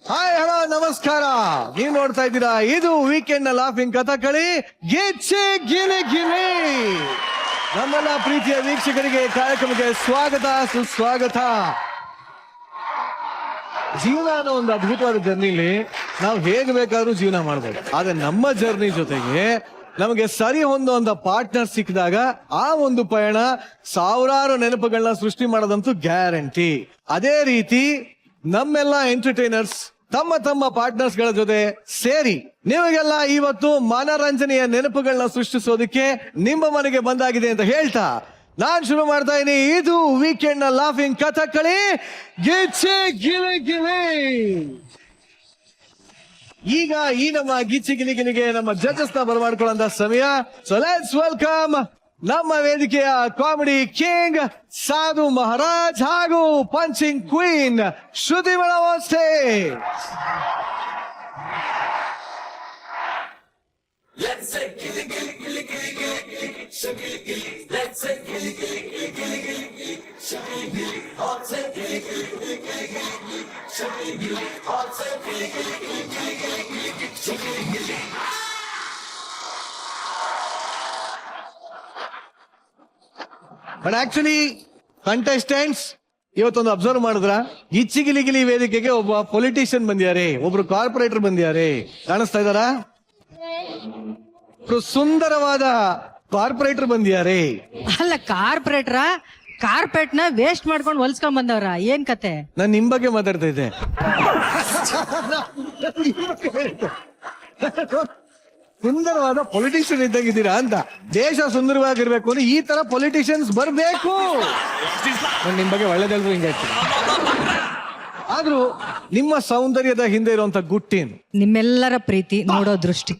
Hi hello ನಮಸ್ಕಾರ. ನೀವ್ ನೋಡ್ತಾ ಇದ್ದೀರಾ ಇದು ವೀಕೆಂಡ್ ನ ಲಾಫಿಂಗ್ ಕಥಕಳಿ ಗಿಚ್ಚಿ ಗಿಲಿ ಗಿಲಿ. ನಮ್ಮೆಲ್ಲ ಪ್ರೀತಿಯ ವೀಕ್ಷಕರಿಗೆ ಕಾರ್ಯಕ್ರಮಕ್ಕೆ ಸ್ವಾಗತ ಸುಸ್ವಾಗತ. ಜೀವನ ಅನ್ನೋ ಒಂದು ಅದ್ಭುತವಾದ ಜರ್ನಿಲಿ ನಾವು ಹೇಗೆ ಬೇಕಾದ್ರೂ ಜೀವನ ಮಾಡ್ಬೋದು. ಆದ್ರೆ ನಮ್ಮ ಜರ್ನಿ ಜೊತೆಗೆ ನಮಗೆ ಸರಿ ಹೊಂದುವಂತ ಪಾರ್ಟ್ನರ್ ಸಿಕ್ಕಿದಾಗ ಆ ಒಂದು ಪಯಣ ಸಾವಿರಾರು ನೆನಪುಗಳನ್ನ ಸೃಷ್ಟಿ ಮಾಡೋದಂತೂ ಗ್ಯಾರಂಟಿ. ಅದೇ ರೀತಿ ನಮ್ಮೆಲ್ಲ ಎಂಟರ್ಟೈನರ್ಸ್ ತಮ್ಮ ತಮ್ಮ ಪಾರ್ಟ್ನರ್ಸ್ ಗಳ ಜೊತೆ ಸೇರಿ ನಿಮಗೆಲ್ಲ ಇವತ್ತು ಮನರಂಜನೆಯ ನೆನಪುಗಳನ್ನ ಸೃಷ್ಟಿಸೋದಕ್ಕೆ ನಿಮ್ಮ ಮನೆಗೆ ಬಂದಾಗಿದೆ ಅಂತ ಹೇಳ್ತಾ ನಾನ್ ಶುರು ಮಾಡ್ತಾ ಇದೀನಿ. ಇದು ವೀಕೆಂಡ್ ನ ಲಾಫಿಂಗ್ ಕಥಕಳಿ ಗಿಚ್ಚಿ ಗಿಲಿ ಗಿಲಿ. ಈಗ ಈ ನಮ್ಮ ಗಿಚ್ಚಿ ಗಿಲಿ ಗಿಲಿಗೆ ನಮ್ಮ ಜಡ್ಜಸ್ ನ ಬರಮಾಡ್ಕೊಳ್ಳುವಂತ ಸಮಯ. ಸೊ ಲೆಟ್ಸ್ ವೆಲ್ಕಮ್ ನಮ್ಮ ವೇದಿಕೆಯ ಕಾಮಿಡಿ ಕಿಂಗ್ ಸಾಧು ಮಹಾರಾಜ್ ಹಾಗೂ punching queen Shruti madam. Let's say gilly gilly gilly gilly gilly gilly shagilly gilly. Let's say gilly gilly gilly gilly gilly shagilly gilly. All say gilly gilly gilly gilly gilly shagilly gilly. All say gilly gilly gilly gilly gilly shagilly gilly. But actually contestants ಇವತ್ತೊಂದು observe ಮಾಡಿದ್ರ, ಗಿಚ್ಚಿ ಗಿಲಿ ಗಿಲಿ ವೇದಿಕೆಗೆ ಒಬ್ಬ politician ಬಂದಿದ್ದಾರೆ, ಒಬ್ರು corporate ಬಂದಿದ್ದಾರೆ. ಕಾಣಿಸ್ತಾ ಇದಾರ? ಸುಂದರವಾದ ಕಾರ್ಪೊರೇಟರ್ ಬಂದಿದ್ದಾರೆ. ಅಲ್ಲ, ಕಾರ್ಪೆಟ್ ನ ವೇಸ್ಟ್ ಮಾಡ್ಕೊಂಡು ಹೊಲ್ಸ್ಕೊಂಡ್ ಬಂದವ್ರ. ಏನ್ ಕತೆ? ನಾನ್ ನಿಮ್ ಬಗ್ಗೆ ಮಾತಾಡ್ತಾ ಇದ್ದೆ. ಸುಂದರವಾದ ಪೊಲಿಟಿಷಿಯನ್ ಇದ್ದಾಗಿದ್ದೀರಾ ಅಂತ. ದೇಶ ಸುಂದರವಾಗಿರ್ಬೇಕು ಅಂದ್ರೆ ಈ ತರ ಪೊಲಿಟಿಷಿಯನ್ಸ್ ಬರ್ಬೇಕು. ನಾನು ನಿಮ್ ಬಗ್ಗೆ ಒಳ್ಳೆದಲ್ರು ಹಿಂಗಾಯ್ತು. ಆದ್ರೂ ನಿಮ್ಮ ಸೌಂದರ್ಯದ ಹಿಂದೆ ಇರುವಂತ ಗುಟ್ಟೇನು? ನಿಮ್ಮೆಲ್ಲರ ಪ್ರೀತಿ, ನೋಡೋ ದೃಷ್ಟಿ.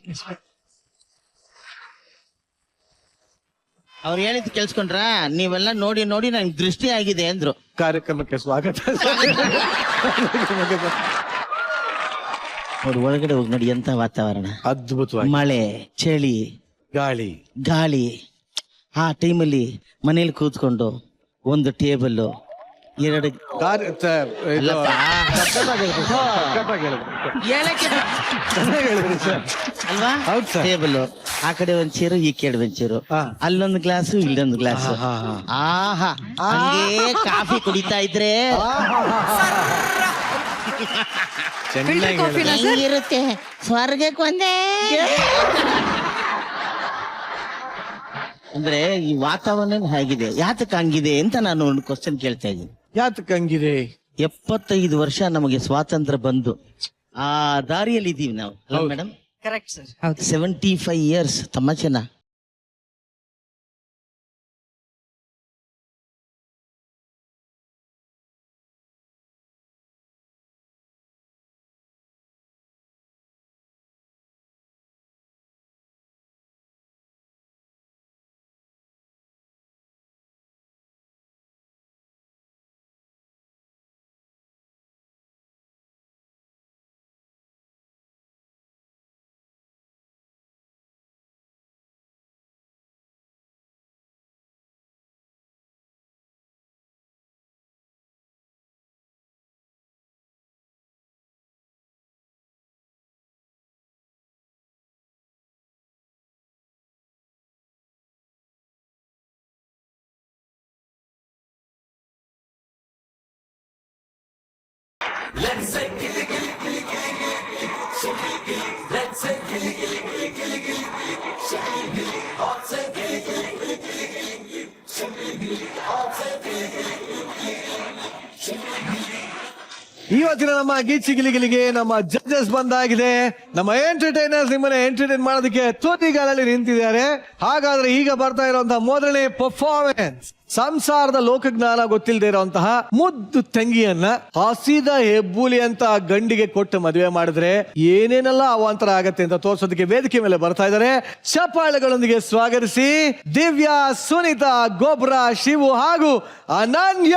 ಅವ್ರು ಹೇಳಿದ್ ಕೇಳಿಸ್ಕೊಂಡ್ರ? ನೀವೆಲ್ಲ ನೋಡಿ ನೋಡಿ ನಂಗೆ ದೃಷ್ಟಿ ಆಗಿದೆ ಅಂದ್ರು. ಕಾರ್ಯಕ್ರಮಕ್ಕೆ ಸ್ವಾಗತ. ಅವ್ರು ಒಳಗಡೆ ಹೋಗಿ ನೋಡಿ ಎಂತ ವಾತಾವರಣ, ಅದ್ಭುತವಾಗಿ ಮಳೆ, ಚಳಿ, ಗಾಳಿ. ಆ ಟೈಮಲ್ಲಿ ಮನೇಲಿ ಕೂತ್ಕೊಂಡು ಒಂದು ಟೇಬಲ್, ಎರಡು ಅಲ್ವಾ ಟೇಬಲ್, ಆ ಕಡೆ ಒಂದ್ ಚೇರು, ಈ ಕಡೆ ಒಂದ್ ಚೇರು, ಅಲ್ಲೊಂದು ಗ್ಲಾಸು, ಇಲ್ಲೊಂದು ಗ್ಲಾಸು. ಆಹಾ, ಹಂಗೆ ಕಾಫಿ ಕುಡಿತಾ ಇದ್ರೆ ಹೆಂಗಿರುತ್ತೆ? ಸ್ವರ್ಗಕ್ಕೆ ಒಂದೇ. ಅಂದ್ರೆ ಈ ವಾತಾವರಣ ಹೇಗಿದೆ, ಯಾತಕ್ಕೆ ಹಂಗಿದೆ ಅಂತ ನಾನು ಒಂದು ಕ್ವಶನ್ ಕೇಳ್ತಾ ಇದ್ದೀನಿ. ಯಾತಕ್ಕೆ ಹಂಗಿದೆ? 75 ವರ್ಷ ನಮಗೆ ಸ್ವಾತಂತ್ರ್ಯ ಬಂದು ಆ ದಾರಿಯಲ್ಲಿ ಇದೀವಿ ನಾವು, ಅಲ್ಲ ಮೇಡಮ್? ಕರೆಕ್ಟ್ ಸರ್, ಹೌದು. 75 years ತಮಾಷೆನಾ? Let's say gilly gilly gilly gilly gilly shagilly gilly. Let's say gilly gilly gilly gilly gilly shagilly gilly. All say gilly gilly gilly gilly gilly shagilly gilly. All say gilly gilly gilly gilly shagilly gilly. ಇವತ್ತಿನ ನಮ್ಮ ಗಿಚ್ಚಿ ಗಿಲಿಗಿಲಿಗೆ ನಮ್ಮ judges ಬಂದಾಗಿದೆ. ನಮ್ಮ entertainers ನಿಮ್ಮನ್ನ entertain ಮಾಡೋದಕ್ಕೆ ತುದಿಗಾಲಲ್ಲಿ ನಿಂತಿದ್ದಾರೆ. ಹಾಗಾದ್ರೆ ಈಗ ಬರ್ತಾ ಇರುವಂತಹ ಮೊದಲನೇ ಪರ್ಫಾರ್ಮೆನ್ಸ್, ಸಂಸಾರದ ಲೋಕಜ್ಞಾನ ಗೊತ್ತಿಲ್ಲದೆ ಇರುವಂತಹ ಮುದ್ದು ತಂಗಿಯನ್ನ ಹಸಿದ ಹೆಬ್ಬುಲಿ ಅಂತ ಗಂಡಿಗೆ ಕೊಟ್ಟು ಮದುವೆ ಮಾಡಿದ್ರೆ ಏನೇನೆಲ್ಲ ಅವಾಂತರ ಆಗತ್ತೆ ಅಂತ ತೋರ್ಸೋದಕ್ಕೆ ವೇದಿಕೆ ಮೇಲೆ ಬರ್ತಾ ಇದ್ದಾರೆ. ಚಪ್ಪಾಳೆಗಳೊಂದಿಗೆ ಸ್ವಾಗತಿಸಿ ದಿವ್ಯಾ, ಸುನೀತಾ, ಗೊಬ್ರಾ, ಶಿವು ಹಾಗೂ ಅನನ್ಯ.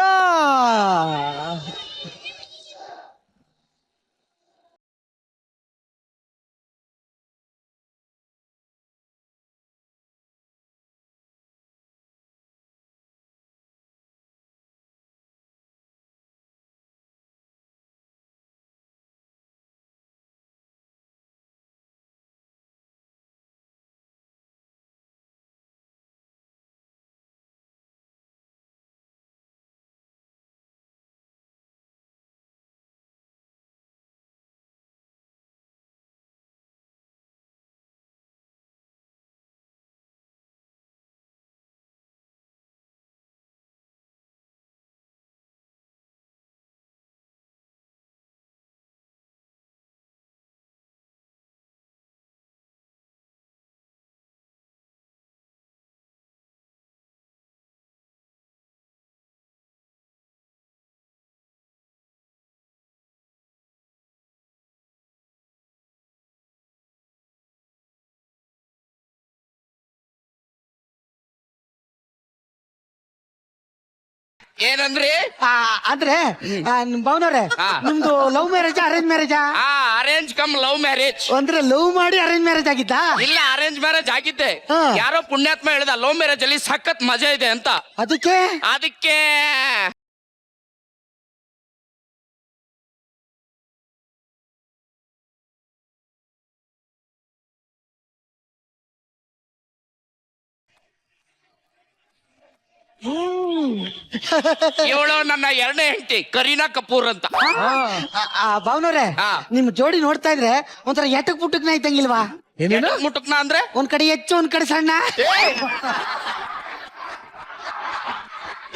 ಏನಂದ್ರಿ? ಅಂದ್ರೆ ಭಾವನವ್ರೆ, ನಿಮ್ದು ಲವ್ ಮ್ಯಾರೇಜಾ ಅರೇಂಜ್ ಮ್ಯಾರೇಜಾ? Arrange come love marriage. ಅಂದ್ರೆ ಲವ್ ಮಾಡಿ ಅರೇಂಜ್ ಮ್ಯಾರೇಜ್ ಆಗಿದ್ದ? ಇಲ್ಲ, ಅರೇಂಜ್ ಮ್ಯಾರೇಜ್ ಆಗಿದ್ದೆ. ಹಾ. ಯಾರೋ ಪುಣ್ಯಾತ್ಮ ಹೇಳಿದ ಲವ್ ಮ್ಯಾರೇಜ್ ಅಲ್ಲಿ ಸಖತ್ ಮಜಾ ಇದೆ ಅಂತ. ಅದಕ್ಕೆ ಇವಳು ನನ್ನ ಎರಡನೇ ಹೆಂಡತಿ ಕರೀನಾ ಕಪೂರ್ ಅಂತ. ಭಾವನವ್ರೆ, ಹಾ. ನಿಮ್ ಜೋಡಿ ನೋಡ್ತಾ ಇದ್ರೆ ಒಂಥರ ಎಟಕ್ ಪುಟ್ಟಕ್ನ ಇದ್ದಂಗಿಲ್ವಾ? ಏನೇನು ಮುಟುಕ್ನ ಅಂದ್ರೆ ಒಂದ್ ಕಡೆ ಹೆಚ್ಚು ಒಂದ್ ಕಡೆ ಸಣ್ಣ.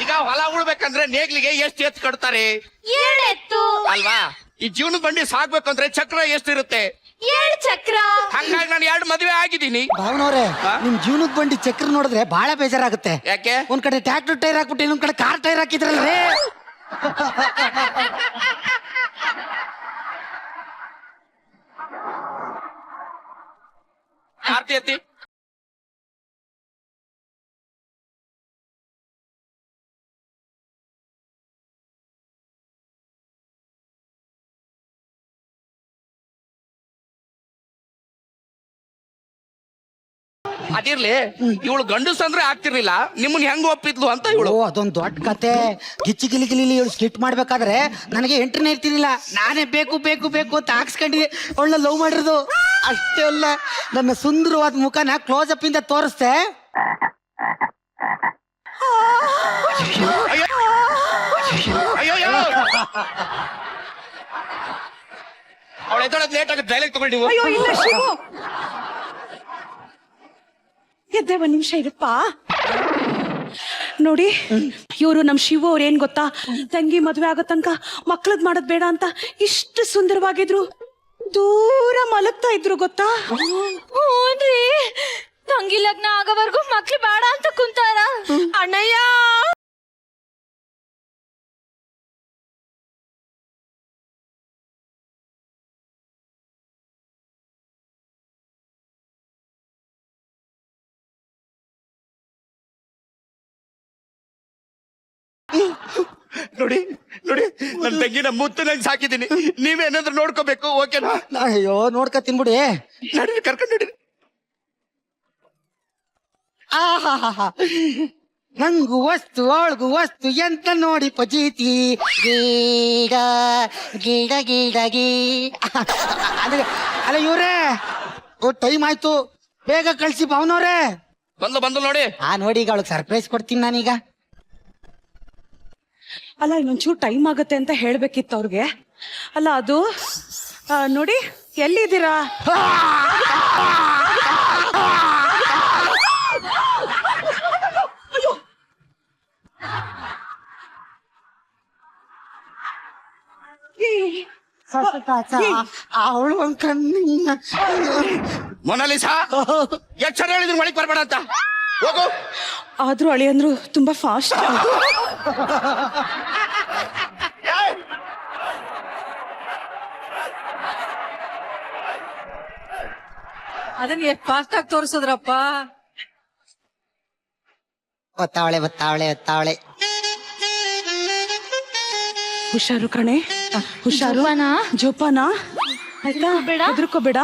ಈಗ ಹೊಲ ಉಳ್ಬೇಕಂದ್ರೆ ನೇಗ್ಲಿಗೆ ಎಷ್ಟು ಎತ್ತು ಕಟ್ತಾರೆ? 7 ಎತ್ತು. ಅಲ್ವಾ? ಈ ಜೀವನ ಬಂಡಿ ಸಾಗ್ಬೇಕಂದ್ರೆ ಚಕ್ರ ಎಷ್ಟಿರುತ್ತೆ? 7 ಚಕ್ರ. ಹಂಗಾಗಿ ನಾನು 2 ಮದುವೆ ಆಗಿದ್ದೀನಿ. ಭಾವನವ್ರೆ, ನಿಮ್ ಜೀವನದ ಬಂಡಿ ಚಕ್ರ ನೋಡಿದ್ರೆ ಬಹಳ ಬೇಜಾರಾಗುತ್ತೆ. ಯಾಕೆ? ಒಂದ್ ಕಡೆ ಟ್ರ್ಯಾಕ್ಟರ್ ಟೈರ್ ಹಾಕ್ಬಿಟ್ಟು ಇನ್ನೊಂದ್ ಕಡೆ ಕಾರ್ ಟೈರ್ ಹಾಕಿದ್ರಲ್ರಿ. ಆರ್ತಿ ಎತ್ತಿ. ಅದಿರ್ಲಿ, ಇವಳು ಗಂಡಸ್ ಅಂದ್ರೆ ಆಗ್ತಿರ್ಲಿಲ್ಲ, ನಿಮ್ಮನ್ ಹೆಂಗ್ ಒಪ್ಪಿದ್ಲು ಅಂತ ಇವಳು. ಓ, ಅದೊಂದ್ ದೊಡ್ಡ ಕತೆ. ಗಿಚ್ಚಿ ಗಿಲಿ ಗಿಲಿ ಇವಳು ಸ್ಕಿಟ್ ಮಾಡ್ಬೇಕಾದ್ರೆ ನನಗೆ ಎಂಟ್ರಿನೇ ಇರ್ತಿರ್ಲಿಲ್ಲ. ನಾನೇ ಬೇಕು ಬೇಕು ಬೇಕು ಅಂತ ಹಾಕ್ಸ್ಕೊಂಡಿ ಅವಳನ್ನ ಲವ್ ಮಾಡಿರೋದು. ಅಷ್ಟೇ ಅಲ್ಲ, ನನ್ನ ಸುಂದರವಾದ ಮುಖನ ಕ್ಲೋಸ್ ಅಪ್ ಇಂದ ತೋರಿಸ್ದೆ. ಅವಳ ಎದ್ದೊಳಗ್ ಲೇಟ್ ಆಗಿ ಡೈಲಾಗ್ ತಗೊಂಡು ನೀವು. ಅಯ್ಯೋ ಇಲ್ಲ ಶಿವು, ಎದ್ದೆ ಒಂದ್ ನಿಮಿಷ ಇರಪ್ಪ. ನೋಡಿ, ಇವರು ನಮ್ ಶಿವು ಅವ್ರ ಏನ್ ಗೊತ್ತಾ, ತಂಗಿ ಮದ್ವೆ ಆಗೋ ತನಕ ಮಕ್ಳದ್ ಮಾಡೋದ್ ಬೇಡ ಅಂತ ಇಷ್ಟು ಸುಂದರವಾಗಿದ್ರು, ದೂರ ಮಲಗ್ತಾ ಇದ್ರು ಗೊತ್ತಾ? ಹ್ಞೂನ್ರಿ, ತಂಗಿ ಲಗ್ನ ಆಗೋವರೆಗೂ ಮಕ್ಳು ಬೇಡ ಅಂತ ಕುಂತಾರ. ಅಣ್ಣಯ್ಯ, ನೋಡಿ ನೋಡಿ, ನನ್ನ ತಂಗಿನ ಮುತ್ತನಾಗಿ ಸಾಕಿದ್ದೀನಿ. ನೀವೇನಾದ್ರೂ ನೋಡ್ಕೋಬೇಕು, ಓಕೆನಾ? ಅಯ್ಯೋ, ನೋಡ್ಕ ತಿನ್ಬಿಡಿ. ನಡೀರಿ, ಕರ್ಕೊಂಡು ನಡೀರಿ. ಆಹಾ, ನಂಗು ವಸ್ತು ಅವಳಿಗೂ ವಸ್ತು ಎಂತ ನೋಡಿ ಪಜೀತಿ. ಗೀಡ ಗೀಡ ಗೀಡ ಗೀ. ಅಲ್ಲ ಇವ್ರೇ, ಟೈಮ್ ಆಯ್ತು, ಬೇಗ ಕಳ್ಸಿ ಭಾವನವ್ರೆ. ಬಂದು ನೋಡಿ. ನೋಡಿ, ಈಗ ಅವಳಿಗೆ ಸರ್ಪ್ರೈಸ್ ಕೊಡ್ತೀನಿ ನಾನೀಗ. ಅಲ್ಲ ಇನ್ನೊಂಚೂರು ಟೈಮ್ ಆಗತ್ತೆ ಅಂತ ಹೇಳ್ಬೇಕಿತ್ತು ಅವ್ರಿಗೆ. ಅಲ್ಲ ಅದು ನೋಡಿ, ಎಲ್ಲಿದ್ದೀರಾ? ಅವಳು ಒಂದ್ ಕಣ್ಣಿನ ಮೊನಾಲಿಸಾ, ಎಚ್ಚರ ಹೇಳಿದ್ರು ಒಳಗೆ ಬರ್ಬೇಡ ಅಂತ. ಹೋಗು. ಆದ್ರೂ ಅಳಿಯಂದ್ರು ತುಂಬಾ ಫಾಸ್ಟ್. ಅದನ್ನ ಎಷ್ಟು ಫಾಸ್ಟ್ ಆಗಿ ತೋರಿಸಿದ್ರಪ್ಪ. ಒತ್ತಾವಳೆ ಒತ್ತಾವಳೆ ಒತ್ತಾವಳೆ. ಹುಷಾರು ಕಣೆ, ಹುಷಾರು. ಜೋಪಾನ ಆಯ್ತಾ? ಹೆದರ್ಕೋಬೇಡ.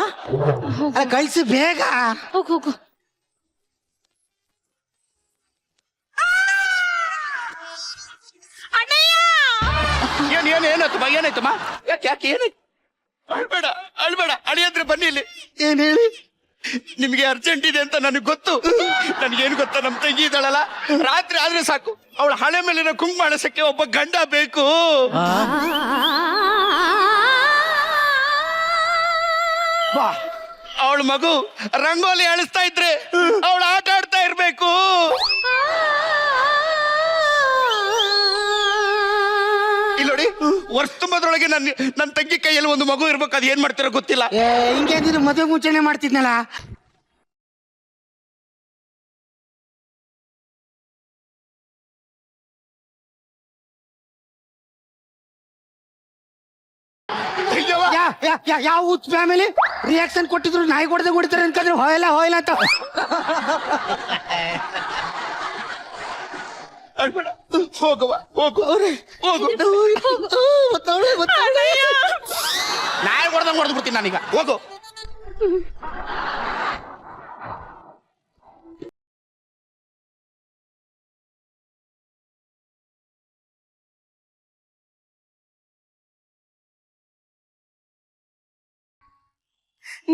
ಕಳ್ಸಿ ಬೇಗ. ಹೋಗು. ಏನಾಯ್ತಮ್ಮ? ಏನಾಯ್ತಮ್ಮ? ಯಾಕೆ ಏನಾಯ್ತು? ಅಳ್ಬೇಡ, ಅಳಿಯಂದ್ರೆ ಬನ್ನಿ ಇಲ್ಲಿ. ಏನ್ ಹೇಳಿ? ನಿಮ್ಗೆ ಅರ್ಜೆಂಟ್ ಇದೆ ಅಂತ ನನಗೆ ಗೊತ್ತು. ನನ್ಗೇನು ಗೊತ್ತಾ, ನಮ್ ತಂಗಿ ಇದ್ದಾಳಲ್ಲ, ರಾತ್ರಿ ಆದ್ರೆ ಸಾಕು ಅವಳ ಹಳೆ ಮೇಲಿನ ಕುಂಕುಮ ಅಳಸಕ್ಕೆ ಒಬ್ಬ ಗಂಡ ಬೇಕು. ಅವಳ ಮಗು ರಂಗೋಲಿ ಅಳಿಸ್ತಾ ಇದ್ರೆ ಅವಳು ಆಟ ಆಡ್ತಾ ಇರ್ಬೇಕು. ಇಲ್ಲೋಡಿ, ವರ್ಷ ತುಂಬದ್ರೊಳಗೆ ನನ್ನ ತಂಗಿ ಕೈಯಲ್ಲಿ ಒಂದು ಮಗು ಇರ್ಬೇಕು. ಅದ್ ಏನ್ ಮಾಡ್ತಿರೋ ಗೊತ್ತಿಲ್ಲ. ಹಿಂಗೇನಿದ್ರು ಮದುವೆ ಮುಂಚೆನೆ ಮಾಡ್ತಿದ್ನಲ್ಲ. ಯಾವ ಊತ್ ಫ್ಯಾಮಿಲಿ ರಿಯಾಕ್ಷನ್ ಕೊಟ್ಟಿದ್ರು ನಾಯಿ ಕೊಡದೆ ಕೊಡ್ತಾರೆ ಅನ್ಕಂದ್ರೆ ಹೋಯಲ್ಲ ಅಂತ. ಹೋಗುವ ಹೋಗು ಹೋಗು ನಾಯಿ ಹೊಡೆದಂಗ್ ಹೊಡೆದು ಬಿಡ್ತೀನಿ ನಾನೀಗ ಹೋಗು.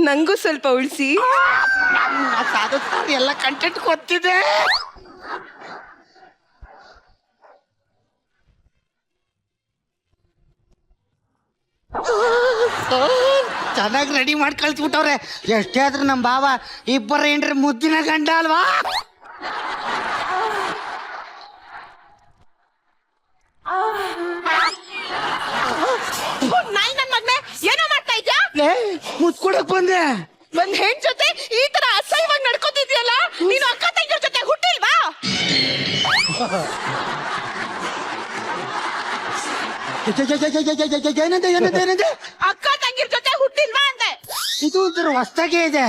ನಂಗೂ ಸ್ವಲ್ಪ ಉಳಿಸಿ. ಸಾಧು ಸರ್ ಎಲ್ಲ ಕಂಟೆಂಟ್ ಗೊತ್ತಿದೆ. ಚೆನ್ನಾಗಿ ರೆಡಿ ಮಾಡಿ ಕಳ್ಸ್ಬಿಟ್ಟವ್ರೆ. ಎಷ್ಟೇ ಆದ್ರೂ ನಮ್ಮ ಬಾವ ಇಬ್ಬರ ಏನ್ರಿ ಮುದ್ದಿನ ಗಂಡ ಅಲ್ವಾ. ನಾಯಿ ನನ್ ಮಗ್ನೆ ಏನೋ ಮಾಡ್ತಾ ಇದ್ಯಾ? ಮುದ್ ಕೊಡಕ್ ಬಂದೆ. ಒಂದ್ ಹೆಣ್ ಜೊತೆ ಈ ತರ ಅಸಹ್ಯವಾಗಿ ನಡ್ಕೋತಿದ್ಯಲ್ಲ, ನೀನು ಅಕ್ಕ ತಂಗಿಯರ್ ಜೊತೆ ಹುಟ್ಟಿಲ್ವಾ? ಏನಂದೆ ಏನಂದೆ ಏನಂದೆ? ಅಕ್ಕ ತಂಗಿಯರ್ ಜೊತೆ ಹುಟ್ಟಿಲ್ವಾ ಅಂದೆ. ಇದು ಒಂಥರ ಹೊಸ್ತಾಗೆ ಇದೆ.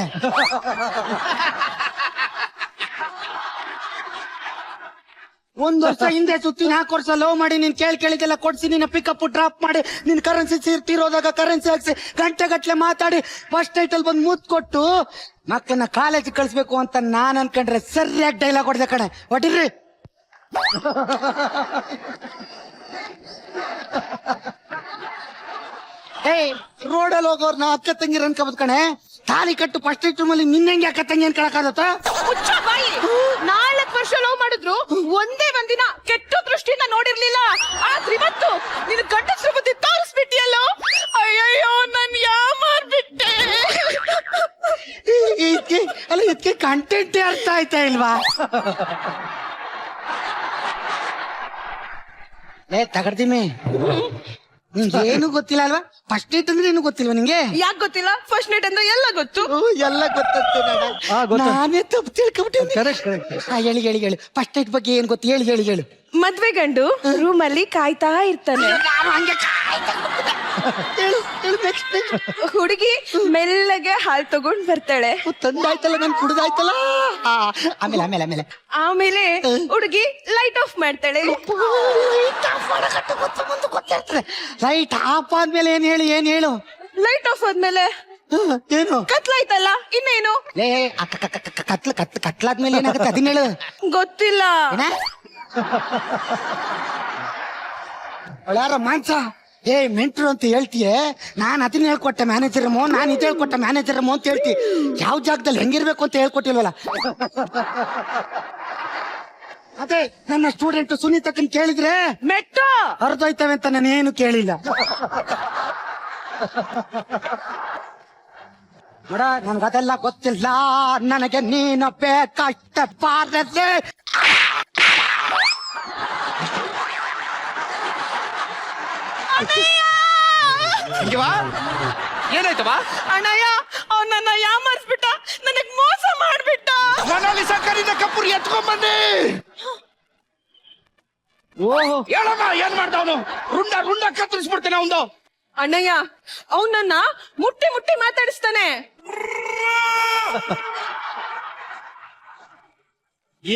ಒಂದ್ ವರ್ಷ ಹಿಂದೆ ಸುತ್ತಿ 4 ವರ್ಷ ಲವ್ ಮಾಡಿ ನೀನ್ ಕೇಳಿದೆಲ್ಲ ಕೊಡ್ಸಿ ನಿನ್ನ ಪಿಕಪ್ ಡ್ರಾಪ್ ಮಾಡಿ ನಿನ್ ಕರೆನ್ಸಿ ತೀರೋದಾಗ ಕರೆನ್ಸಿ ಹಾಕ್ಸಿ ಗಂಟೆ ಗಟ್ಲೆ ಮಾತಾಡಿ ಫಸ್ಟ್ ಟೈಟಲ್ ಬಂದು ಮೂತ್ ಕೊಟ್ಟು ಮಕ್ಕಳನ್ನ ಕಾಲೇಜ್ ಕಳಿಸ್ಬೇಕು ಅಂತ ನಾನ್ ಅನ್ಕೊಂಡ್ರೆ ಸರಿಯಾಗಿ ಡೈಲಾಗ್ ಹೊಡೆದೆ ಕಣೆ. ಹೊಟ್ಟಿರ್ರಿ. ಏಯ್ ರೋಡಲ್ಲಿ ಹೋಗೋರ್ನ ಅಕ್ಕ ತಂಗಿರ ಅನ್ಕೋಬೋದು ಕಣೆ. ತಾಲಿ ಕಟ್ಟು ಫಸ್ಟ್ ಟೈಟಲ್ ನಿನ್ನೆಂಗೆ ಅಕ್ಕ ತಂಗಿ ಅನ್ಕೊಳಕಾಗತ್ತ? ಮುಚ್ಚ ಬಾಯಿ. 4 ವರ್ಷ ಲವ್ ಮಾಡಿದ್ರು ಒಂದೇ ಒಂದಿನ ಕೆಟ್ಟ ದೃಷ್ಟಿಯಿಂದ ನೋಡಿರ್ಲಿಲ್ಲ. ಆದ್ರೆ ಇವತ್ತು ನಿನ್ ಗಂಡಸ್ರ ಬುದ್ಧಿ ತೋರಿಸ್ಬಿಟ್ಟಿಯಲ್ಲೋ. ಅಯ್ಯಯ್ಯೋ ನನ್ ಯಾಮಾರ್ಬಿಟ್ಟೆ. ಅಲ್ಲ ಇದಕ್ಕೆ ಕಂಟೆಂಟೇ ಅರ್ಥ ಆಯ್ತಾ ಇಲ್ವಾ? ಲೇ ತಗಡ್ದಿಮಿ, ನಿಂಗೆ ಏನು ಗೊತ್ತಿಲ್ಲ ಅಲ್ವಾ? ಫಸ್ಟ್ ನೈಟ್ ಅಂದ್ರೆ ಏನು ಗೊತ್ತಿಲ್ವಾ ನಿಂಗೆ? ಯಾಕೆ ಗೊತ್ತಿಲ್ಲ? ಫಸ್ಟ್ ನೈಟ್ ಅಂದ್ರೆ ಎಲ್ಲ ಗೊತ್ತು. ಎಲ್ಲ ಗೊತ್ತಂತೆ ನಾನೇ ತಪ್ಪು ತಿಳ್ಕೊಂಬಿಟ್ಟೆ. ಕರೆಕ್ಟ್. ಹೇಳಿ ಹೇಳಿ ಹೇಳು. ಫಸ್ಟ್ ನೈಟ್ ಬಗ್ಗೆ ಏನ್ ಗೊತ್ತು? ಹೇಳಿ ಹೇಳಿ ಹೇಳು. ಮದ್ವೆ ಗಂಡು ರೂಮ್ ಅಲ್ಲಿ ಕಾಯ್ತಾ ಇರ್ತಾನೆ. ಹುಡುಗಿ ಮೆಲ್ಲಗೆ ಹಾಲ್ ತಗೊಂಡ್ ಬರ್ತಾಳೆ. ತಂದಾಯ್ತಲ್ಲ, ನನ್ ಕುಡ್ದಾಯ್ತಲ್ಲ. ಆಮೇಲೆ ಆಮೇಲೆ ಆಮೇಲೆ ಆಮೇಲೆ ಹುಡುಗಿ ಲೈಟ್ ಆಫ್ ಮಾಡ್ತಾಳೆ. ಲೈಟ್ ಆಫ್ ಆದ್ಮೇಲೆ ಏನ್ ಹೇಳಿ ಏನ್ ಹೇಳು? ಲೈಟ್ ಆಫ್ ಆದ್ಮೇಲೆ ಏನು? ಕತ್ಲಾಯ್ತಲ್ಲ, ಇನ್ನೇನು? ಲೇ ಕತ್ಲಾದ್ಮೇಲೆ ಏನಾಗುತ್ತೆ ಅದನ್ನ ಹೇಳು. ಗೊತ್ತಿಲ್ಲ. ಯಾರ ಮಾಂಸ ಏ ಮೆಂಟ್ರು ಅಂತ ಹೇಳ್ತೀಯ. ನಾನ್ ಅದನ್ನ ಹೇಳ್ಕೊಟ್ಟೆ ಮ್ಯಾನೇಜರ್ ಮೋ, ನಾನು ಇದು ಹೇಳ್ಕೊಟ್ಟೆ ಮ್ಯಾನೇಜರ್ ಮೋ ಅಂತ ಹೇಳ್ತಿ. ಯಾವ ಜಾಗದಲ್ಲಿ ಹೆಂಗಿರ್ಬೇಕು ಅಂತ ಹೇಳ್ಕೊಟ್ಟಿಲ್ವಲ್ಲ. ಅದೇ ನನ್ನ ಸ್ಟೂಡೆಂಟ್ ಸುನೀತಕ್ಕನ್ ಕೇಳಿದ್ರೆ ಮೆಟ್ಟು ಹರಿದೋಯ್ತವೆ ಅಂತ ನಾನು ಏನು ಕೇಳಿಲ್ಲ. ನೋಡ ನನ್ಗದೆಲ್ಲ ಗೊತ್ತಿಲ್ಲ, ನನಗೆ ನೀನು ಬೇಕಷ್ಟ ಪಾರದೆ. ಏನಾಯ್ತವಾ? ಅಣ್ಣಯ್ಯ ಅವ್ನ ನನ್ನ ಯಾಮರ್ಸ್ಬಿಟ್ಟ, ನನಗ್ ಮೋಸ ಮಾಡ್ಬಿಟ್ಟ. ಮನೇಲಿ ಸಕ್ಕರಿನ ಕಪ್ಪುರಿ ಎತ್ಕೊಂಡ್ಬನ್ನಿ. ಓಹೋ ಹೇಳಮ್ಮ ಏನ್ ಮಾಡ್ದವನು? ರುಂಡ ರುಂಡ ಕತ್ತರಿಸ್ಬಿಡ್ತೇನೆ ಅವನು. ಅಣ್ಣಯ್ಯ ಅವನನ್ನ ಮುಟ್ಟಿ ಮುಟ್ಟಿ ಮಾತಾಡಿಸ್ತಾನೆ.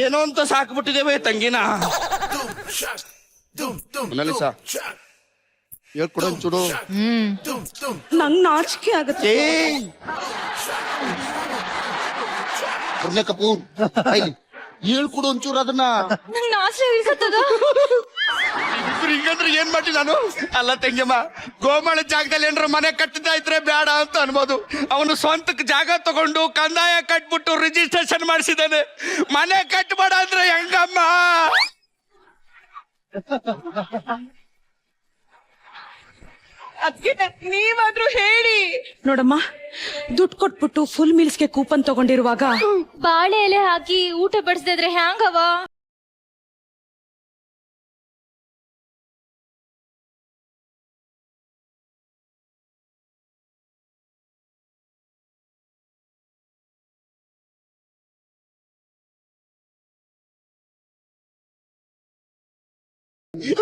ಏನೋ ಅಂತ ಸಾಕ್ಬಿಟ್ಟಿದ್ದೇವೆ ತಂಗಿನ. ಹೇಳ್ಕೊಡ ಚೂಡು. ನಂಗ್ ನಾಚಿಕೆ ಆಗುತ್ತೆ. ಕಪೂರ್ ಹೇಳ್ಕೊಡು ಒಂಚೂರು ಅದನ್ನ. ನಂಗ್ ನಾಚೆ ಇಳ್ಕತ್ತದ. ಹಿಂಗಂದ್ರೆ ಏನ್ ಮಾಡಿ ನಾನು? ಅಲ್ಲ ತಂಗಿಯಮ್ಮ, ಗೋಮಾಳ ಜಾಗದಲ್ಲಿ ಏನಾರ ಮನೆ ಕಟ್ಟಿದ್ದ ಇದ್ರೆ ಬೇಡ ಅಂತ ಅನ್ಬೋದು. ಅವನು ಸ್ವಂತಕ್ಕೆ ಜಾಗ ತಗೊಂಡು ಕಂದಾಯ ಕಟ್ಬಿಟ್ಟು ರಿಜಿಸ್ಟ್ರೇಷನ್ ಮಾಡಿಸಿದಾನೆ. ಮನೆ ಕಟ್ಬೇಡ ಅಂದ್ರೆ ಹೆಂಗಮ್ಮ? ಅದ್ಕೆ ನೀವಾದ್ರೂ ಹೇಳಿ. ನೋಡಮ್ಮ, ದುಡ್ಡು ಕೊಟ್ಬಿಟ್ಟು ಫುಲ್ ಮೀಲ್ಸ್ಗೆ ಕೂಪನ್ ತಗೊಂಡಿರುವಾಗ ಬಾಳೆ ಎಲೆ ಹಾಕಿ ಊಟ ಬಡಿಸ್ದಿದ್ರೆ ಹ್ಯಾಂಗವ?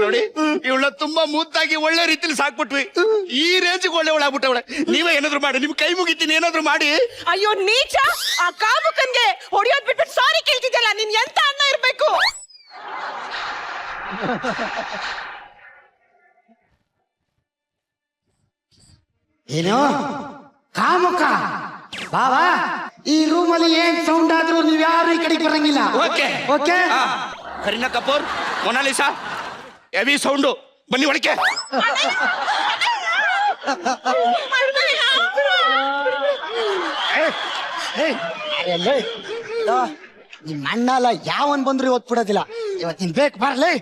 ನೋಡಿ, ಇವಳ ತುಂಬಾ ಮುದ್ದಾಗಿ ಒಳ್ಳೆ ರೀತಿಲಿ ಸಾಕ್ಬಿಟ್ವಿ. ಈ ರೇಂಜ್ಗೆ ಒಳ್ಳೆ ಒಳಾಗ್ಬಿಟ್ಟವಳೆ. ನೀವೇ ಏನಾದ್ರು ಮಾಡಿ, ನಿಮ್ ಕೈ ಮುಗಿತೀನಿ, ಏನಾದ್ರು ಮಾಡಿ. ಅಯ್ಯೋ ನೀಚ, ಆ ಕಾಮುಕನ್ಗೆ ಹೊಡಿಯೋದ್ ಬಿಟ್ಬಿಟ್ಟು ಸಾರಿ ಕೇಳ್ತಿದ್ದಲ್ಲ, ನೀನ್ ಎಂತ ಅಣ್ಣ ಇರ್ಬೇಕು? ಏನು ಕಾಮುಕ ಬಾವಾ ಈ ರೂಮಲ್ಲಿ ಏನ್ ಸೌಂಡ್ ಆದ್ರೂ ನೀವ್ ಯಾರು ಈ ಕಡೆಗೆ ಬರಂಗಿಲ್ಲ. Okay okay Kareena Kapoor, Mona Lisa, heavy sound, ಬನ್ನಿ ಒಳಕ್ಕೆ. ನಿಮ್ ಅಣ್ಣ ಅಲ್ಲ ಯಾವನ್ ಬಂದ್ರು ಇವತ್ತು ಬಿಡೋದಿಲ್ಲ. ಇವತ್ತು ನಿನ್ ಬೇಕು ಬರ್ಲಿ.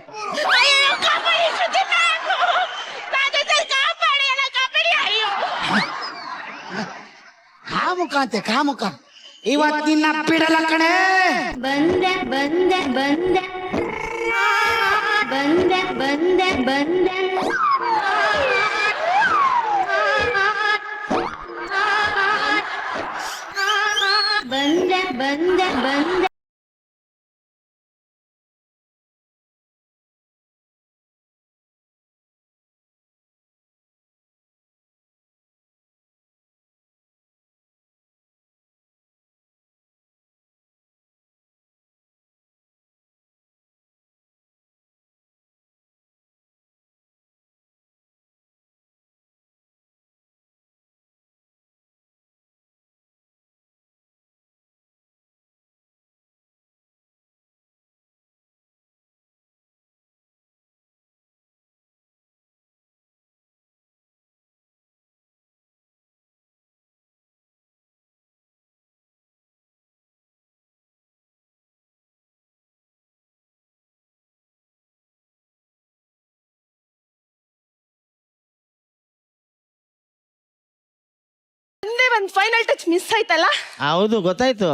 ಕಾಮುಕ ಅಂತೆ ಕಾಮುಕ, ಇವತ್ತು ನಿನ್ನ ಬಿಡಲ್ಲ ಕಣೆ. ಬಂದೆ ಬಂದೆ ಬಂದೆ ಬಂದೆ ಬಂದೆ ಬಂದೆ ಬಂದೆ ಬಂದೆ ಬಂದೆ. ಒಂದೇ ಒಂದ್ ಫೈನಲ್ ಟಚ್ ಮಿಸ್ ಆಯ್ತಲ್ಲ. ಹೌದು ಗೊತ್ತಾಯ್ತು.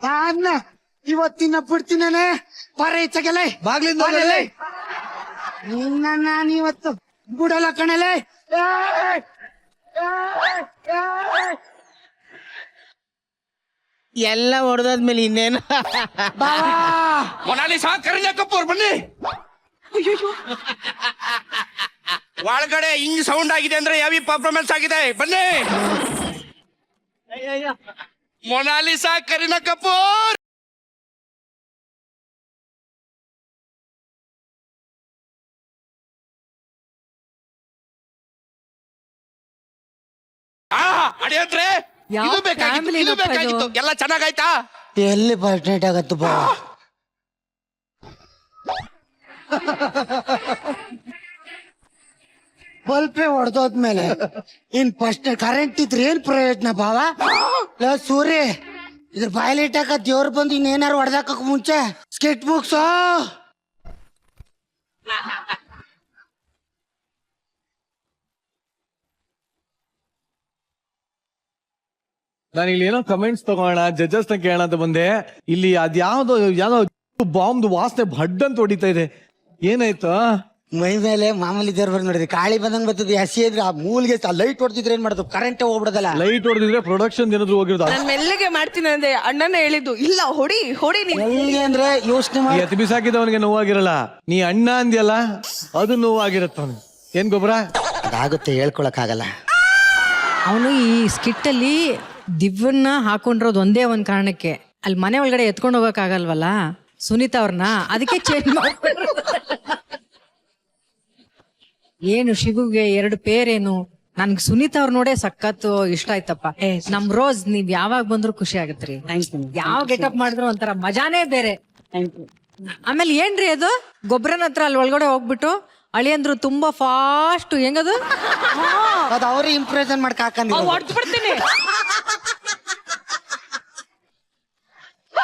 ಅನ್ನ ಇವತ್ತಿನ ಬಿಡ್ತೀನೇನೆ ಬರ ಈಚೆಗೆಲೆ ಬಾಗ್ಲಿಂದ ಬಾಗ್ಲಲ್ಲಿ. ನಿನ್ನ ನಾನು ಇವತ್ತು ಬಿಡಲ್ಲ ಕಣಲೆ. ಎಲ್ಲ ಹೊಡೆದಾದ್ಮೇಲೆ ಇನ್ನೇನು. ಮೊನಾಲಿಸಾ, ಕರೀನಾ ಕಪೂರ್ ಬನ್ನಿ. ಒಳಗಡೆ ಹಿಂಗ್ ಸೌಂಡ್ ಆಗಿದೆ ಅಂದ್ರೆ ಹೆವಿ ಪರ್ಫಾರ್ಮೆನ್ಸ್ ಆಗಿದೆ, ಬನ್ನಿ. ಮೊನಾಲಿಸಾ, ಕರೀನಾ ಕಪೂರ್. ಅಡಿಯಂದ್ರೆ ಯಾವ ಇದು ಬೇಕಾಗಿತ್ತು, family ಇದು ನಪ್ಪ ಇದು? ಬೇಕಾಗಿತ್ತು. ಎಲ್ಲ ಚೆನ್ನಾಗಾಯ್ತಾ? ಎಲ್ಲಿ ಪರ್ಸೆಂಟ್ ಆಗತ್ತು ಬಾ. ಬಲ್ಪೆ ಹೊಡೆದೋದ್ಮೇಲೆ ಇನ್ ಫಸ್ಟ್ ಕರೆಂಟ್ ಇದ್ರೆ ಏನ್ ಪ್ರಯೋಜನ ಬಾವ? ಸೂರ್ಯ ಇದ್ರ ಬಾಯ್ಲಿಟ್ ಹಾಕ ದೇವ್ರು ಬಂದು ಇನ್ನೇನಾರು ಹೊಡೆದಾಕ ಮುಂಚೆ ಸ್ಕೆಚ್ ಬುಕ್ಸ್. ನಾನು ಇಲ್ಲಿ ಏನೋ ಕಮೆಂಟ್ಸ್ ತಗೋಣ, ಜಡ್ಜಸ್ ನ ಕೇಳೋಣ ಅಂತ ಬಂದೆ. ಇಲ್ಲಿ ಅದ್ಯಾವ್ದೋ ಯಾವ್ದೋ ಬಾಂಬ್ದು ವಾಸನೆ ಭಡ್ ಅಂತ ಹೊಡಿತಾ ಇದೆ. ಏನಾಯ್ತು? ಮೈ ಮೇಲೆ ಮಾಮೂಲಿ ದೇವ್ರು ಬಂದ್ ನೋಡಿದ್ರಿ, ಕಾಳಿ ಬಂದಂಗ್ ಬರ್ತದೆ. ಹಸಿ ಇದ್ರೆ ಆ ಮೂಲ್ಗೆ ಲೈಟ್ ಹೊಡ್ತಿದ್ರೆ ಏನ್ ಮಾಡೋದು, ಕರೆಂಟ್ ಹೋಗ್ಬಿಡದಲ್ಲ. ಲೈಟ್ ಹೊಡೆದಿದ್ರೆ ಪ್ರೊಡಕ್ಷನ್ ಏನಾದ್ರು ಹೋಗಿರೋದು. ನಾನ್ ಮೆಲ್ಲಗೆ ಮಾಡ್ತೀನಿ ಅಂದ್ರೆ ಅಣ್ಣನೇ ಹೇಳಿದ್ದು, ಇಲ್ಲ ಹೊಡಿ ಹೊಡಿ ನೀನು. ಎಲ್ಲಿಗೆ ಅಂದ್ರೆ ಯೋಚನೆ ಈ ಮಾಡಿ ಎತ್ತಿ ಬಿಸಾಕಿದವನಿಗೆ ನೋವಾಗಿರಲ್ಲ, ನೀ ಅಣ್ಣ ಅಂದ್ಯಲ್ಲ ಅದು ನೋವಾಗಿರತ್ತ. ಏನ್ ಗೊಬ್ಬರ ಅದಾಗುತ್ತೆ, ಹೇಳ್ಕೊಳಕ್ ಆಗಲ್ಲ. ಅವನು ಈ ಸ್ಕಿಟ್ ಅಲ್ಲಿ ದಿವ್ಯನ್ನ ಹಾಕೊಂಡಿರೋದು ಒಂದೇ ಒಂದ್ ಕಾರಣಕ್ಕೆ, ಅಲ್ಲಿ ಮನೆ ಒಳಗಡೆ ಎತ್ಕೊಂಡು ಹೋಗಕ್ ಆಗಲ್ವಲ್ಲ ಸುನೀತಾ ಅವ್ರನ್ನ, ಅದಕ್ಕೆ ಚೇಂಜ್ ಮಾಡ್ಬಿಟ್ರು. ಏನು ಶಿವುಗೆ 2 ಪೇರೇನು? ನನ್ಗೆ ಸುನೀತಾ ಅವ್ರ ನೋಡೇ ಸಖತ್ ಇಷ್ಟ ಆಯ್ತಪ್ಪ. ನಮ್ ರೋಸ್ ನೀವ್ ಯಾವಾಗ ಬಂದ್ರು ಖುಷಿ ಆಗತ್ರಿ. ಯಾವ ಗೆಟಪ್ ಮಾಡಿದ್ರು ಒಂಥರ ಮಜಾನೇ ಬೇರೆ. ಆಮೇಲೆ ಏನ್ರಿ ಅದು ಗೊಬ್ಬರನ ಹತ್ರ ಅಲ್ಲಿ ಒಳಗಡೆ ಹೋಗ್ಬಿಟ್ಟು ಅಳಿಯಂದ್ರು ತುಂಬಾ ಫಾಸ್ಟ್, ಹೆಂಗದು ಅದು ಅವ್ರೇ ಇಂಪ್ರೆಷನ್ ಮಾಡ್ಕ ಹಾಕಂದಿಲ್ಲ. ಹೊಡ್ದು ಬಿಡ್ತೀನಿ.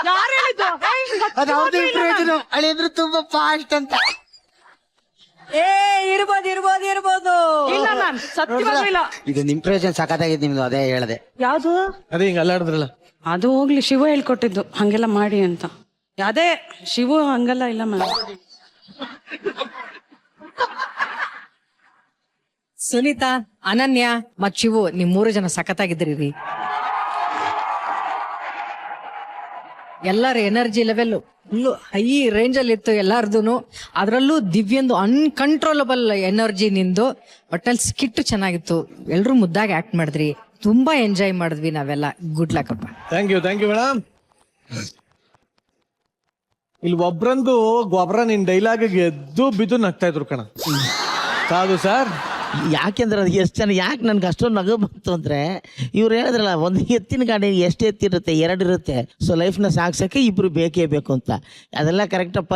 ಯಾರು ಹೇಳಿದ್ದು? ಅದು ಅವ್ರದ್ದು ಇಂಪ್ರೆಷನ್, ಅಳಿಯಂದ್ರು ತುಂಬಾ ಫಾಸ್ಟ್ ಅಂತ. ಏ ಇರ್ಬೋದು ಇರ್ಬೋದು ಇರ್ಬೋದು. ಇಲ್ಲ ಮ್ಯಾಮ್, ಸತ್ಯವಾಗ್ಲೂ ಇಲ್ಲ. ಇದು ಇಂಪ್ರೆಷನ್ ಸಖತ್ತಾಗಿದೆ ನಿಮ್ದು, ಅದೇ ಹೇಳ್ದೆ. ಯಾವ್ದು? ಅದೇ ಹಿಂಗ ಅಲ್ಲಾಡಿದ್ರಲ್ಲ, ಅದು ಹೋಗ್ಲಿ, ಶಿವ ಹೇಳ್ಕೊಟ್ಟಿದ್ದು ಹಂಗೆಲ್ಲ ಮಾಡಿ ಅಂತ. ಅದೇ ಶಿವು ಹಂಗೆಲ್ಲ ಇಲ್ಲ ಮ್ಯಾಮ್. ಸುನೀತಾ, ಅನನ್ಯ ಮತ್ ಶಿವು, ನಿಮ್ 3 ಜನ ಸಖತ್ತಾಗಿದ್ರಿ ರೀ. ಎಲ್ಲರ energy level full high range ಅಲ್ಲಿ ಇತ್ತು ಎಲ್ಲಾರ್ದು. ಅದ್ರಲ್ಲೂ ದಿವ್ಯಂದು ಅನ್ಕಂಟ್ರೋಲಬಲ್ ಎನರ್ಜಿ ನಿಂದು. ಒಟ್ಟಲ್ಲಿ ಸ್ಕಿಟ್ ಚೆನ್ನಾಗಿತ್ತು, ಎಲ್ರು ಮುದ್ದಾಗಿ ಆಕ್ಟ್ ಮಾಡಿದ್ರಿ, ತುಂಬಾ ಎಂಜಾಯ್ ಮಾಡಿದ್ವಿ ನಾವೆಲ್ಲ. ಗುಡ್ ಲಕ್ ಅಪ್ಪ. Thank you madam. ಇಲ್ಲಿ ಒಬ್ರಂದು ಗೊಬ್ಬರ ನಿನ್ ಡೈಲಾಗ್ ಎದ್ದು ಬಿದ್ದು ನಗ್ತಾ ಇದ್ರು ಕಣ. ಸಾಧು ಸರ್, ಯಾಕೆಂದ್ರೆ ಅದು ಎಷ್ಟು ಜನ ಯಾಕೆ ನನ್ಗೆ ಅಷ್ಟೊಂದು ನಗು ಬಂತು ಅಂದರೆ, ಇವ್ರು ಹೇಳಿದ್ರಲ್ಲ ಒಂದು ಎತ್ತಿನ ಗಾಡಿ ಎಷ್ಟು ಎತ್ತಿರುತ್ತೆ, 2 ಇರುತ್ತೆ. ಸೊ ಲೈಫ್ನ ಸಾಗ್ಸೋಕ್ಕೆ ಇಬ್ರು ಬೇಕೇ ಬೇಕು ಅಂತ. ಅದೆಲ್ಲ ಕರೆಕ್ಟಪ್ಪ.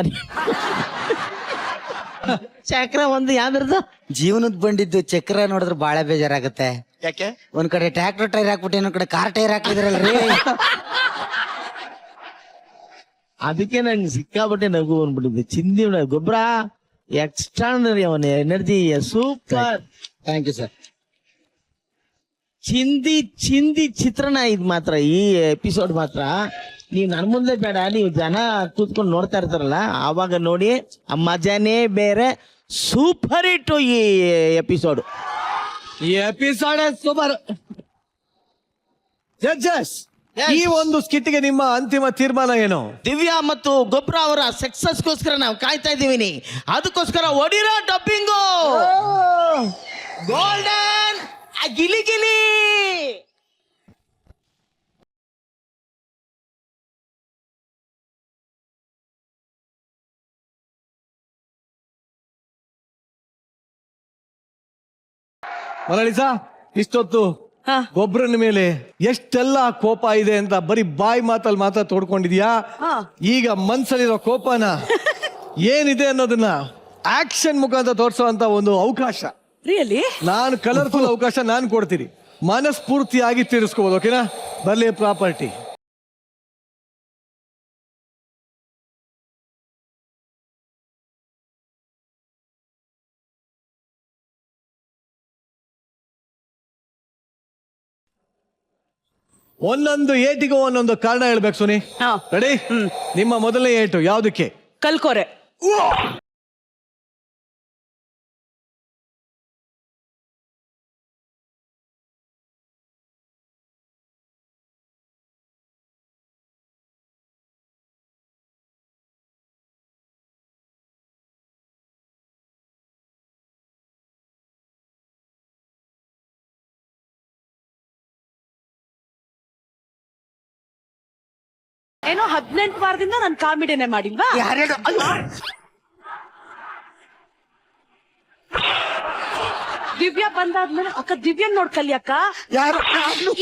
ಚಕ್ರ ಒಂದು ಯಾವ್ದ್ರದ್ದು ಜೀವನದ ಬಂಡಿದ್ದು ಚಕ್ರ ನೋಡಿದ್ರೆ ಬಾಳ ಬೇಜಾರಾಗುತ್ತೆ. ಯಾಕೆ? ಒಂದ್ ಕಡೆ ಟ್ರ್ಯಾಕ್ಟರ್ ಟೈರ್ ಹಾಕ್ಬಿಟ್ಟು ಇನ್ನೊಂದ್ ಕಡೆ ಕಾರ್ ಟೈರ್ ಹಾಕಿದ್ರಲ್ರಿ. ಅದಕ್ಕೆ ನಂಗೆ ಸಿಕ್ಕಾಪಟ್ಟೆ ನಗು ಬಂದ್ಬಿಟ್ಟಿದೆ. ಚಿಂದಿ ಗೊಬ್ಬರ ಎಕ್ಸ್ಟ್ರಾನರಿ, ಅವನ energy super. Thank you sir. ಚಿಂದಿ ಚಿತ್ರಣ ಇದು ಮಾತ್ರ, ಈ ಎಪಿಸೋಡ್ ಮಾತ್ರ. ನೀವು ನನ್ನ ಮುಂದೆ ಬೇಡ, ನೀವು ಜನ ಕೂತ್ಕೊಂಡು ನೋಡ್ತಾ ಇರ್ತಾರಲ್ಲ ಆವಾಗ ನೋಡಿ, ಆ ಮಜಾನೇ ಬೇರೆ. ಸೂಪರ್ ಹಿಟ್ಟು ಈ ಎಪಿಸೋಡ್. ಈ ಎಪಿಸೋಡ್ ಸೂಪರ್. ಜಡ್ಜಸ್, ಈ ಒಂದು ಸ್ಕಿಟ್ಗೆ ನಿಮ್ಮ ಅಂತಿಮ ತೀರ್ಮಾನ ಏನು? ದಿವ್ಯಾ ಮತ್ತು ಗೊಬ್ಬರ ಅವರ ಸಕ್ಸಸ್ಗೋಸ್ಕರ ನಾವು ಕಾಯ್ತಾ ಇದ್ದೀವಿ. ಅದಕ್ಕೋಸ್ಕರ ಒಡಿರೋ ಡಬ್ಬಿಂಗು ಗೋಲ್ಡನ್ ಗಿಲಿ ಗಿಲಿ. ಮೊನಾಲಿಸಾ, ಇಷ್ಟೊತ್ತು ಗೊಬ್ಬರನ ಮೇಲೆ ಎಷ್ಟೆಲ್ಲ ಕೋಪ ಇದೆ ಅಂತ ಬರೀ ಬಾಯಿ ಮಾತಲ್ಲಿ ಮಾತ್ರ ತೋಡ್ಕೊಂಡಿದ್ಯಾ. ಈಗ ಮನ್ಸಲ್ಲಿರೋ ಕೋಪನ ಏನಿದೆ ಅನ್ನೋದನ್ನ ಆಕ್ಷನ್ ಮುಖಾಂತರ ತೋರಿಸುವಂತ ಒಂದು ಅವಕಾಶ, ರಿಯಲಿ ನಾನು ಕಲರ್ಫುಲ್ ಅವಕಾಶ ನಾನು ಕೊಡ್ತೀನಿ. ಮನಸ್ಫೂರ್ತಿಯಾಗಿ ತೀರಿಸ್ಕೋಬಹುದು. ಓಕೆನಾ? ಬರ್ಲಿ ಪ್ರಾಪರ್ಟಿ. ಒಂದೊಂದು ಏಟಿಗೂ ಒಂದೊಂದು ಕಾರಣ ಹೇಳ್ಬೇಕು ಸುನಿ. ರೆಡಿ? ನಿಮ್ಮ ಮೊದಲನೇ ಏಟು ಯಾವ್ದಕ್ಕೆ? ಕಲ್ಕೋರೆ. ಏನೋ 18 ವಾರದಿಂದ ನಾನು ಕಾಮಿಡಿನೇ ಮಾಡಿಲ್ವಾ? ದಿವ್ಯಾ ಬಂದಾದ್ಮೇಲೆ ಅಕ್ಕ ದಿವ್ಯನ್ ನೋಡ್ಕಲಿ ಅಕ್ಕ. ಯಾರು?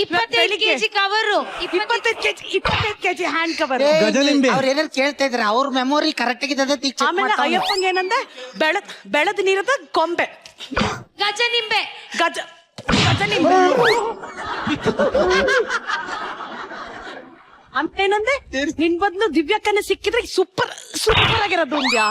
25 KG cover, 25 KG hand cover. ಗಜಲಿಂಬೆ. ಅವ್ರ ಏನಾರು ಕೇಳ್ತಾ ಇದ್ರ, ಅವ್ರ ಮೆಮೊರಿ ಕರೆಕ್ಟ್ ಆಗಿದೆ. ಆಮೇಲೆ ಅಯ್ಯಪ್ಪಂಗೆ ಏನಂದೆ, ಬೆಳೆದ ನೀರದ ಕೊಂಬೆ, ಗಜ ನಿಂಬೆ, ಗಜ ನಿಂಬೆ ಅಂತ ಏನಂದೆ. ನಿನ್ ಬದ್ಲು ದಿವ್ಯಕ್ಕನೆ ಸಿಕ್ಕಿದ್ರೆ ಸೂಪರ್ ಆಗಿರೋದು ಉಂಡ್ಯಾ.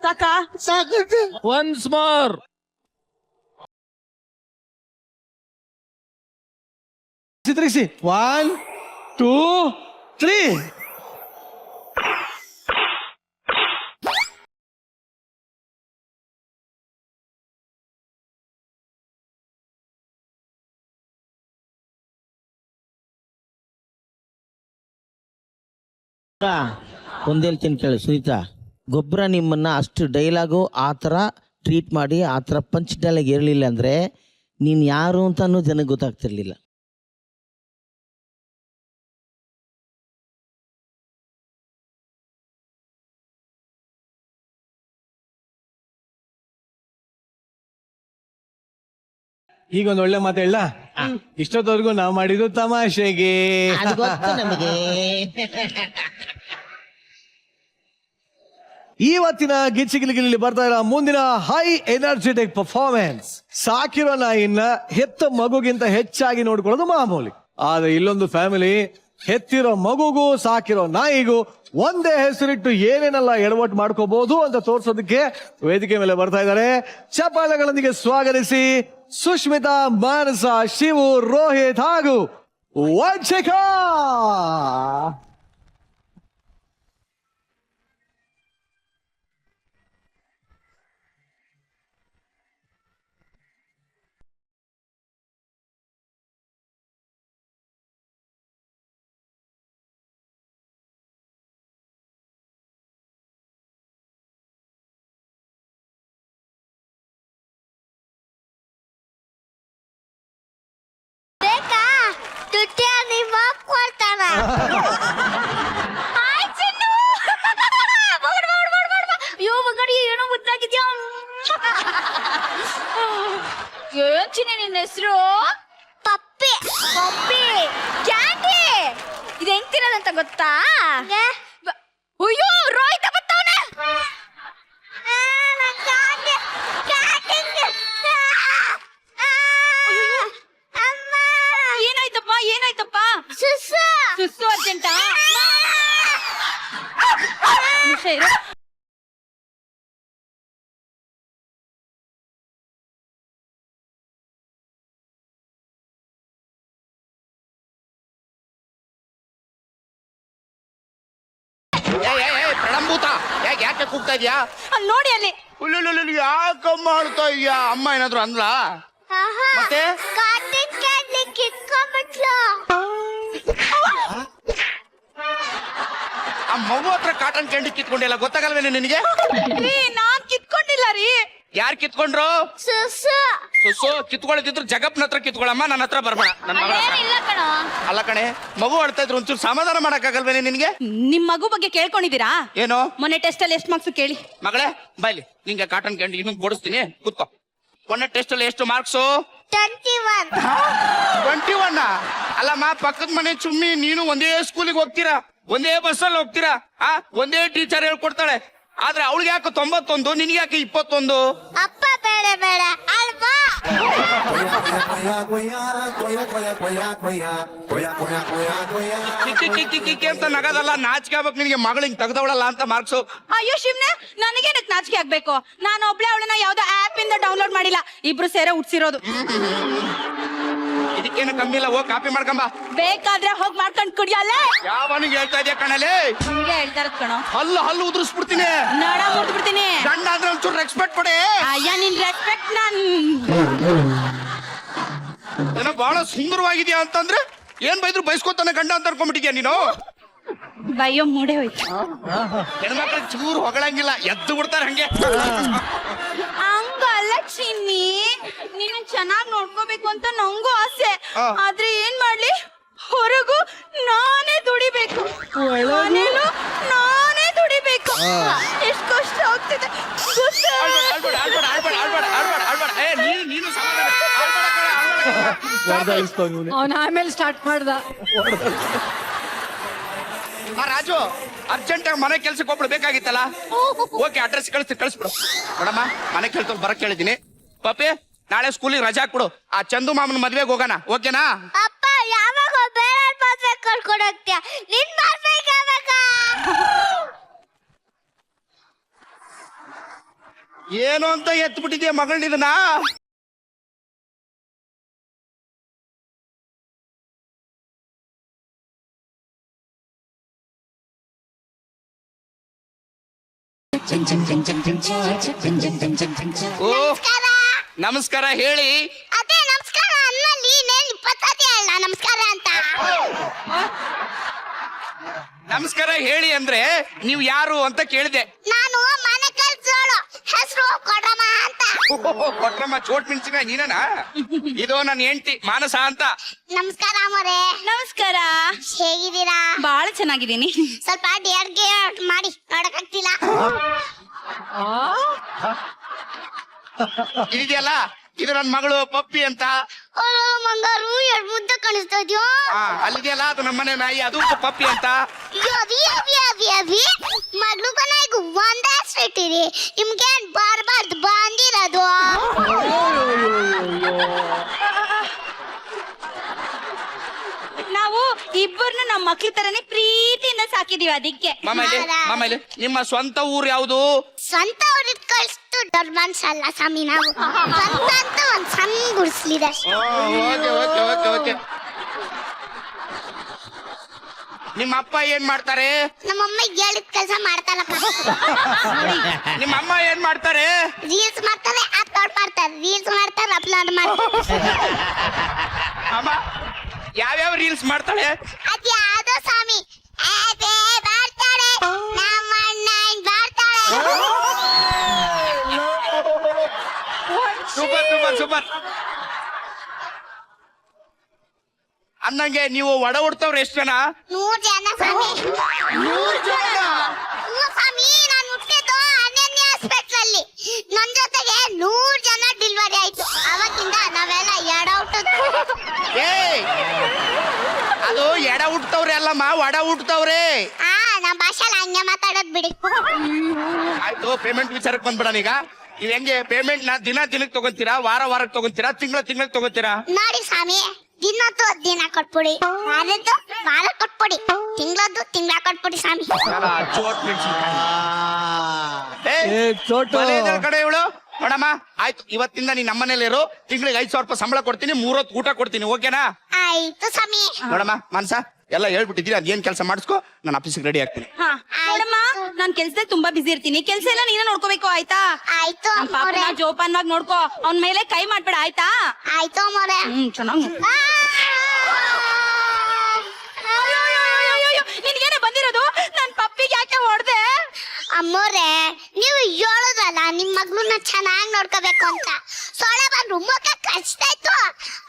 ಸಾಕ ಒನ್ಸ್ ಮೋರ್. ಚಿತ್ರಿಸಿ. 1 2 3. ಒಂದ್ ಹೇಳ್ತೀನಿ ಕೇಳಿ ಸುನೀತಾ, ಗೊಬ್ಬರ ನಿಮ್ಮನ್ನ ಅಷ್ಟು ಡೈಲಾಗು ಆ ಥರ ಟ್ರೀಟ್ ಮಾಡಿ ಆ ಥರ ಪಂಚ್ ಡೈಲಾಗ್ ಇರಲಿಲ್ಲ ಅಂದರೆ ನೀನು ಯಾರು ಅಂತಾನೂ ಜನಕ್ಕೆ ಗೊತ್ತಾಗ್ತಿರ್ಲಿಲ್ಲ. ಈಗ ಒಂದು ಒಳ್ಳೆ ಮಾತು ಹೇಳ. ಇಷ್ಟೊತ್ತವರೆಗೂ ನಾವು ಮಾಡಿದ್ದು ತಮಾಷೆಗೆ. ಅದು ಗೊತ್ತು ನಮಗೆ. ಇವತ್ತಿನ ಗಿಚ್ಚಿಗಿಲಿಗಿಲಿ ಬರ್ತಾ ಇರೋ ಮುಂದಿನ ಹೈ ಎನರ್ಜೆಟಿಕ್ ಪರ್ಫಾರ್ಮೆನ್ಸ್, ಸಾಕಿರೋ ನಾಯಿನ ಹೆತ್ತ ಮಗುಗಿಂತ ಹೆಚ್ಚಾಗಿ ನೋಡ್ಕೊಳ್ಳೋದು ಮಾಮೂಲಿ. ಆದ್ರೆ ಇಲ್ಲೊಂದು ಫ್ಯಾಮಿಲಿ ಹೆತ್ತಿರೋ ಮಗುಗೂ ಸಾಕಿರೋ ನಾಯಿಗೂ ಒಂದೇ ಹೆಸರಿಟ್ಟು ಏನೇನೆಲ್ಲ ಎಡವಟ್ಟು ಮಾಡ್ಕೋಬಹುದು ಅಂತ ತೋರ್ಸೋದಕ್ಕೆ ವೇದಿಕೆ ಮೇಲೆ ಬರ್ತಾ ಇದ್ದಾರೆ. ಚಪ್ಪಾಳೆಗಳೊಂದಿಗೆ ಸ್ವಾಗತಿಸಿ ಸುಷ್ಮಿತಾ, ಮಾನಸ, ಶಿವು, ರೋಹಿತ್ ಹಾಗೂ ವಂಚಿಕಾ. ತುಟ್ಟಿ ನಿಮ್ಮ ಕೊಡ್ತಾನ ಅಯ್ಯೋ ಮಗಡಿ ಏನೋ ಮುದ್ದಾಗಿದ್ಯಾ ಏನ್ ಚಿನ್ನಿ ನಿನ್ನ ಹೆಸರು? ಪಪ್ಪಿ ಪಪ್ಪಿ ಕ್ಯಾಂಡಿ. ಇದು ಹೆಂಗ್ ತಿನ್ನೋದಂತ ಗೊತ್ತಾ? ಅಯ್ಯೋ ರೋಹಿತ ಬತ್ತವನೆ. ಏನಾಯ್ತಪ್ಪ ಏನಾಯ್ತಪ್ಪ? ಸುಸ್ಸು ಅರ್ಜೆಂಟಾ? ನಿಮಿಷ ಇರು. ಪ್ರಣಂಭೂತ ಯಾಕೆ ಕೂಗ್ತಾ ಇದ್ಯಾ? ಅಲ್ಲಿ ನೋಡಿ ಅಲ್ಲಿ. ಯಾಕಮ್ಮ ಮಾಡ್ತಾ ಇದ್ಯಾ? ಅಮ್ಮ ಏನಾದ್ರು ಅಂದ್ಲಾ? ಮತ್ತೆ ಕಾಟನ್ ಕ್ಯಾಂಡಿ ಕಿತ್ಕೊಂಡ್ಬಿಟ್ಲು ಆ ಮಗು ಹತ್ರ ಕಾಟನ್ ಕ್ಯಾಂಡಿ ಕಿತ್ಕೊಂಡಿಲ್ಲ, ಗೊತ್ತಾಗಲ್ವೇನೆ ನಿನಗೆ? ನಾನ್ ಕಿತ್ಕೊಂಡಿಲ್ಲ ರೀ. ಯಾರು ಕಿತ್ಕೊಂಡ್ರು? ಸುಸು ಸುಸು ಕಿತ್ಕೊಳ್ಳಿದ್ರು ಜಗಪ್ನ ಹತ್ರ ಕಿತ್ಕೊಳಮ್ಮ, ನನ್ನ ಹತ್ರ ಬರ್ಬೇಡ. ನನ್ನ ಮಗಳ ಹತ್ರ. ಇಲ್ಲ ಕಣ. ಅಲ್ಲ ಕಣೆ, ಮಗು ಆಡ್ತಾ ಇದ್ರು, ಒಂಚೂರು ಸಮಾಧಾನ ಮಾಡಕ್ಕಾಗಲ್ವೇನೆ ನಿನ್ಗೆ? ನಿಮ್ ಮಗು ಬಗ್ಗೆ ಕೇಳ್ಕೊಂಡಿದ್ದೀರಾ? ಏನು ಮೊನ್ನೆ ಟೆಸ್ಟ್ ಅಲ್ಲಿ ಎಷ್ಟು ಮಾರ್ಕ್ಸ್ ಕೇಳಿ. ಮಗಳೇ ಬಾಯ್ಲಿ, ನಿಂಗೆ ಕಾಟನ್ ಕ್ಯಾಂಡಿ ಇನ್ನೊಂದು ಕೊಡಿಸ್ತೀನಿ, ಕೂತ್ಕೋ. ಮೊನ್ನೆ ಟೆಸ್ಟ್ ಅಲ್ಲಿ ಎಷ್ಟು ಮಾರ್ಕ್ಸು? 21 21. ಅಲ್ಲಮ್ಮ, ಪಕ್ಕದ ಮನೆ ಚುಮ್ಮಿ ನೀನು ಒಂದೇ ಸ್ಕೂಲಿಗೆ ಹೋಗ್ತೀರಾ, ಒಂದೇ ಬಸ್ಸಲ್ಲಿ ಹೋಗ್ತೀರಾ, ಒಂದೇ ಟೀಚರ್ ಹೇಳ್ಕೊಡ್ತಾಳೆ. ಆದ್ರೆ ಅವಳಿಗೆ ಯಾಕೆ 91, ನಿನ್ಗೆ ಯಾಕೆ 21? ಅಪ್ಪ ಬೇಡ ಬೇಡ ಅಲ್ವಾ ಕಿಕ್ಕಿ ಅಂತ ನಗದಲ್ಲ, ನಾಚಿಕೆ ಆಗ್ಬೇಕು ನಿನ್ಗೆ. ಮಗಳು ಹಿಂಗ್ ತೆಗ್ದವಳಲ್ಲ ಅಂತ ಮಾರ್ಕ್ಸು. ಅಯ್ಯೋ ಶಿವ್ನೆ, ನನಗೇನಕ್ ನಾಚಿಕೆ ಆಗ್ಬೇಕು? ನಾನು ಒಬ್ಳೆ ಅವಳನ್ನ ಯಾವ್ದೋ ಆಪ್ ಇಂದ ಡೌನ್ಲೋಡ್ ಮಾಡಿಲ್ಲ, ಇಬ್ರು ಸೇರೆ ಹುಡ್ಸಿರೋದು. ಇದಕ್ಕೇನು ಕಮ್ಮಿ ಇಲ್ಲ, ಹೋಗಿ ಕಾಪಿ ಮಾಡ್ಕೊಂಬ. ಬೇಕಾದ್ರೆ ಹೋಗ್ ಮಾಡ್ಕೊಂಡ್ ಕುಡಿಯಲ್ಲ. ಯಾವನಿಗೆ ಹೇಳ್ತಾ ಇದೆಯಾ ಕಣಲೆ? ನಿಮ್ಗೆ ಹೇಳ್ತಾರ ಕಣೋ. ಹಲ್ಲು ಉದುರಿಸ್ಬಿಡ್ತೀನಿ, ನಡ ಮುರ್ದು ಬಿಡ್ತೀನಿ. ಗಂಡ ಅಂದ್ರೆ ಒಂಚೂರು ರೆಸ್ಪೆಕ್ಟ್ ಕೊಡಿ. ಅಯ್ಯ ನಿನ್ ರೆಸ್ಪೆಕ್ಟ್ ನಾನ್ ಏನೋ ಬಹಳ ಸುಂದರವಾಗಿದ್ಯಾ ಅಂತಂದ್ರೆ ಏನ್ ಬೈದ್ರು ಬೈಸ್ಕೊತಾನೆ ಗಂಡ ಅಂತ ಅನ್ಕೊಂಡ್ಬಿಟ್ಟಿದ್ಯಾ ನೀನು? ಬಯ್ಯೋ ಮೂಡೆ ಹೋಯ್ತು. ಹೆಣ್ಮಕ್ಳು ಚೂರು ಹೊಗಳಂಗಿಲ್ಲ, ಎದ್ದು ಬಿಡ್ತಾರೆ ಹಂಗೆ. ಹಂಗಲ್ಲ ಚಿನ್ನಿ, ನೀನು ಚೆನ್ನಾಗ್ ನೋಡ್ಕೋಬೇಕು ಅಂತ ನಂಗೂ ಆಸೆ. ಆದ್ರೆ ಏನ್ ಮಾಡ್ಲಿ, ಹೊರಗು ನಾನೇ ದುಡಿಬೇಕು, ಮನೇಲೂ ನಾನೇ ದುಡಿಬೇಕು. ಎಷ್ಟ್ ಕಷ್ಟ ಆಗ್ತಿದೆ ಗೊತ್ತಾ? ನೀನು ಸಮಾಧಾನ ಆಡ್ಬೇಡ ಕಣೆ, ಆಡ್ಬೇಡ ಕಣೆ. ಅವನ ಆಮೇಲೆ ಸ್ಟಾರ್ಟ್ ಮಾಡ್ದ. ರಾಜು, ಅರ್ಜೆಂಟ್ ಆಗಿ ಮನೆ ಕೆಲ್ಸಕ್ಕೆ ಒಬ್ಳು ಬೇಕಾಗಿತ್ತಲ್ಲ. ಓಕೆ, ಅಡ್ರೆಸ್ ಕಳಿಸ್ಬಿಡು ನೋಡಮ್ಮ. ಮನೆ ಕೆಲ್ಸ ಬರಕ್ ಹೇಳಿದೀನಿ. ಪಾಪಿ, ನಾಳೆ ಸ್ಕೂಲಿಗೆ ರಜಾ ಹಾಕ್ಬಿಡು. ಆ ಚಂದು ಮಾಮನ ಮದ್ವೆಗೆ ಹೋಗೋಣ, ಓಕೆನಾ? ಅಪ್ಪ ಯಾವಾಗ ಬೇರೆ ಮದ್ವೆ ಕರ್ಕೊಂಡು ಹೋಗ್ತೀಯ? ನಿನ್ ಮದ್ವೆಗೆ ಯಾವಾಗ? ಏನು ಅಂತ ಎತ್ಬಿಟ್ಟಿದ್ಯಾ ಮಗಳನ್ನ? ಓ ನಮಸ್ಕಾರ ಹೇಳಿ. ಅದೇ ನಮಸ್ಕಾರ ಅನ್ನಲ್ಲಿ ನೇನ್ 20 ಸತಿ ಹೇಳ ನಮಸ್ಕಾರ ಅಂತ. ನಮಸ್ಕಾರ ಹೇಳಿ ಅಂದ್ರೆ ನೀವು ಯಾರು ಅಂತ ಕೇಳಿದೆ. ನಾನು ಮನೆ ಕೆಲ್ಸೋಳು, ಹೆಸರು ಕೊಡ್ರಮ್ಮ ಅಂತ. ಕೊಟ್ರಮ್ಮ ಚೋಟ್ ಮಿಂಚಿನ ನೀನಾ? ಇದು ನನ್ನ ಹೆಂಡತಿ ಮಾನಸ ಅಂತ. ನಮಸ್ಕಾರ ಅಮ್ಮರೇ. ನಮಸ್ಕಾರ. ಹೇಗಿದ್ದೀರಾ? ಬಾಳ ಚೆನ್ನಾಗಿದ್ದೀನಿ. ಸ್ವಲ್ಪ ಅಡ್ಗೆ ಮಾಡಿ ನೋಡಕ್ಕಾಗ್ತಿಲ್ಲ. ಇದೆಯಲ್ಲ, ಇದು ನನ್ನ ಮಗಳು ಪಪ್ಪಿ ಅಂತ. ಮಂಗಾರು ಎರಡು ಮುದ್ದ ಕಾಣಿಸ್ತಾ ಇದೆಯೋ? ಅಲ್ಲಿದೆಯಲ್ಲ, ಅದು ನಮ್ಮನೆ ನಾಯಿ, ಅದು ಪಪ್ಪಿ ಅಂತ. ಮಗ್ಳು ಕೊನೆಗೂ ಒಂದೇ ಹೆಸರು ಇಟ್ಟಿರಿ. ನಿಮ್ಗೇನ್ ಬಾರ್ಬಾರ್ದು ಬಂದಿರೋದು? ನಾವು ಇಬ್ಬರನ್ನು ನಮ್ಮ ಮಕ್ಳ ತರನೇ ಪ್ರೀತಿಯಿಂದ ಸಾಕಿದೀವಿ, ಅದಕ್ಕೆ. ಮಾಮಲ್ಲಿ ನಿಮ್ಮ ಸ್ವಂತ ಊರು ಯಾವುದು? ಸ್ವಂತ ಊರಿಗೆ ಕಳಿಸ್ತು ದೊಡ್ಡ ಮನ್ಸಲ್ಲ ಸ್ವಾಮಿ ನಾವು. ಸ್ವಂತ ಅಂತ ಒಂದ್ ಸಣ್ಣ ಗುಡಿಸ್ಲಿದೆ. ಓಕೆ. ನಿಮ್ಮ ಅಪ್ಪ ಏನ್ ಮಾಡ್ತಾರೆ? ನಮ್ಮಮ್ಮ ಹೇಳಿದ ಕೆಲಸ ಮಾಡ್ತಾರಪ್ಪ. ನಿಮ್ಮ ಅಮ್ಮ ಏನ್ ಮಾಡ್ತಾರೆ? ರೀಲ್ಸ್ ಮಾಡ್ತಾರೆ, ಅಪ್ಲೋಡ್ ಮಾಡ್ತಾರೆ. ರೀಲ್ಸ್ ಮಾಡ್ತಾರೆ, ಅಪ್ಲೋಡ್ ಮಾಡ್ತಾರೆ. ಅಮ್ಮ ಯಾವ್ಯಾವ ರೀಲ್ಸ್ ಮಾಡ್ತಾಳೆ? ಅದ್ ಯಾವ್ದೋ ಸ್ವಾಮಿ ಮಾಡ್ತಾಳೆ, ನಮ್ಮ ಅಣ್ಣ ಮಾಡ್ತಾಳೆ. ಸೂಪರ್. ಅನ್ನಂಗೆ ನೀವು ಒಡ ಹುಡ್ತವ್ರು ಎಷ್ಟು ಜನ? 100 ಜನ ಸ್ವಾಮಿ. 100 ಜನ? ಹ್ಞೂ ಸ್ವಾಮಿ, ನಾನು ಹುಟ್ಟಿದ್ದು ಅನನ್ಯ ಹಾಸ್ಪಿಟಲ್ ಅಲ್ಲಿ. ನನ್ ಜೊತೆಗೆ 100 ಜನ ಡೆಲಿವರಿ ಆಯ್ತು. ಅವತ್ತಿಂದ ನಾವೆಲ್ಲ ಎಡ ಹುಟ್ಟದ್ದು. ಏಯ್ ಅದು ಎಡ ಹುಟ್ಟವ್ರೆ ಅಲ್ಲಮ್ಮ, ಒಡ ಹುಟ್ಟವ್ರೆ. ನಮ್ಮ ಭಾಷೆಲ್ಲ ಹಂಗೆ ಮಾತಾಡೋದ್ ಬಿಡಿ. ಆಯ್ತು, ಪೇಮೆಂಟ್ ವಿಚಾರಕ್ಕೆ ಬಂದ್ಬಿಡಣ ಈಗ. ನೀವ್ ಹೆಂಗೆ ಪೇಮೆಂಟ್ ದಿನಕ್ಕೆ ತಗೊಂತೀರಾ, ವಾರಕ್ಕೆ ತಗೊಂತೀರಾ, ತಿಂಗಳಿಗೆ ತಗೊಂತೀರಾ? ನೋಡಿ ಸ್ವಾಮಿ, ದಿನ ಕೊಟ್ಬಿಡಿ, ವಾರದ್ದು ವಾರ ಕೊಟ್ಬಿಡಿ, ತಿಂಗಳ ಕೊಟ್ಬಿಡಿ ಸ್ವಾಮಿ. ಚೋಟು ಕಡೆ ಇವಳು ನೋಡಮ್ಮ, ಆಯ್ತು ಇವತ್ತಿಂದ ನೀನ್ ನಮ್ಮನೇಲಿ ಇರು. ತಿಂಗಳಿಗೆ 5,000 ರೂಪಾಯಿ ಸಂಬಳ ಕೊಡ್ತೀನಿ, 3 ಹೊತ್ತು ಊಟ ಕೊಡ್ತೀನಿ, ಓಕೆನಾ? ಆಯ್ತು ಸ್ವಾಮಿ. ನೋಡಮ್ಮ ಮನ್ಸ ಎಲ್ಲ ಹೇಳ್ಬಿಟ್ಟಿದ್ದೀನಿ, ಅದೇನ್ ಕೆಲಸ ಮಾಡಿಸ್ಕೊ, ನಾನು ಆಫೀಸಿಗೆ ರೆಡಿ ಆಗ್ತೀನಿ. ನೋಡಮ್ಮ, ನಾನ್ ಕೆಲ್ಸದಾಗ ತುಂಬಾ ಬಿಸಿ ಇರ್ತೀನಿ. ಕೆಲ್ಸ ಎಲ್ಲ ನೀನೇ ನೋಡ್ಕೋಬೇಕು, ಆಯ್ತಾ? ಆಯ್ತು ನಮ್ ಪಾಪನ ಜೋಪಾನವಾಗಿ ನೋಡ್ಕೋ, ಅವ್ನ ಮೇಲೆ ಕೈ ಮಾಡ್ಬೇಡ, ಆಯ್ತಾ? ಆಯ್ತು ಅಮ್ಮೋರೆ. ಚೆನ್ನಾಗಿ. ನಿನ್ಗೇನೆ ಬಂದಿರೋದು? ನನ್ ಪಪ್ಪಿಗೆ ಯಾಕೆ ಹೊಡ್ದೆ? ಅಮ್ಮೋರೆ, ನೀವು ಹೇಳೋದಲ್ಲ ನಿಮ್ ಮಗ್ಳನ್ನ ಚೆನ್ನಾಗಿ ನೋಡ್ಕೋಬೇಕು ಅಂತ. ಸೊಳ್ಳೆ ಬಂದು ಮುಖ ಕಚ್ತಾ ಇತ್ತು,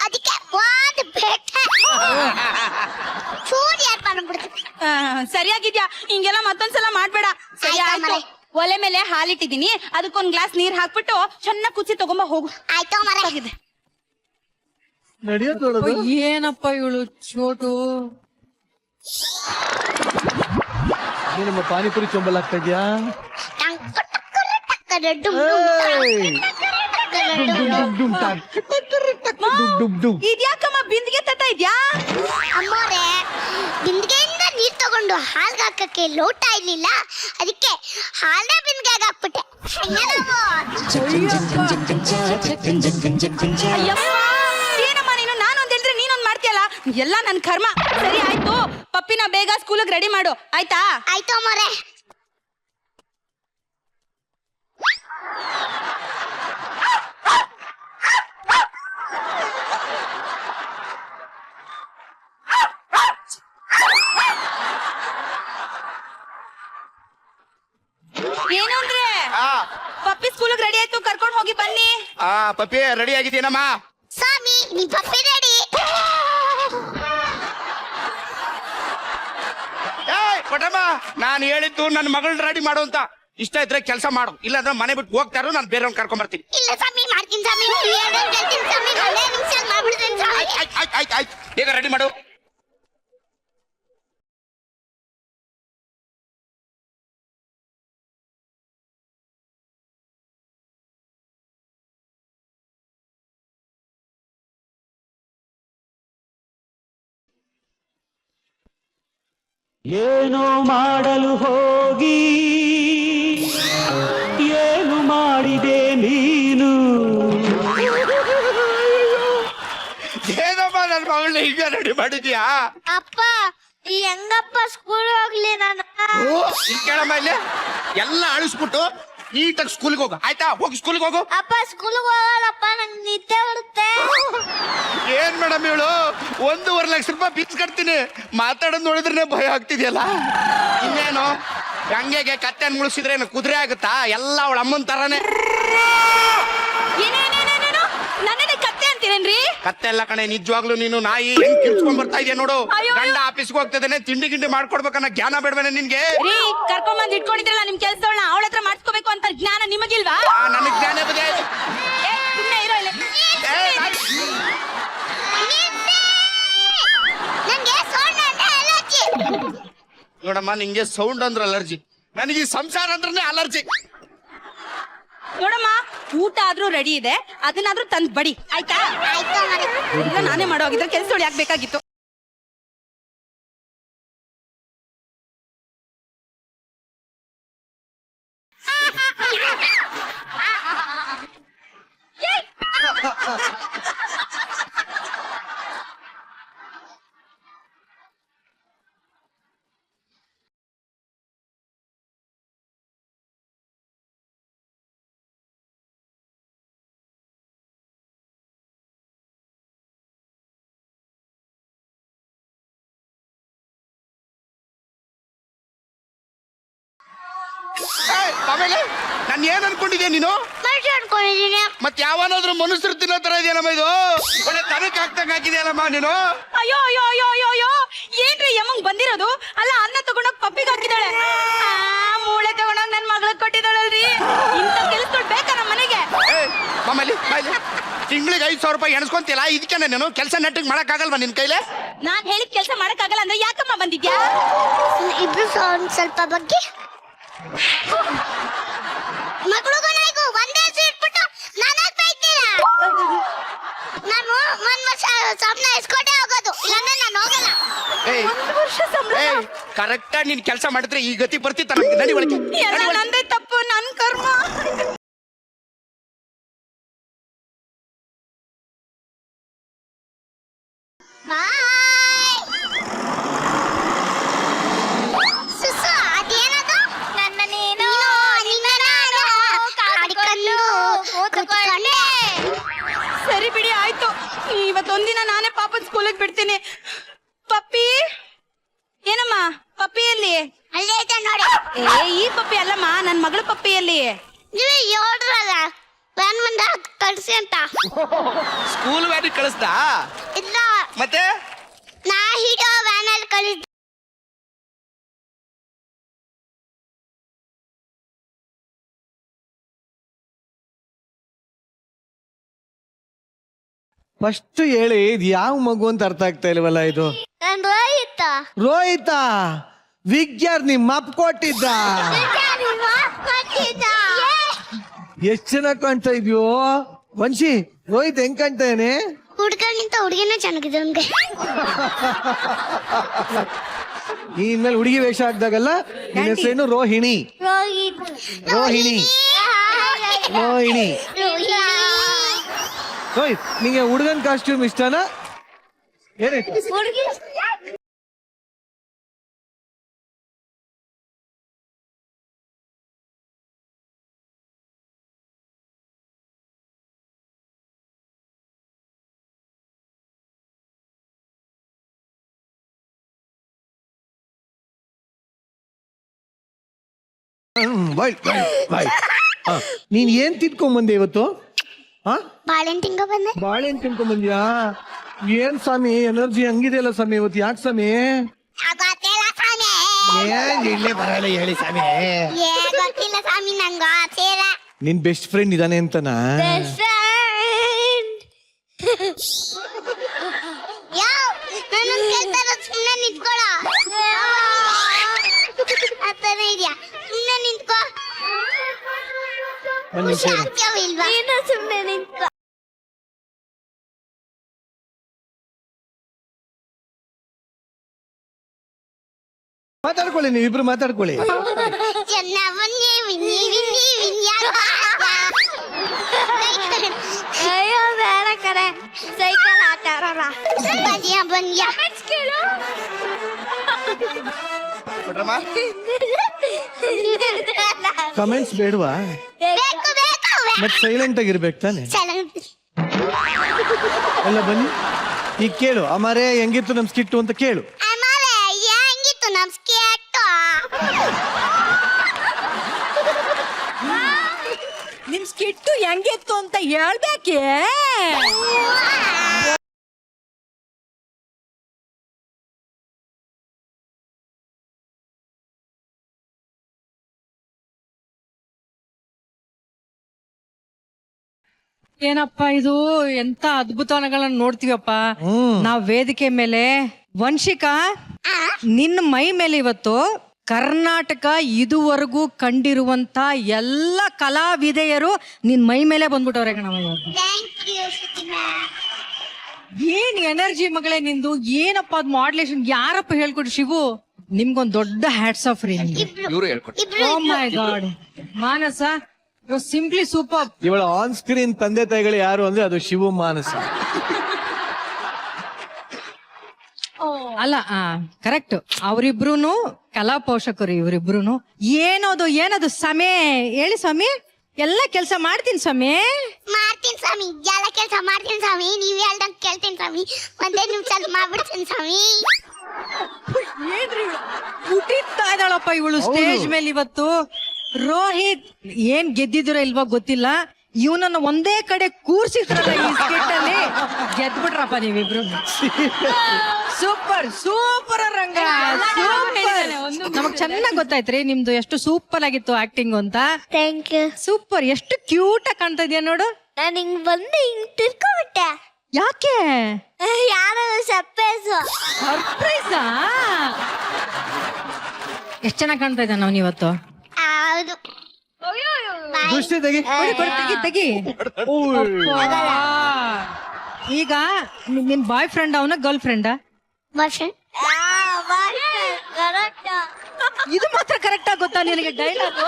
ಅದಕ್ಕೆ ಒಂದು ಬೇಟೆ ಚೂರಿ ಮಾಡ್ಬಿಡ್ತೀನಿ. ಸರಿಯಾಗಿದ್ಯಾ? ಹಿಂಗೆಲ್ಲ ಮತ್ತೊಂದ್ಸಲ ಮಾಡ್ಬೇಡ. ಸರಿ ಆಯ್ತು ಆಯ್ತು. ಒಲೆ ಮೇಲೆ ಹಾಲಿಟ್ಟಿದೀನಿ, ಅದಕ್ಕೊಂದ್ ಗ್ಲಾಸ್ ನೀರ್ ಹಾಕ್ಬಿಟ್ಟು ಚೆನ್ನಾಗಿ ಕುದಿ ತಗೊಂಬ ಹೋಗು. ಆಯ್ತು ಮರೆ. ಆಗಿದೆ. ನಡೆಯೋದು ಏನಪ್ಪ ಇವಳು ಚೋಟು. ಏನಮ್ಮ ಪಾನಿಪುರಿ ಚೊಂಬಲ್ ಆಗ್ತಾ ಇದ್ಯಾ? ಇದ್ಯಾಕಮ್ಮ ಬಿಂದಿಗೆ ತಟ್ಟ ಇದ್ಯಾ? ಅಮ್ಮೋರೆ, ಬಿಂದಿಗೆಯಿಂದ ನೀರ್ ತಗೊಂಡು ಹಾಲ್ಗೆ ಹಾಕಕ್ಕೆ ಲೋಟ ಇರ್ಲಿಲ್ಲ, ಅದಕ್ಕೆ ಹಾಲ್ನ ಬಿಂದಿಗೆಗೆ ಹಾಕ್ಬಿಟ್ಟೆ. ಅಯ್ಯಪ್ಪ, ಏನಮ್ಮ ನೀನು? ನಾನೊಂದ್ ಹೇಳಿದ್ರೆ ನೀನೊಂದ್ ಮಾಡ್ತೀಯಲ್ಲ, ಎಲ್ಲ ನನ್ ಕರ್ಮ. ಸರಿ ಆಯ್ತು, ಪಪ್ಪಿನ ಬೇಗ ಸ್ಕೂಲಿಗೆ ರೆಡಿ ಮಾಡು, ಆಯ್ತಾ? ಆಯ್ತು ಅಮ್ಮೋರೆ. ಏನು ಅಂದ್ರೆ? ಪಪ್ಪಿ ಸ್ಕೂಲಿಗೆ ರೆಡಿ ಆಯ್ತು, ಕರ್ಕೊಂಡು ಹೋಗಿ ಬನ್ನಿ. ಪಪ್ಪಿ ರೆಡಿ ಆಗಿದ್ದೀನಮ್ಮ. ಸ್ವಾಮಿ, ನಿಮ್ ಪಪ್ಪಿ ರೆಡಿ. ಪಟಮ್ಮ, ನಾನು ಹೇಳಿದ್ದು ನನ್ನ ಮಗಳನ್ನ ರೆಡಿ ಮಾಡು ಅಂತ. ಇಷ್ಟ ಇದ್ರೆ ಕೆಲಸ ಮಾಡು, ಇಲ್ಲಾಂದ್ರೆ ಮನೆ ಬಿಟ್ಟು ಹೋಗ್ತಾರೋ, ನಾನು ಬೇರೆಯವ್ನ ಕರ್ಕೊಂಡ್ ಬರ್ತೀನಿ. ಇಲ್ಲ ಸ್ವಾಮಿ, ಮಾಡ್ತೀನಿ ಸ್ವಾಮಿ. ನೀವು ಹೇಳ್ದಂಗ್ ಕೇಳ್ತೀನಿ ಸ್ವಾಮಿ. ಅಲ್ಲೇ ನಿಮಿಷ ಮಾಡ್ಬಿಡ್ತೀನಿ ಸ್ವಾಮಿ. ಆಯ್ತು, ಬೇಗ ರೆಡಿ ಮಾಡು. ಏನು ಮಾಡಲು ಹೋಗಿ ಏನು ಮಾಡಿದೆ ನೀನು? ಏನಮ್ಮ ನನ್ನ ಮಗಳನ್ನ ಈಗ ರೆಡಿ ಮಾಡಿದ್ಯಾ? ಅಪ್ಪ, ಈ ಹೆಂಗಪ್ಪ ಸ್ಕೂಲ್ ಹೋಗ್ಲಿ ನಾನು? ಇಲ್ಲಿ ಕೇಳಮ್ಮ, ಇಲ್ಲಿ ಎಲ್ಲ ಅಳಿಸ್ಬಿಟ್ಟು ನೀಟಾಗಿ ಸ್ಕೂಲ್ಗೆ ಹೋಗು, ಆಯ್ತಾ? ಹೋಗಿ ಸ್ಕೂಲ್ಗೆ ಹೋಗು. ಅಪ್ಪ ಸ್ಕೂಲ್ಗೆ ಹೋಗಲ್ಲಪ್ಪ, ನಂಗೆ ನಿದ್ದೆ ಬರುತ್ತೆ. ಏನ್ ಮೇಡಮ್ ಹೇಳು, 1.5 ಲಕ್ಷ ರೂಪಾಯಿ ಫೀಸ್ ಕಟ್ತೀನಿ, ಮಾತಾಡೋದ್ ನೋಡಿದ್ರೆ ಭಯ ಆಗ್ತಿದ್ಯಲ್ಲ. ಇನ್ನೇನು ಗಂಗೆಗೆ ಕತ್ತೆನ್ ಮುಳಿಸಿದ್ರೆ ಕುದುರೆ ಆಗುತ್ತಾ? ಎಲ್ಲ ಅವಳ ಅಮ್ಮನ್ ತರಾನೇ. ಏನೇನೇನೇನೇನು? ನನ್ನೇ ಕತ್ತೆ ಅಂತೀರೇನ್ರಿ? ಕತ್ತೆ ಎಲ್ಲ ಕಣೆ, ನಿಜವಾಗ್ಲೂ ನೀನು ನಾಯಿ ಹೆಂಗ್ ಕಿರ್ಚ್ಕೊಂಡ್ ಬರ್ತಾ ಇದೆಯಾ ನೋಡು. ಅಯ್ಯೋ. ಗಂಡ ಆಫೀಸ್ಗೆ ಹೋಗ್ತಿದ್ದೇನೆ, ತಿಂಡಿ ಗಿಂಡಿ ಮಾಡ್ಕೊಡ್ಬೇಕನ್ನ ಜ್ಞಾನ ಬೇಡವೇನೆ ನಿನ್ಗೆ? ರೀ, ಕರ್ಕೊಂಬಂದ್ ಇಟ್ಕೊಂಡಿದ್ರಲ್ಲ ನಿಮ್ ಕೆಲ್ಸವನ್ನ, ಅವಳ ಹತ್ರ ಮಾಡ್ಸ್ಕೋಬೇಕು ಅಂತ ಜ್ಞಾನ ನಿಮಗಿಲ್ವಾ? ನನಗ್ ಜ್ಞಾನ ಬದೇ. ಸುಮ್ನೆ ಇರೋ ಇಲ್ಲಿ. ನಂಗೆ ಸೌಂಡ್ ಅಂದ್ರೆ ಅಲರ್ಜಿ. ನೋಡಮ್ಮ, ನಿಂಗೆ ಸೌಂಡ್ ಅಂದ್ರೆ ಅಲರ್ಜಿ, ನನಗೆ ಈ ಸಂಸಾರ ಅಂದ್ರೆ ಅಲರ್ಜಿ. ನೋಡಮ್ಮ, ಊಟ ಆದ್ರೂ ರೆಡಿ ಇದೆ, ಅದನ್ನಾದ್ರೂ ತಂದ್ ಬಡಿ, ಆಯ್ತಾ? ಆಯ್ತು ಮರೆ. ಇಲ್ಲ ನಾನೇ ಮಾಡೋಗಿದ್ರೆ ಕೆಲ್ಸ ಯಾಕೆ ಬೇಕಾಗಿತ್ತು? ಆಮೇಲೆ ನಾನು ಏನ್ ಅನ್ಕೊಂಡಿದ್ಯಾ ನೀನು? ರೋಜ್ ಅನ್ಕೊಂಡಿದೀನಿ. ಮತ್ ಯಾವನಾದ್ರೂ ಮನುಷ್ಯರು ತಿನ್ನೋ ತರ ಇದೆಯಲ್ಲಮ್ಮ ಇದು? ಒಳ್ಳೆ ತನಕ ಹಾಕ್ದಂಗ ಹಾಕಿದ್ಯಲ್ಲಮ್ಮ ನೀನು. ಅಯ್ಯೋ ಅಯ್ಯೋ ಅಯ್ಯೋ ಅಯ್ಯೋ ಅಯ್ಯೋ ಏನ್ರಿ ಯಮ್ಮಂಗ್ ಬಂದಿರೋದು? ಅಲ್ಲ ಅನ್ನ ತಗೊಂಡೋಗ್ ಪಪ್ಪಿಗೆ ಹಾಕಿದಾಳೆ. ಮೂಳೆ ತಗೊಂಡೋಗ್ ನನ್ ಮಗಳಿಗೆ ಕೊಟ್ಟಿದ್ದಾಳಲ್ರಿ. ಇಂಥ ಕೆಲ್ಸಗಳು ಬೇಕಾ ನಮ್ಮ ಮನೆಗೆ? ಮಾಮಲ್ಲಿ ತಿಂಗಳಿಗೆ 5,000 ರೂಪಾಯಿ ಎಣಿಸ್ಕೊಂತಿಲ್ಲ, ಇದಕ್ಕೆ ನೀನು ಕೆಲಸ ನೆಟ್ಟಿಗೆ ಮಾಡಕ್ ಆಗಲ್ವಾ ನಿನ್ ಕೈಲೇ? ನಾನ್ ಹೇಳಿದ ಕೆಲಸ ಮಾಡಕ್ಕಾಗಲ್ಲ ಅಂದ್ರೆ ಯಾಕಮ್ಮ ಬಂದಿದ್ಯಾ? ಇಬ್ರು ಸ್ವಲ್ಪ ಬಗ್ಗೆ ಮಗಳಿಗೂ ನನಗೂ ಒಂದೇ ಇಟ್ಬಿಟ್ಟು ನನಗ್ ಬೈತೀರಾ? ನಾನು 1 ವರ್ಷ ಸಂಬಳ ಇಸ್ಕೊಂಡೇ ಹೋಗೋದು, ಇಲ್ಲಾಂದ್ರೆ ನಾನು ಹೋಗಲ್ಲ. ಏಯ್ 1 ವರ್ಷ ಸಂಬಳ ಕರೆಕ್ಟ್ ಆಗಿ ನೀನ್ ಕೆಲಸ ಮಾಡಿದ್ರೆ ಈ ಗತಿ ಬರ್ತಿತ್ತ ನಮ್ಗೆ. ನಡಿ ಒಳಗೆ. ಎಲ್ಲ ನಂದೇ ತಪ್ಪು, ನನ್ ಕರ್ಮ. ಬಾಯ್ ಸುಸು, ಅದೇನದು? ನನ್ನ ನೀನು ನಿನ್ನ ನಾನು ಕಾಡಿಕೊಂಡು ಕೂತ್ಕೊಂಡೆ. ಸರಿ ಬಿಡಿ ಆಯ್ತು, ಇವತ್ತೊಂದಿನ ನಾನೇ ಪಾಪನ್ ಸ್ಕೂಲಿಗೆ ಬಿಡ್ತೀನಿ. ಪಪ್ಪಿ ಏನಮ್ಮ ಪಪ್ಪಿ ಎಲ್ಲಿ? ಅಲ್ಲೇ ಐತೆ ನೋಡಿ. ಈ ಪಪ್ಪಿ ಅಲ್ಲಮ್ಮ, ನನ್ ಮಗಳ ಪಪ್ಪಿ ಎಲ್ಲಿ? ನೀವೇ ಹೇಳ್ರಲ್ಲ ವ್ಯಾನ್ ಮುಂದೆ ಕಳ್ಸಿ ಅಂತ. ಸ್ಕೂಲ್ ವ್ಯಾನಿಗೆ ಕಳಿಸ್ತಾ? ಇಲ್ಲ, ಮತ್ತೆ ನಾ ಹಿಡೋ ವ್ಯಾನಲ್ಲಿ ಕಳಿಸ್. ಫಸ್ಟ್ ಹೇಳಿ, ಇದು ಯಾವ ಮಗು ಅಂತ ಅರ್ಥ ಆಗ್ತಾ ಇಲ್ವಲ್ಲ ಇದು? ನಾನು ರೋಹಿತ. ರೋಹಿತ ವಿಗ್ಯಾರ್ ನಿಮ್ಮ ಅಪ್ಪ ಕೊಟ್ಟಿದ್ದ. ಎಷ್ಟ್ ಚೆನ್ನಾಗ್ ಕಾಣ್ತಾ ಇದೆಯೋ ವಂಶಿ. ರೋಹಿತ್ ಹೆಂಗ್ ಕಾಣ್ತಾ ಇದ್ದಾನೆ? ಹುಡ್ಗನಿಂತ ಹುಡುಗಿನ ಚೆನ್ನಾಗಿದೆ ನಮ್ಗೆ. ಈ ಇನ್ಮೇಲೆ ಹುಡುಗಿ ವೇಷ ಹಾಕ್ದಾಗಲ್ಲ ನಿನ್ನ ಹೆಸರೇನು? ರೋಹಿಣಿ. ರೋಹಿತ್. ರೋಹಿಣಿ. ರೋಹಿಣಿ. ರೋಹಿತ್, ನಿಂಗೆ ಹುಡುಗನ್ ಕಾಸ್ಟ್ಯೂಮ್ ಇಷ್ಟನಾ? ಏನಾಯ್ತು? ಹುಡುಗಿ ನೀನ್ ಏನ್ ತಿನ್ಕೊಂಡ್ ಇವತ್ತು? ಬಾಳೆಹಣ್ಣು ತಿಂಗ ಬಂದೆ. ಬಾಳೆಹಣ್ಣು ತಿನ್ಕೊಂಡ್ ಬಂದ್ಯಾ? ಏನ್ ಸ್ವಾಮಿ ಎನರ್ಜಿ ಹಂಗಿದೆಯಲ್ಲ ಸ್ವಾಮಿ ಇವತ್ತು? ಯಾಕೆ ಸ್ವಾಮಿ? ಗೊತ್ತಿಲ್ಲ ಸ್ವಾಮಿ. ಇಲ್ಲೇ ಬರಲ್ಲ ಹೇಳಿ ಸ್ವಾಮಿ. ಗೊತ್ತಿಲ್ಲ ಸ್ವಾಮಿ, ನಂಗೆ ಗೊತ್ತಿಲ್ಲ. ನಿನ್ ಬೆಸ್ಟ್ ಫ್ರೆಂಡ್ ಇದಾನೆ ಅಂತನಾ? ನನ್ನ ಕೇಳ್ತಾರ, ಸುಮ್ಮನೆ ನಿಂತ್ಕೊಳ. ಆತರ ಇದೆಯಾ? ಸುಮ್ಮನೆ ನಿಂತ್ಕೋ. ಇಲ್ವಾ? ಸುಮ್ಮನೆ ನಿಂತ್ಕೋ. ಮಾತಾಡ್ಕೊಳ್ಳಿ, ನೀವಿಬ್ರು ಮಾತಾಡ್ಕೊಳ್ಳಿ. ಅಯ್ಯೋ ಬೇಡ ಕರೆ, ಸೈಕಲ್ ಆಟ ಆಡೋಣ. ಬನ್ಯ ಬನ್ಯ. ಕಮೆಂಟ್ಸ್ ಬೇಡವಾ? ಬೇಕು ಬೇಕು. ಮತ್ ಸೈಲೆಂಟ್ ಆಗಿರ್ಬೇಕು ತಾನೆ? ಎಲ್ಲ ಬನ್ನಿ, ಈಗ ಕೇಳು. ಅಮಾರೇ ಹೆಂಗಿತ್ತು ನಮ್ ಸ್ಕಿಟ್ಟು ಅಂತ ಕೇಳು. ಅಮಾರೇ ಹೆಂಗಿತ್ತು ನಮ್ ಸ್ಕಿಟ್ಟು? ನಿಮ್ ಸ್ಕಿಟ್ಟು ಹೆಂಗಿತ್ತು ಅಂತ ಹೇಳ್ಬೇಕೆ? ಏನಪ್ಪ ಇದು, ಎಂತ ಅದ್ಭುತಗಳನ್ನ ನೋಡ್ತೀವಪ್ಪ ನಾವ್ ವೇದಿಕೆ ಮೇಲೆ. ವಂಶಿಕಾ, ನಿನ್ನ ಮೈ ಮೇಲೆ ಇವತ್ತು ಕರ್ನಾಟಕ ಇದುವರೆಗೂ ಕಂಡಿರುವಂತ ಎಲ್ಲ ಕಲಾವಿದೆಯರು ನಿನ್ ಮೈ ಮೇಲೆ ಬಂದ್ಬಿಟ್ಟವ್ರೆ ಕಣವ. ಏನ್ ಎನರ್ಜಿ ಮಗಳೇ ನಿಂದು, ಏನಪ್ಪ ಅದ್ ಮಾಡ್ಲೇಷನ್ ಯಾರಪ್ಪ ಹೇಳ್ಕೊಡ್ರಿ? ಶಿವು, ನಿಮ್ಗೊಂದ್ ದೊಡ್ಡ ಹ್ಯಾಟ್ಸ್ ಆಫ್ ರೀ. ಇವರು ಹೇಳ್ಕೊಟ್ಟು. ಓ ಮೈ ಗಾಡ್, ಮಾನಸ ಸಿಂಪ್ಲಿ ಸೂಪರ್. ಇವಳ ಆನ್ ಸ್ಕ್ರೀನ್ ತಂದೆ ತಾಯಿಗಳು ಯಾರು ಅಂದ್ರೆ ಅದು ಶಿವು, ಮಾನಸ. ಅಲ್ಲ, ಕರೆಕ್ಟ್. ಅವರಿಬ್ರುನು ಕಲಾ ಪೋಷಕರು, ಇವರಿಬ್ರುನು. ಏನದು ಸಮಯ ಹೇಳಿ ಸ್ವಾಮಿ. ಎಲ್ಲ ಕೆಲಸ ಮಾಡ್ತೀನಿ ಸ್ವಾಮಿ. ಮಾಡ್ತೀನಿ ಸ್ವಾಮಿ, ಎಲ್ಲ ಕೆಲಸ ಮಾಡ್ತೀನಿ ಸ್ವಾಮಿ. ನೀವ್ ಹೇಳ್ದಂಗ್ ಕೇಳ್ತೀನಿ ಸ್ವಾಮಿ. ಒಂದೇ ನಿಮಿಷ ಮಾಡ್ಬಿಡ್ತೀನಿ ಸ್ವಾಮಿ. ಏನ್ರಿ ಹುಟ್ಟಿಸ್ತಾ ಇದ್ದಾಳಪ್ಪ ಇವಳು ಸ್ಟೇಜ್ ಮೇಲೆ ಇವತ್ತು. ರೋಹಿತ್ ಏನ್ ಗೆದ್ದಿದಿರೋ ಇಲ್ವಾ ಗೊತ್ತಿಲ್ಲ, ಇವನನ್ನ ಒಂದೇ ಕಡೆ ಕೂರ್ಸಿದ್ರಲ್ಲ ಈ ಸ್ಕಿಟ್ ಅಲ್ಲಿ, ಗೆದ್ಬಿಟ್ರಪ್ಪ ನೀವಿಬ್ರು. ಸೂಪರ್ ಸೂಪರ್ ರಂಗ, ನಮಗ್ ಚೆನ್ನಾಗ್ ಗೊತ್ತಾಯ್ತ್ರಿ ನಿಮ್ದು ಎಷ್ಟು ಸೂಪರ್ ಆಗಿತ್ತು ಆಕ್ಟಿಂಗ್ ಅಂತ. Thank you. ಸೂಪರ್, ಎಷ್ಟು ಕ್ಯೂಟ್ ಆಗಿ ಕಾಣ್ತಾ ಇದೆಯಾ ನೋಡು. ನಾನು ಹಿಂಗ್ ಬಂದು ಹಿಂಗ್ ತಿರ್ಕೊಂಬಿಟ್ಟೆ. ಯಾಕೆ? ಯಾರೋ ಸರ್ಪ್ರೈಸು. ಸರ್ಪ್ರೈಸಾ? ಎಷ್ಟ್ ಚೆನ್ನಾಗ್ ಕಾಣ್ತಾ ಇದ್ದ ನಾವು ಇವತ್ತು. ಹೌದು. ದೃಷ್ಟಿ ತೆಗಿ. ತೆಗಿ ತೆಗಿ. ಈಗ ನಿನ್ ಬಾಯ್ ಫ್ರೆಂಡ್ ಅವನ ಗರ್ಲ್ ಫ್ರೆಂಡಾ? Boy friend. ಇದು ಮಾತ್ರ ಕರೆಕ್ಟ್ ಆಗಿ ಗೊತ್ತಾ ನಿನಗೆ ಡೈಲಾಗ್?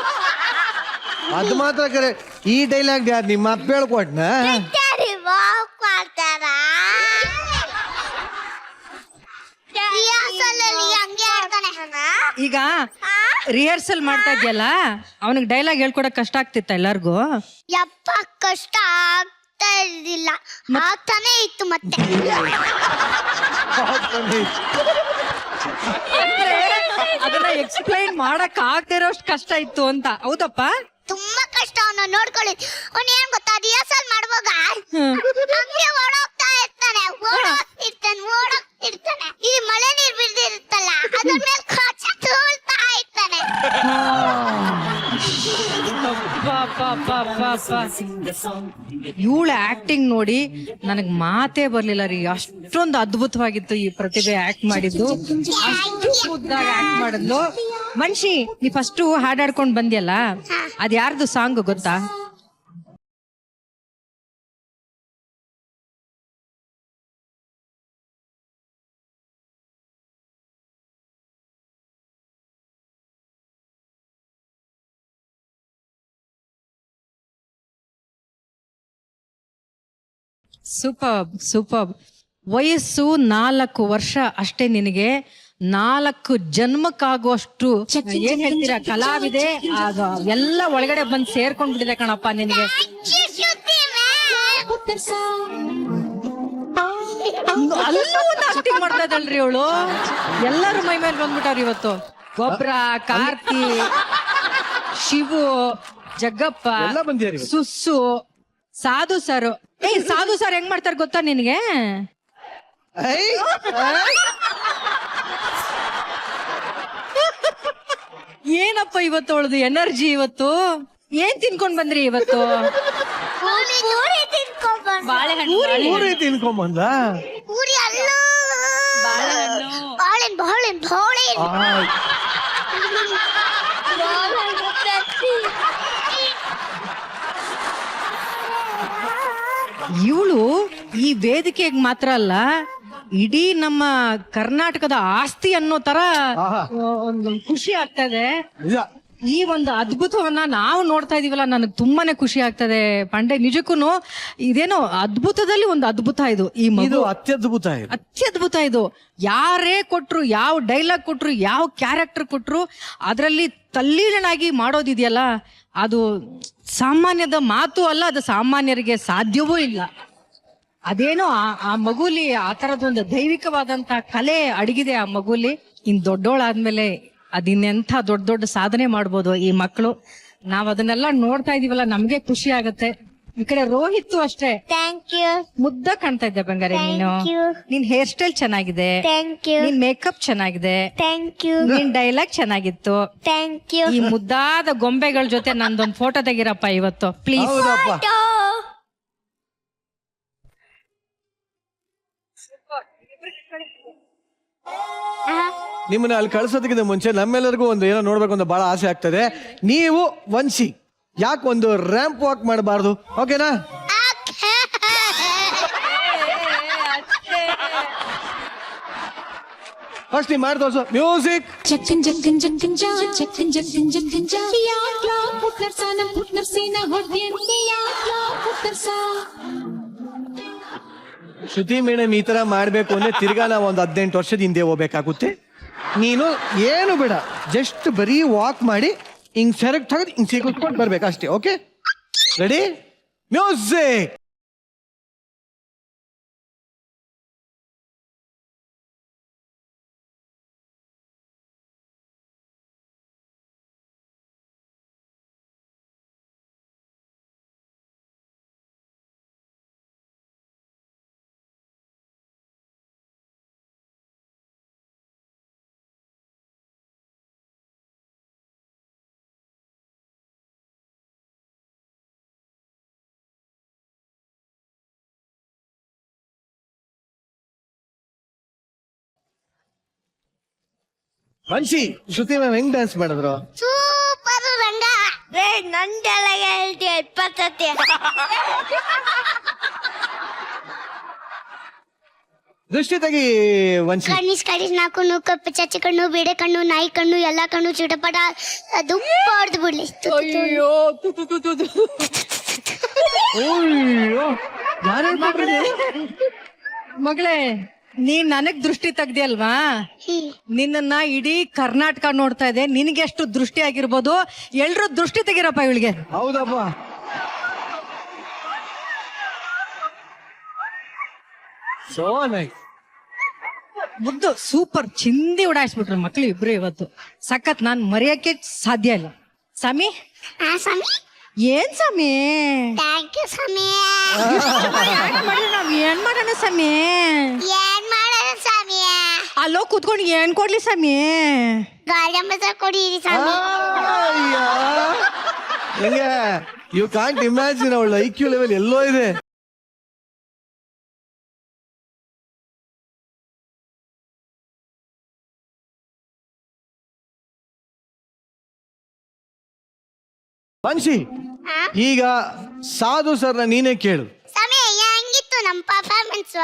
ಅದು ಮಾತ್ರ ಕರೆ. ಈ ಡೈಲಾಗ್ ಯಾರು ನಿಮ್ಮ ಅಪ್ಪ ಹೇಳ್ಕೊಟ್ನ? ಈಗ ರಿಹರ್ಸಲ್ ಮಾಡ್ತಾ ಇದ್ಯಲ್ಲ, ಅವನಿಗೆ ಡೈಲಾಗ್ ಹೇಳ್ಕೊಡಕ್ ಕಷ್ಟ ಆಗ್ತಿತ್ತ ಎಲ್ಲಾರ್ಗು? ಯಪ್ಪ ಕಷ್ಟ ಆಗ್ತಾ ಇರ್ಲಿಲ್ಲ, ಆಗ್ತಾನೆ ಇತ್ತು ಮತ್ತೆ. ಅದನ್ನ ಎಕ್ಸ್ಪ್ಲೈನ್ ಮಾಡಕ್ ಆಗದಿರೋಷ್ಟು ಕಷ್ಟ ಇತ್ತು ಅಂತ. ಹೌದಪ್ಪ? ತುಂಬಾ ಕಷ್ಟ. ಅವನು ನೋಡ್ಕೊಳ್ಳಿ, ಅವ್ನು ಏನ್ ಗೊತ್ತಾ, ರಿಹರ್ಸಲ್ ಮಾಡುವಾಗ ಹಂಗೆ ಓಡೋಗ್ತಾ ಇರ್ತಾನೆ, ಓಡೋಗ್ತಿರ್ತಾನೆ. ಈ ಮಳೆ ನೀರ್ ಬಿದ್ದಿರುತ್ತಲ್ಲ, ಅದ್ರ ಮೇಲೆ ಕಾಚ ತೂಳ್ತಾ ಇರ್ತಾನೆ. ಇವಳ ಆಕ್ಟಿಂಗ್ ನೋಡಿ ನನಗ್ ಮಾತೇ ಬರ್ಲಿಲ್ಲ ರೀ. ಅಷ್ಟೊಂದು ಅದ್ಭುತವಾಗಿತ್ತು ಈ ಪ್ರತಿಭೆ ಆಕ್ಟ್ ಮಾಡಿದ್ದು. ಅಷ್ಟು ಮುದ್ದಾಗಿ ಆಕ್ಟ್ ಮಾಡಿದ್ಲು. ಮನ್ಷಿ, ನೀ ಫಸ್ಟ್ ಹಾಡಾಡ್ಕೊಂಡ್ ಬಂದ್ಯಲ್ಲ, ಅದ್ ಯಾರ್ದು ಸಾಂಗ್ ಗೊತ್ತಾ? Super super. ವಯಸ್ಸು 4 ವರ್ಷ ಅಷ್ಟೇ ನಿನಗೆ. 4 ಜನ್ಮಕ್ಕಾಗುವಷ್ಟು ಏನ್ ಹೇಳ್ತೀರಾ ಕಲಾವಿದೆ, ಆಗ ಎಲ್ಲ ಒಳಗಡೆ ಬಂದ್ ಸೇರ್ಕೊಂಡ್ಬಿಟ್ಟಿದೆ ಕಣಪ್ಪ ನಿನಗೆ. ಅಲ್ಲೂ ಒಂದು ಆಕ್ಟಿಂಗ್ ಮಾಡ್ತಾ ಇದ್ದಲ್ರಿ ಅವಳು. ಎಲ್ಲರೂ ಮೈ ಮೇಲೆ ಬಂದ್ಬಿಟ್ಟವ್ರು ಇವತ್ತು. ಗೊಬ್ರ, ಕಾರ್ತಿ, ಶಿವು, ಜಗ್ಗಪ್ಪ, ಎಲ್ಲ ಬಂದಿದ್ದಾರೆ ಇವತ್ತು. ಸುಸ್ಸು, ಸಾಧು ಸರ್. ಸಾಧು ಸರ್ ಹೆಂಗ್ ಮಾಡ್ತಾರ ಗೊತ್ತಾ ನಿನ್ಗೆ? ಏನಪ್ಪ ಇವತ್ತು ಅವಳದು ಎನರ್ಜಿ. ಇವತ್ತು ಏನ್ ತಿನ್ಕೊಂಡ್ ಬಂದ್ರಿ ಇವತ್ತು? ಪೂರಿ ತಿನ್ಕೊಂಬಂದ. ಪೂರಿ ಅಲ್ಲ, ಬಾಳೆನ್ ಬಾಳೆನ್ ಬಾಳೆನ್. ಇವಳು ಈ ವೇದಿಕೆಗೆ ಮಾತ್ರ ಅಲ್ಲ, ಇಡೀ ನಮ್ಮ ಕರ್ನಾಟಕದ ಆಸ್ತಿ ಅನ್ನೋ ತರ ಒಂದು ಖುಷಿ ಆಗ್ತದೆ. ನಿಜ. ಈ ಒಂದು ಅದ್ಭುತವನ್ನ ನಾವು ನೋಡ್ತಾ ಇದೀವಲ್ಲ, ನನಗೆ ತುಂಬಾನೇ ಖುಷಿ ಆಗ್ತದೆ ಪಾಂಡೆ. ನಿಜಕ್ಕೂನು ಇದೇನೋ ಅದ್ಭುತದಲ್ಲಿ ಒಂದು ಅದ್ಭುತ ಇದು. ಈ ಇದು ಮಗು ಅತ್ಯದ್ಭುತ. ಅತ್ಯದ್ಭುತ ಇದು. ಯಾರೇ ಕೊಟ್ರು, ಯಾವ ಡೈಲಾಗ್ ಕೊಟ್ರು, ಯಾವ ಕ್ಯಾರೆಕ್ಟರ್ ಕೊಟ್ರು, ಅದರಲ್ಲಿ ತಲ್ಲೀನನಾಗಿ ಮಾಡೋದಿದೆಯಲ್ಲ, ಅದು ಸಾಮಾನ್ಯದ ಮಾತು ಅಲ್ಲ, ಅದು ಸಾಮಾನ್ಯರಿಗೆ ಸಾಧ್ಯವೂ ಇಲ್ಲ. ಅದೇನೋ ಆ ಮಗುಲಿ ಆ ತರದೊಂದು ದೈವಿಕವಾದಂತ ಕಲೆ ಅಡಗಿದೆ ಆ ಮಗುಲಿ. ಇನ್ ದೊಡ್ಡೋಳಾದ್ಮೇಲೆ ಅದಿನ್ನೆಂಥ ದೊಡ್ಡ ದೊಡ್ಡ ಸಾಧನೆ ಮಾಡ್ಬೋದು ಈ ಮಕ್ಕಳು. ನಾವ್ ಅದನ್ನೆಲ್ಲ ನೋಡ್ತಾ ಇದೀವಲ್ಲ, ನಮ್ಗೆ ಖುಷಿ ಆಗತ್ತೆ. ಈ ಕಡೆ ರೋಹಿತ್ ಅಷ್ಟೇ. Thank you. ಮುದ್ದ ಕಾಣ್ತಾ ಇದ್ದೆ ಬಂಗಾರಿ ನೀನು. Thank you. ನಿನ್ ಹೇರ್ ಸ್ಟೈಲ್ ಚೆನ್ನಾಗಿದೆ, ಥ್ಯಾಂಕ್ ಯು. ನಿನ್ ಮೇಕಪ್ ಚೆನ್ನಾಗಿದೆ, ಥ್ಯಾಂಕ್ ಯು. ನಿನ್ ಡೈಲಾಗ್ ಚೆನ್ನಾಗಿತ್ತು. Thank you. ಈ ಮುದ್ದಾದ ಗೊಂಬೆಗಳ ಜೊತೆ ನಂದೊಂದು ಫೋಟೋ ತೆಗಿರಪ್ಪ ಇವತ್ತು ಪ್ಲೀಸ್. ಹೌದಪ್ಪ. ನಿಮ್ಮನ್ನ ಅಲ್ಲಿ ಕಳ್ಸೋದಕ್ಕಿಂತ ಮುಂಚೆ ನಮ್ಮೆಲ್ಲರಿಗೂ ಒಂದು ಏನೋ ನೋಡ್ಬೇಕು ಅಂತ ಬಹಳ ಆಸೆ ಆಗ್ತದೆ. ನೀವು ವಂಶಿ ಯಾಕೆ ಒಂದು ರ್ಯಾಂಪ್ ವಾಕ್ ಮಾಡಬಾರ್ದು? ಓಕೆನಾ? ಫಸ್ಟ್ ನೀವು ಮಾಡಿ ತೋರ್ಸು. Music. Çakın çakın çakın ca, çakın çakın çakın ca. Yakla putlarsana hodiyende yakla putlarsa. ಶ್ರುತಿ ಮೇಡಮ್ ಈ ತರ ಮಾಡ್ಬೇಕು ಅಂದ್ರೆ ತಿರ್ಗಾ ನಾವು ಒಂದು 18 ವರ್ಷದ ಹಿಂದೆ ಹೋಗ್ಬೇಕಾಗುತ್ತೆ. ನೀನು ಏನು ಬೇಡ, ಜಸ್ಟ್ ಬರೀ ವಾಕ್ ಮಾಡಿ ಹಿಂಗ್ ಸೆರೆಕ್ಟ್ ಆಗೋದು ಹಿಂಗ್ ಸಿಕ್ಕೊಂಡು ಬರ್ಬೇಕು ಅಷ್ಟೇ. Okay, ready? ಮ್ಯೂಸಿಕ್. ವಂಶಿ, ಶ್ರುತಿ ಮ್ಯಾಮ್ ಹೆಂಗ್ ಡ್ಯಾನ್ಸ್ ಮಾಡಿದ್ರು? ಸೂಪರ್ ರಂಗ. ರೇ ನಂದೆಲ್ಲ ಹೇಳ್ತೀಯ 20 ದೃಷ್ಟಿ ತೆಗಿ ವಂಶಿ. ಕಣಿಸ್ ನಾಕು ಕಪ್ಪು ಚಚ್ಚಿ ಕಣ್ಣು ಬೇಡೆ ಕಣ್ಣು ನಾಯಿ ಕಣ್ಣು ಎಲ್ಲಾ ಕಣ್ಣು ಚಿಟಪಟ ಅದು ಹೊಡ್ದು ಬಿಡ್ಲಿ. ಅಯ್ಯೋ ಮಗಳೇ, ನೀನ್ ನನಗ್ ದೃಷ್ಟಿ ತೆಗ್ದಿಯಲ್ವಾ? ನಿನ್ನ ಇಡೀ ಕರ್ನಾಟಕ ನೋಡ್ತಾ ಇದೆ. ನಿನಗೆ ಎಷ್ಟು ದೃಷ್ಟಿ ಆಗಿರ್ಬೋದು. ಎಲ್ರು ದೃಷ್ಟಿ ತೆಗಿರಪ್ಪ ಇವಳಿಗೆ. ಹೌದಪ್ಪ. So nice. ಮುದ್ದು ಸೂಪರ್ ಚಿಂದಿ ಉಡಾಯಿಸ್ಬಿಟ್ರು ಮಕ್ಳು ಇಬ್ರು ಇವತ್ತು. ಸಖತ್ ನಾನ್ ಮರೆಯಕ್ಕೆ ಸಾಧ್ಯ ಇಲ್ಲ. ಸಮಿ, ಸ್ವಾಮಿ ಏನ್ ಸಮಿ? ಥ್ಯಾಂಕ್ ಯು ಸ್ವಾಮಿ. ನಾವ್ ಏನ್ ಮಾಡೋಣ ಸಮಿ? ಏನ್ ಮಾಡೋಣ ಸ್ವಾಮಿ? ಅಲ್ಲೋ ಕೂತ್ಕೊಂಡು ಏನ್ ಕೊಡ್ಲಿ ಸಮಿ? ಗಾಳಿ ಮಸಾಲ ಕೊಡಿರಿ ಸ್ವಾಮಿ. ಹೆಂಗೆ ಯು ಕಾಂಟ್ ಇಮ್ಯಾಜಿನ್ ಅವಳ IQ ಲೆವೆಲ್ ಎಲ್ಲೋ ಇದೆ. ವಂಶಿ, ಈಗ ಸಾಧು ಸರ್ನ ನೀನೇ ಕೇಳು. ಸ್ವಾಮಿ ಹೆಂಗಿತ್ತು ನಮ್ ಪರ್ಫಾರ್ಮೆನ್ಸ್?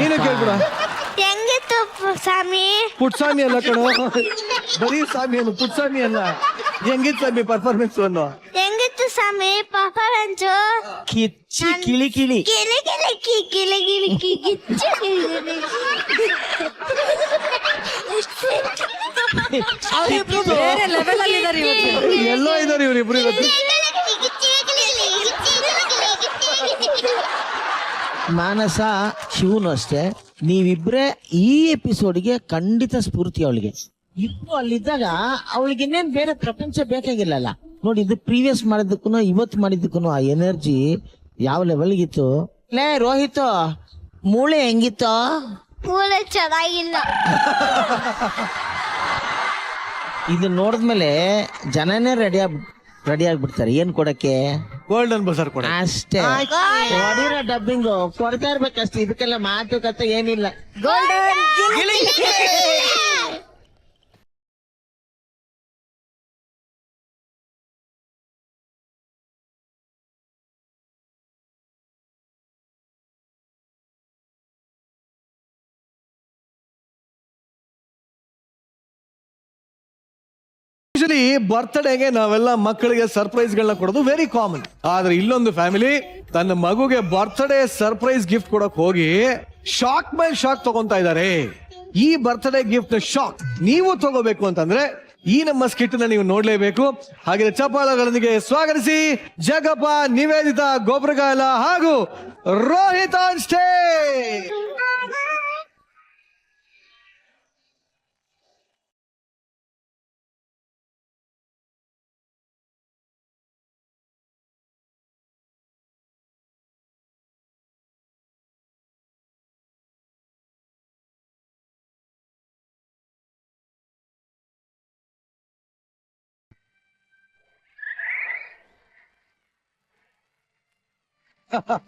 ನೀನೇ ಕೇಳ್ಬಿಡ. ಹೆಂಗಿತ್ತು ಸ್ವಾಮಿ? ಪುಟ್ಸಾಮಿ ಅಲ್ಲ ಕಣೋ, ಬರೀ ಸ್ವಾಮಿ ಅಲ್ಲ, ಪುಟ್ಸಾಮಿ ಅಲ್ಲ. ಹೆಂಗಿತ್ತು ಸ್ವಾಮಿ ಪರ್ಫಾರ್ಮೆನ್ಸ್ ಅನ್ನು? ಹೆಂಗಿತ್ತು ಸ್ವಾಮಿ ಪರ್ಫಾರ್ಮೆನ್ಸ್? ಕಿಚ್ಚಿ ಕಿಳಿ ಕಿಳಿ. ಗಿಲಿ ಗಿಲಿ ಕಿ ಗಿಲಿ ಗಿಲಿ ಕಿ ಗಿಚ್ಚಿ ಗಿಲಿ. ಅವ್ರಿಬ್ರು ಬೇರೆ ಲೆವೆಲ್ ಅಲ್ಲಿ ಇದಾರೆ ಇವತ್ತು. ಎಲ್ಲೋ ಇದಾರೆ ಇವ್ರಿಬ್ರು ಇವತ್ತು. ಮಾನಸ, ಶಿವನು ಅಷ್ಟೇ. ನೀವಿಬ್ರೇ ಈ ಎಪಿಸೋಡ್ಗೆ ಖಂಡಿತ ಸ್ಫೂರ್ತಿ. ಅವಳಿಗೆ ಇಬ್ರು ಅಲ್ಲಿದ್ದಾಗ ಅವಳಿಗೆ ಇನ್ನೇನ್ ಬೇರೆ ಪ್ರಪಂಚ ಬೇಕಾಗಿಲ್ಲಲ್ಲ. ನೋಡಿ, ಇದು ಪ್ರೀವಿಯಸ್ ಮಾಡಿದ್ದಕ್ಕೂ ಇವತ್ತು ಮಾಡಿದ್ದಕ್ಕೂ ಆ ಎನರ್ಜಿ ಯಾವ ಲೆವೆಲ್ಗಿತ್ತು. ಲೇ ರೋಹಿತ್, ಮೂಳೆ ಹೆಂಗಿತ್ತು? ಮೂಳೆ ಚೆನ್ನಾಗಿಲ್ಲ. ಇದು ನೋಡಿದ್ಮೇಲೆ ಜನನೇ ರೆಡಿ ಆಗ್ಬಿಡ್ತಾರೆ. ಏನ್ ಕೊಡಕ್ಕೆ? ಗೋಲ್ಡನ್ ಬಜಾರ್ ಕೊಡ ಅಷ್ಟೇ. ಹೊಡಿರೋ ಡಬ್ಬಿಂಗು ಕೊಡ್ತಾ ಇರ್ಬೇಕಷ್ಟೇ. ಇದಕ್ಕೆಲ್ಲ ಮಾತುಕತೆ ಏನಿಲ್ಲ. ಯೂಶಲಿ ಬರ್ತ್ಡೇಗೆ ನಾವೆಲ್ಲ ಮಕ್ಕಳಿಗೆ ಸರ್ಪ್ರೈಸ್ ಗಳನ್ನ ಕೊಡೋದು ವೆರಿ ಕಾಮನ್. ಆದ್ರೆ ಇಲ್ಲೊಂದು ಫ್ಯಾಮಿಲಿ ತನ್ನ ಮಗುಗೆ ಬರ್ತ್ಡೇ ಸರ್ಪ್ರೈಸ್ ಗಿಫ್ಟ್ ಕೊಡಕ್ ಹೋಗಿ ಶಾಕ್ ಮೇಲೆ ಶಾಕ್ ತಗೊಂತಾ ಇದ್ದಾರೆ. ಈ ಬರ್ತ್ಡೇ ಗಿಫ್ಟ್ ಶಾಕ್ ನೀವು ತಗೋಬೇಕು ಅಂತಂದ್ರೆ ಈ ನಮ್ಮ ಸ್ಕಿಟ್ ನ ನೀವು ನೋಡ್ಲೇಬೇಕು. ಹಾಗೆ ಚಪ್ಪಾಳಗಳೊಂದಿಗೆ ಸ್ವಾಗತಿಸಿ ಜಗಪ್ಪ, ನಿವೇದಿತಾ, ಗೊಬ್ರಗಾಲ ಹಾಗೂ ರೋಹಿತ್ ಆನ್ ಸ್ಟೇಜ್.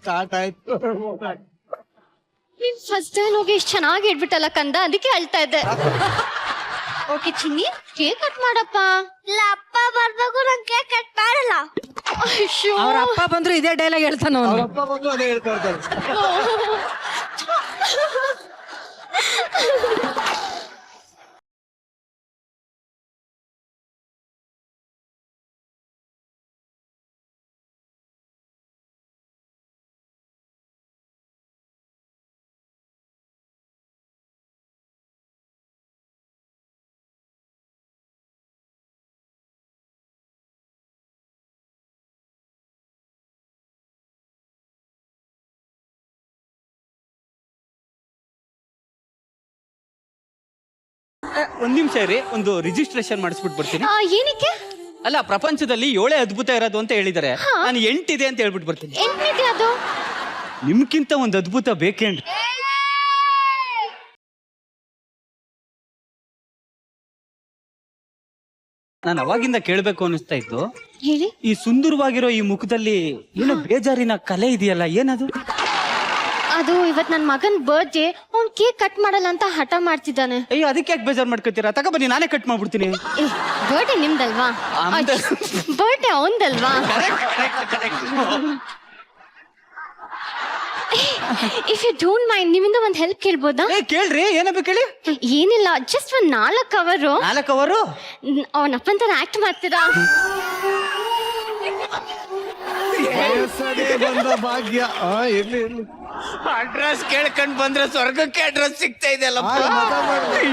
ಸ್ಟಾರ್ಟ್ ಆಯ್ತು. ನೀನ್ ಫಸ್ಟ್ ಟೈಮ್ ಹೋಗಿ ಇಷ್ಟು ಚೆನ್ನಾಗಿ ಇಡ್ಬಿಟ್ಟಲ್ಲ ಕಂದ, ಅದಕ್ಕೆ ಅಳ್ತಾ ಇದ್ದೆ. ಓಕೆ ಚಿನ್ನಿ, ಕೇಕ್ ಕಟ್ ಮಾಡಪ್ಪ. ಇಲ್ಲ, ಅಪ್ಪ ಬರ್ಬೇಕು, ನಂಗೆ ಕೇಕ್ ಕಟ್ ಮಾಡಲ್ಲ. ಅವ್ರ ಅಪ್ಪ ಬಂದ್ರು ಇದೇ ಡೈಲಾಗ್ ಹೇಳ್ತಾನ ಅವನು. ಅವರಪ್ಪ ಬಂದು ಅದೇ ಹೇಳ್ತಾ ಇರ್ತಾರೆ. ಒಂದ್ ನಿಮಿಷ ಇರಿ, ಒಂದು ರಿಜಿಸ್ಟ್ರೇಷನ್ ಮಾಡಿಸ್ಬಿಟ್ಟು ಬರ್ತೀನಿ. ಏನಕ್ಕೆ? ಅಲ್ಲ, ಪ್ರಪಂಚದಲ್ಲಿ 7 ಅದ್ಭುತ ಇರೋದು ಅಂತ ಹೇಳಿದ್ದಾರೆ. ನಾನು 8 ಇದೆ ಅಂತ ಹೇಳ್ಬಿಟ್ಟು ಬರ್ತೀನಿ. ಎಂಟಿದೆ ಅದು? ನಿಮ್ಗಿಂತ ಒಂದು ಅದ್ಭುತ ಬೇಕೇನ್ರಿ? ನಾನು ಅವಾಗಿಂದ ಕೇಳ್ಬೇಕು ಅನಿಸ್ತಾ ಇತ್ತು. ಹೇಳಿ. ಈ ಸುಂದರವಾಗಿರೋ ಈ ಮುಖದಲ್ಲಿ ಏನೋ ಬೇಜಾರಿನ ಕಲೆ ಇದೆಯಲ್ಲ, ಏನದು? ಅದು ಇವತ್ ನನ್ ಮಗನ್ ಬರ್ತ್ಡೇ, ಅವ್ನ್ ಕೇಕ್ ಕಟ್ ಮಾಡಲ್ಲ ಅಂತ ಹಠ ಮಾಡ್ತಿದ್ದಾನೆ. ಅಯ್ಯೋ ಅದಕ್ಕೆ ಯಾಕೆ ಬೇಜಾರು ಮಾಡ್ಕೊತೀರಾ? ತಗೋ ಬನ್ನಿ, ನಾನೇ ಕಟ್ ಮಾಡ್ಬಿಡ್ತೀನಿ. ಬರ್ಡೇ ನಿಮ್ದಲ್ವಾ? ಬರ್ಡೇ ಅವಂದಲ್ವಾ? ಇಫ್ ಯು ಡೋಂಟ್ ಮೈಂಡ್, ನಿಮ್ಮಿಂದ ಒಂದ್ ಹೆಲ್ಪ್ ಕೇಳ್ಬೋದಾ? ಕೇಳ್ರಿ, ಏನಾಗಬೇಕು ಹೇಳಿ. ಏನಿಲ್ಲ, ಜಸ್ಟ್ ಒಂದ್ 4 ಅವರು 4 ಅವರು ಅವನ ಅಪ್ಪನ್ ತರ ಆಕ್ಟ್ ಮಾಡ್ತೀರಾ? ವಯಸ್ಸದೇ ಬಂದ ಭಾಗ್ಯ. ಇರ್ಲಿ ಇರ್ಲಿ. ಅಡ್ರೆಸ್ ಕೇಳ್ಕೊಂಡ್ ಬಂದ್ರೆ ಸ್ವರ್ಗಕ್ಕೆ ಅಡ್ರೆಸ್ ಸಿಗ್ತಾ ಇದೆಯಲ್ಲಪ್ಪ.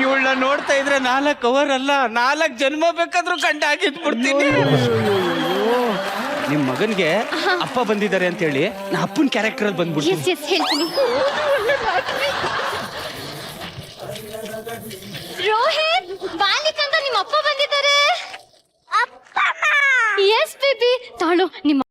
ಇವಳನ್ನ ನೋಡ್ತಾ ಇದ್ರೆ 4 ಅವರ್ ಅಲ್ಲ, 4 ಜನ್ಮ ಬೇಕಾದ್ರೂ ಗಂಡ ಆಗಿದ್ಬಿಡ್ತೀನಿ. ನಿಮ್ ಮಗನ್ಗೆ ಅಪ್ಪ ಬಂದಿದ್ದಾರೆ ಅಂತ ಹೇಳಿ ನಾ ಅಪ್ಪನ ಕ್ಯಾರೆಕ್ಟರ್ ಅಲ್ಲಿ ಬಂದ್ಬಿಡ್ತೀನಿ. ಎಸ್ ಹೇಳ್ತೀನಿ. ರೋಹಿತ್, ಬಾಲಿಕ್ ಅಂತ ನಿಮ್ಮ ಅಪ್ಪ ಬಂದಿದ್ದಾರೆ. ಎಸ್ ಬೇಬಿ, ತಾಳು ನಿಮ್ಮ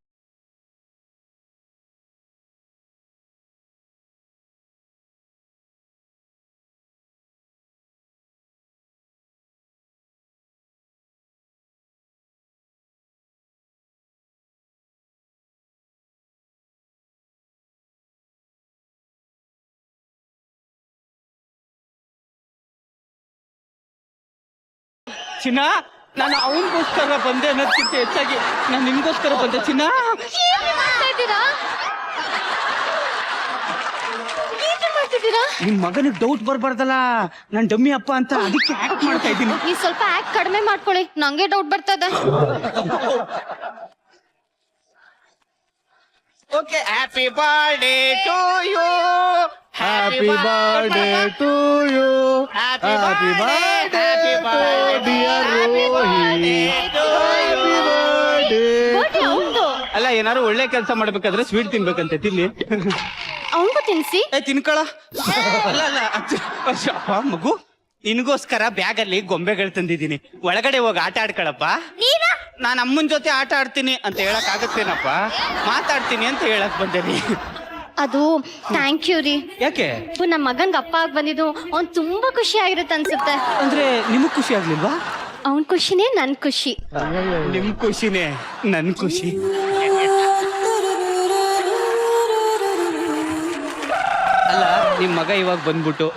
ಚಿನ್ನ, ನಾನು ಅವನಿಗೋಸ್ಕರ ಬಂದೆ ಅನ್ನೋದಕ್ಕಿಂತ ಹೆಚ್ಚಾಗಿ ನಾನು ನಿಮ್ಗೋಸ್ಕರ ಬಂದೆ ಚಿನ್ನ. ನಿಮ್ ಮಗನಿಗೆ ಡೌಟ್ ಬರ್ಬಾರ್ದಲ್ಲ ನಾನ್ ಡಮ್ಮಿ ಅಪ್ಪ ಅಂತ, ಅದಕ್ಕೆ ಆಕ್ಟ್ ಮಾಡ್ತಾ ಇದ್ದೀನಿ. ನೀವು ಸ್ವಲ್ಪ ಆಕ್ಟ್ ಕಡಿಮೆ ಮಾಡ್ಕೊಳ್ಳಿ, ನಂಗೆ ಡೌಟ್ ಬರ್ತದೆ. Okay, happy birthday to you, happy birthday to you, happy birthday dear Rohit, happy birthday. Birthday ಅವ್ನ್ದು. ಅಲ್ಲ, ಏನಾದ್ರು ಒಳ್ಳೆ ಕೆಲಸ ಮಾಡ್ಬೇಕಾದ್ರೆ ಸ್ವೀಟ್ ತಿನ್ಬೇಕಂತೆ, ತಿನ್ನಿ. ಅವ್ನ್ಗೂ ತಿನ್ಸಿ. ತಿನ್ಕೊಳ. ಅಲ್ಲ ಅಲ್ಲ, ಅಪ್ಪ ಮಗು ನಿನ್ಗೋಸ್ಕರ ಬ್ಯಾಗ್ ಅಲ್ಲಿ ಗೊಂಬೆಗಳು ತಂದಿದ್ದೀನಿ, ಒಳಗಡೆ ಹೋಗಿ ಆಟ ಆಡ್ಕೊಳಪ್ಪ. ನಾನು ಅಮ್ಮನ ಜೊತೆ ಆಟ ಆಡ್ತೀನಿ ಅಂತ ಹೇಳಕ್ ಆಗತ್ತೇನಪ್ಪ? ಮಾತಾಡ್ತೀನಿ ಅಂತ ಹೇಳಕ್ ಬಂದೇನಿ. ಅದು ಥ್ಯಾಂಕ್ ಯು ರೀ. ಯಾಕೆ? ನಮ್ಮ ಮಗನ್ಗೆ ಅಪ್ಪ ಆಗಿ ಬಂದಿದ್ದು ಅವ್ನ್ ತುಂಬಾ ಖುಷಿ ಆಗಿರುತ್ತೆ ಅನ್ಸುತ್ತೆ. ಅಂದ್ರೆ ನಿಮಗ್ ಖುಷಿ ಆಗ್ಲಿಲ್ವಾ? ಅವನ್ ಖುಷಿನೇ ನನ್ ಖುಷಿ. ನಿಮ್ ಖುಷಿನೇ ನನ್ ಖುಷಿ. ಅಲ್ಲ, ನಿಮ್ ಮಗ ಇವಾಗ ಬಂದ್ಬಿಟ್ಟು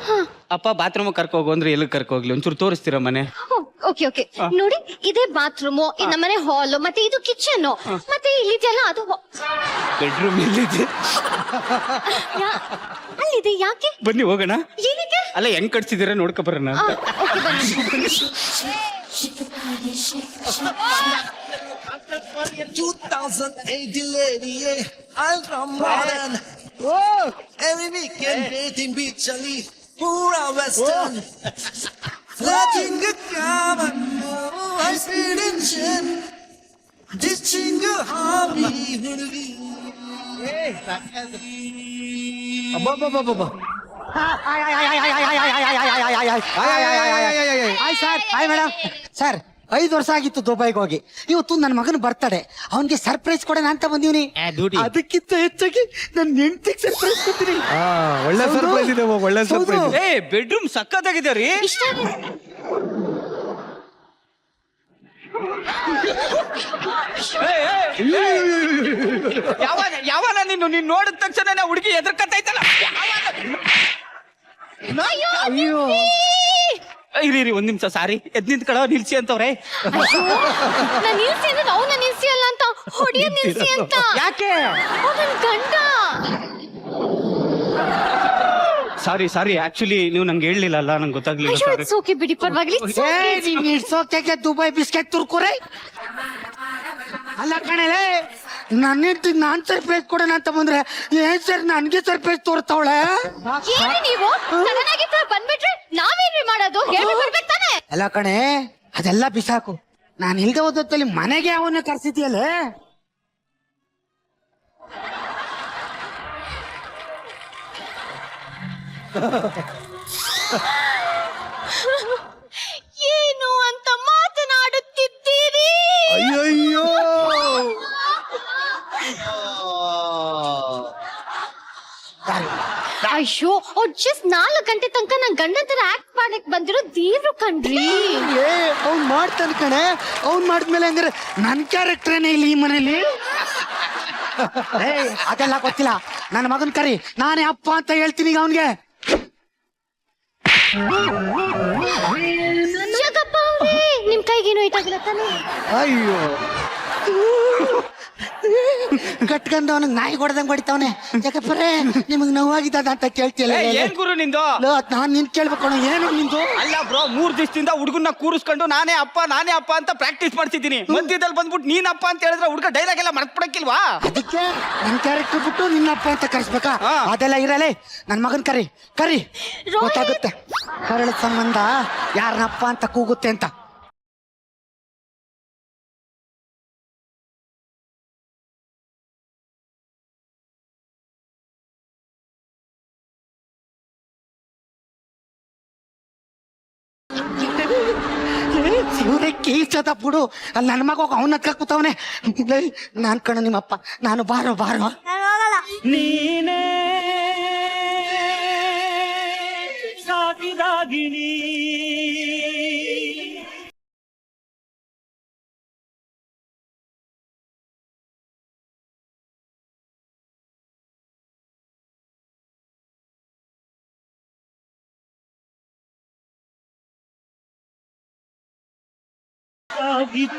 ಅಪ್ಪ ಬಾತ್ರೂಮ್ ಕರ್ಕೋಗು ಅಂದ್ರೆ ಎಲ್ಲಿ ಕರ್ಕೋಗ್ಲಿ, ಒಂಚೂರು ತೋರಿಸ್ತೀರಾ ಮನೆ? ಓಕೆ ಓಕೆ, ನೋಡಿ ಇದೇ ಬಾತ್ರೂಮು, ನಮ್ಮನೆ ಹಾಲ್, ಮತ್ತೆ ಇದು ಕಿಚನ್, ಮತ್ತೆ ಇಲ್ಲಿದೆಯಲ್ಲ ಅದು ಬೆಡ್ರೂಮ್ ಎಲ್ಲಿದೆ? ಅಲ್ಲಿದೆ. ಯಾಕೆ? ಬನ್ನಿ ಹೋಗೋಣ. ಏನಕ್ಕೆ? ಅಲ್ಲ, ಹೆಂಗ್ ಕಟ್ಸಿದೀರ ನೋಡ್ಕೊ ಬರೋಣ ಅಂತ. ಓಕೆ ಬನ್ನಿ. 2080 lady, ultra modern. Oh, every weekend dating beach ali, pura western. Flirting a common, high speed engine, ditching a hobby, hudugi. ಅಬ್ಬಬ್ಬಬ್ಬಬ್ಬ. Hi sir. Hi madam. Sir, 5 ವರ್ಷ ಆಗಿತ್ತು ದುಬೈಗೆ ಹೋಗಿ. ಇವತ್ತು ನನ್ನ ಮಗನ ಬರ್ತಡೆ, ಅವನಿಗೆ ಸರ್ಪ್ರೈಸ್ ಕೊಡೋಣ ಅಂತ ಬಂದೀನಿ. ಅದಕ್ಕಿಂತ ಹೆಚ್ಚಾಗಿ ನನ್ನ ಹೆಂಡತಿಗೆ ಸರ್ಪ್ರೈಸ್ ಕೊಡ್ತೀನಿ. ಒಳ್ಳೆ ಸರ್ಪ್ರೈಸ್ ಇದೆ, ಒಳ್ಳೆ ಸರ್ಪ್ರೈಸ್. ಏ, ಬೆಡ್ರೂಮ್ ಸಕ್ಕತ್ತಾಗಿದೆ ರೀ. ಇಷ್ಟ ಆಗಿದೆ. ಯಾವನ ನೀನು ನೋಡಿದ ತಕ್ಷಣ ಹುಡುಗಿ ಎದುರ್ಕತ್ತೈತಲ್ಲ. ಅಯ್ಯೋ, ಇರಿ ಒಂದ್ ನಿಮಿಷ, ಸಾರಿ, ಎದ್ ನಿಂತ್ ಕಡೆ ನಿಲ್ಸಿ ಅಂತವ್ರೆ. ನಾನು ನಿಲ್ಸಿ ಅಂದ್ರೆ ಅವ್ನ ನಿಲ್ಸಿ ಅಲ್ಲ ಅಂತ, ಹೊಡಿಯ ನಿಲ್ಸಿ ಅಂತ. ಯಾಕೆ? ಅವನ್ ಗಂಡ. ಸಾರಿ, ಆಕ್ಚುಲಿ ನೀವು ನಂಗೆ ಹೇಳಲಿಲ್ಲ ಅಲ್ಲ, ನಂಗೆ ಗೊತ್ತಾಗ್ಲಿಲ್ಲ. ಅಯ್ಯೋ, ಇಟ್ಸ್ ಓಕೆ ಬಿಡಿ, ಪರವಾಗಿಲ್ಲ. It's okay. ದುಬೈ ಬಿಸ್ಕೆಟ್ ತುರ್ಕೋರೆ. ಅಲ್ಲ ಕಣಲೆ, ನನ್ನ ಹೆಂಡತಿ ನಾನ್ ಸರ್ಪ್ರೈಸ್ ಕೊಡೋಣ ಅಂತ ಬಂದ್ರೆ ಏನ್ ಸರ್ ನನ್ಗೆ ಸರ್ಪ್ರೈಸ್ ತೋರ್ತಾವಳೆ. ಏನ್ರಿ ನೀವು ಸಡನ್ ಆಗಿ ಬಂದ್ಬಿಟ್ರೆ ನಾವೇನ್ರಿ ಮಾಡೋದು? ಹೇಳಿ ಬರ್ಬೇಕು ತಾನೆ. ಅಲ್ಲ ಕಣೆ, ಅದೆಲ್ಲ ಬಿಸಾಕು. ನಾನು ಇಲ್ದೆ ಹೋದಲ್ಲಿ ಮನೆಗೆ ಅವನ್ನ ಕರ್ಸಿದ್ಯಲ್ಲ. ಏನು ಅಂತ ಮಾತನಾಡುತ್ತಿದ್ದೀರಿ? ಅಯ್ಯಯ್ಯೋ, ಅಯ್ಯೋ, ಜಸ್ಟ್ 4 ಗಂಟೆ ತನಕ ನನ್ ಗಂಡನ ತರ ಆಕ್ಟ್ ಮಾಡಕ್ ಬಂದಿರೋ ದೇವ್ರು ಕಣ್ರಿ. ಅವ್ನ್ ಮಾಡ್ತಾನೆ ಕಣೆ. ಅವ್ನ್ ಮಾಡಿದ್ಮೇಲೆ ಹಂಗಾರೆ ನನ್ ಕ್ಯಾರೆಕ್ಟರ್ನೇ ಇಲ್ಲ ಈ ಮನೇಲಿ. ಅದೆಲ್ಲ ಗೊತ್ತಿಲ್ಲ. ನನ್ನ ಮಗನ್ ಕರಿ, ನಾನೇ ಅಪ್ಪ ಅಂತ ಹೇಳ್ತೀನಿ ಈಗ ಅವನ್ಗೆ. ನಿಮ್ ಕೈಗೇನು ಏಟಾಗಿಲ್ಲ ತಾನೆ? ಅಯ್ಯೋ ಕಟ್ಕೊಂಡು ಅವನಿಗೆ ನಾಯಿ ಹೊಡೆದಂಗ್ ಹೊಡಿತಾವನೆ. ಯಾಕಪ್ಪರೇ ನಿಮಗ್ ನೋವಾಗಿದ್ದ ಅಂತ ಕೇಳ್ತಿಯಲ್ಲ? ಏನ್ ಗುರು ನಿಂದು? ನಾನ್ ನಿನ್ ಕೇಳ್ಬೇಕು, ಏನು ನಿಂದು? ಅಲ್ಲ ಬ್ರೋ, 3 ದಿವಸದಿಂದ ಹುಡುಗನ್ನ ಕೂರಿಸ್ಕೊಂಡು ನಾನೇ ಅಪ್ಪ ಅಂತ ಪ್ರಾಕ್ಟೀಸ್ ಮಾಡ್ತಿದ್ದೀನಿ. ಮಧ್ಯದಲ್ಲಿ ಬಂದ್ಬಿಟ್ಟು ನೀನ್ ಅಪ್ಪ ಅಂತ ಹೇಳಿದ್ರೆ ಹುಡುಗ ಡೈಲಾಗ್ ಎಲ್ಲ ಮರ್ತ್ಬಿಡಕ್ಕಿಲ್ವಾ? ಅದಕ್ಕೆ ನನ್ ಕ್ಯಾರೆಕ್ಟರ್ ಬಿಟ್ಟು ನಿನ್ನಪ್ಪ ಅಂತ ಕರ್ಸ್ಬೇಕಾ? ಅದೆಲ್ಲ ಇರಲೇ. ನನ್ ಮಗನ್ ಕರಿ ಗೊತ್ತಾಗುತ್ತೆ ಕರಳ ಸಂಬಂಧ ಯಾರನ್ನಪ್ಪ ಅಂತ ಕೂಗುತ್ತೆ ಅಂತ. ಇವ್ರೆ ಕೀಚದ ಬಿಡು. ಅಲ್ಲಿ ನನ್ನ ಮಗ ಅವನ ಹತ್ರ ಕೂತವನೆ. ನಾನ್ ಕಣ ನಿಮ್ಮಪ್ಪ, ನಾನು ಬಾರೋ ನೀನೇ ಸಾಕಿದಾಗಿನಿ.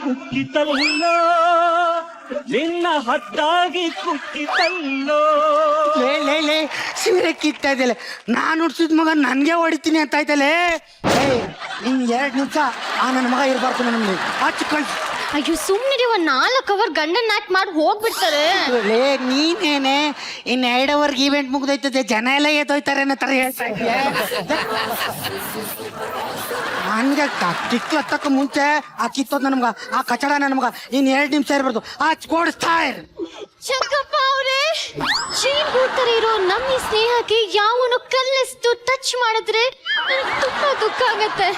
ಕುಕ್ಕಿತಲ್ಲೋ ನಿನ್ನ ಹದ್ದಾಗಿ ಕುಕ್ಕಿತಲ್ಲೋ. ಲೇ ಸೀರೆ ಕಿತ್ತಾ ಇದ್ದಲೆ, ನಾನು ಹುಡ್ಸಿದ ಮಗ ನನ್ಗೆ ಹೊಡಿತೀನಿ ಅಂತ ಆಯ್ತಲ್ಲೇ. ನಿನ್ 2 ನಿಮಿಷ ಆ ನನ್ನ ಮಗ ಇರ್ಬಾರ್ದು ನನ್ಗೆ. ಹಚ್ಚು ಕಳ್ಸಿ. ಅಯ್ಯೋ ಸುಮ್ಮನೆ 4 ಅವರ್ ಗಂಡನ್ ಆಕ್ಟ್ ಮಾಡಿ ಹೋಗ್ಬಿಡ್ತಾರೆ. ಲೇ ನೀನೇನೆ ಇನ್ 2 ಅವರ್ಗೆ ಈವೆಂಟ್ ಮುಗ್ದೋಯ್ತದೆ, ಜನ ಎಲ್ಲ ಎದ್ದೋಯ್ತಾರೆ ಅನ್ನೋ ತರ ಹೇಳ್ತಾ ಇದ್ಯಾ? ಹಂಗೆ ಕಿಕ್ಕು ಹತ್ತಕ್ಕ ಮುಂಚೆ ಆ ಕಿತ್ತೋದ್ ನನ್ಮಗ, ಆ ಕಚಡ ನನ್ಮಗ ಇನ್ 2 ನಿಮಿಷ ಇರ್ಬಾರ್ದು. ಹಚ್ಕೊಡಿಸ್ತಾ ಇರ್. ಚಂಗಪ್ಪ ಅವರೇ, ಶ್ರೀಭೂತರು ಇರೋ ನಮ್ಮ ಈ ಸ್ನೇಹಕ್ಕೆ ಯಾವನು ಕಲ್ಲಿಸ್ತು ಟಚ್ ಮಾಡಿದ್ರೆ ನನಗೆ ತುಂಬಾ ದುಃಖ ಆಗತ್ತೆ.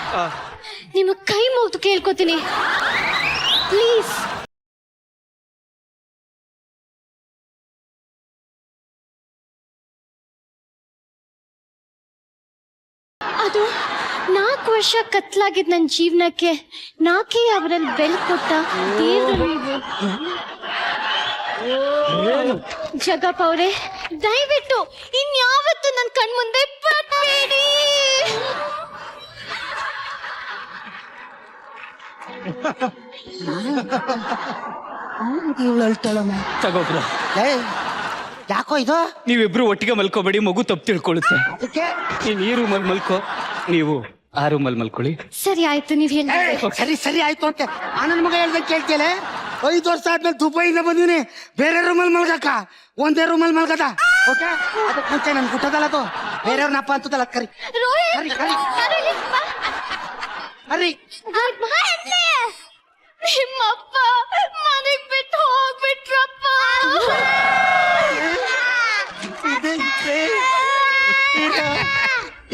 ನಿಮ್ಮ ಕೈ ಮುಗ್ದು ಕೇಳ್ಕೊತೀನಿ ಪ್ಲೀಸ್. ಅದು 4 ವರ್ಷ ಕತ್ಲಾಗಿದ್ ನನ್ನ ಜೀವನಕ್ಕೆ 4 ಅವರಲ್ಲಿ ಬೆಳಕು ಕೊಟ್ಟ ದೇವ್ರು ನೀವು. ಜಗಪ್ಪ ಅವರೇ, ದಯವಿಟ್ಟು ಇನ್ಯಾವತ್ತು ನನ್ನ ಕಣ್ಮುಂದೆ ಬರಬೇಡಿ. ತಗೋಬ್ರ, ಯಾಕೋ ಇದು? ನೀವಿಬ್ರು ಒಟ್ಟಿಗೆ ಮಲ್ಕೋಬೇಡಿ, ಮಗು ತಪ್ಪು ತಿಳ್ಕೊಳ್ಳುತ್ತೆ. ಅದಕ್ಕೆ ನೀನ್ ಈ ರೂಮಲ್ಲಿ ಮಲ್ಕೋ, ನೀವು ಆ ರೂಮಲ್ಲಿ ಮಲ್ಕೊಳ್ಳಿ. ಸರಿ ಆಯ್ತು, ನೀವ್ ಹೇಳಿ. ಸರಿ ಆಯ್ತು ಅಂತ ಆ ನನ್ನ ಮಗ ಹೇಳ್ದಂಗೆ ಕೇಳ್ತಿಯಲ್ಲ. 5 ವರ್ಷ ಆದ್ಮೇಲೆ ದುಬೈಯಿಂದ ಬಂದಿನಿ, ಬೇರೆ ರೂಮಲ್ಲಿ ಮಲ್ಗಕ್ಕ, ಒಂದೇ ರೂಮಲ್ಲಿ ಮಲ್ಗದ. ಓಕೆ, ಅದಕ್ಕೆ ಮುಂಚೆ ನನ್ ಗುಟ್ಟದಲ್ಲ ಅದು, ಬೇರೆಯವ್ರನ್ನಪ್ಪ ಅಂತದಲ್ಲ. ಕರಿ ನಿಮ್ಮಪ್ಪ ಮನೆಗ್ ಬಿಟ್ಟು ಹೋಗ್ಬಿಟ್ರಪ್ಪ.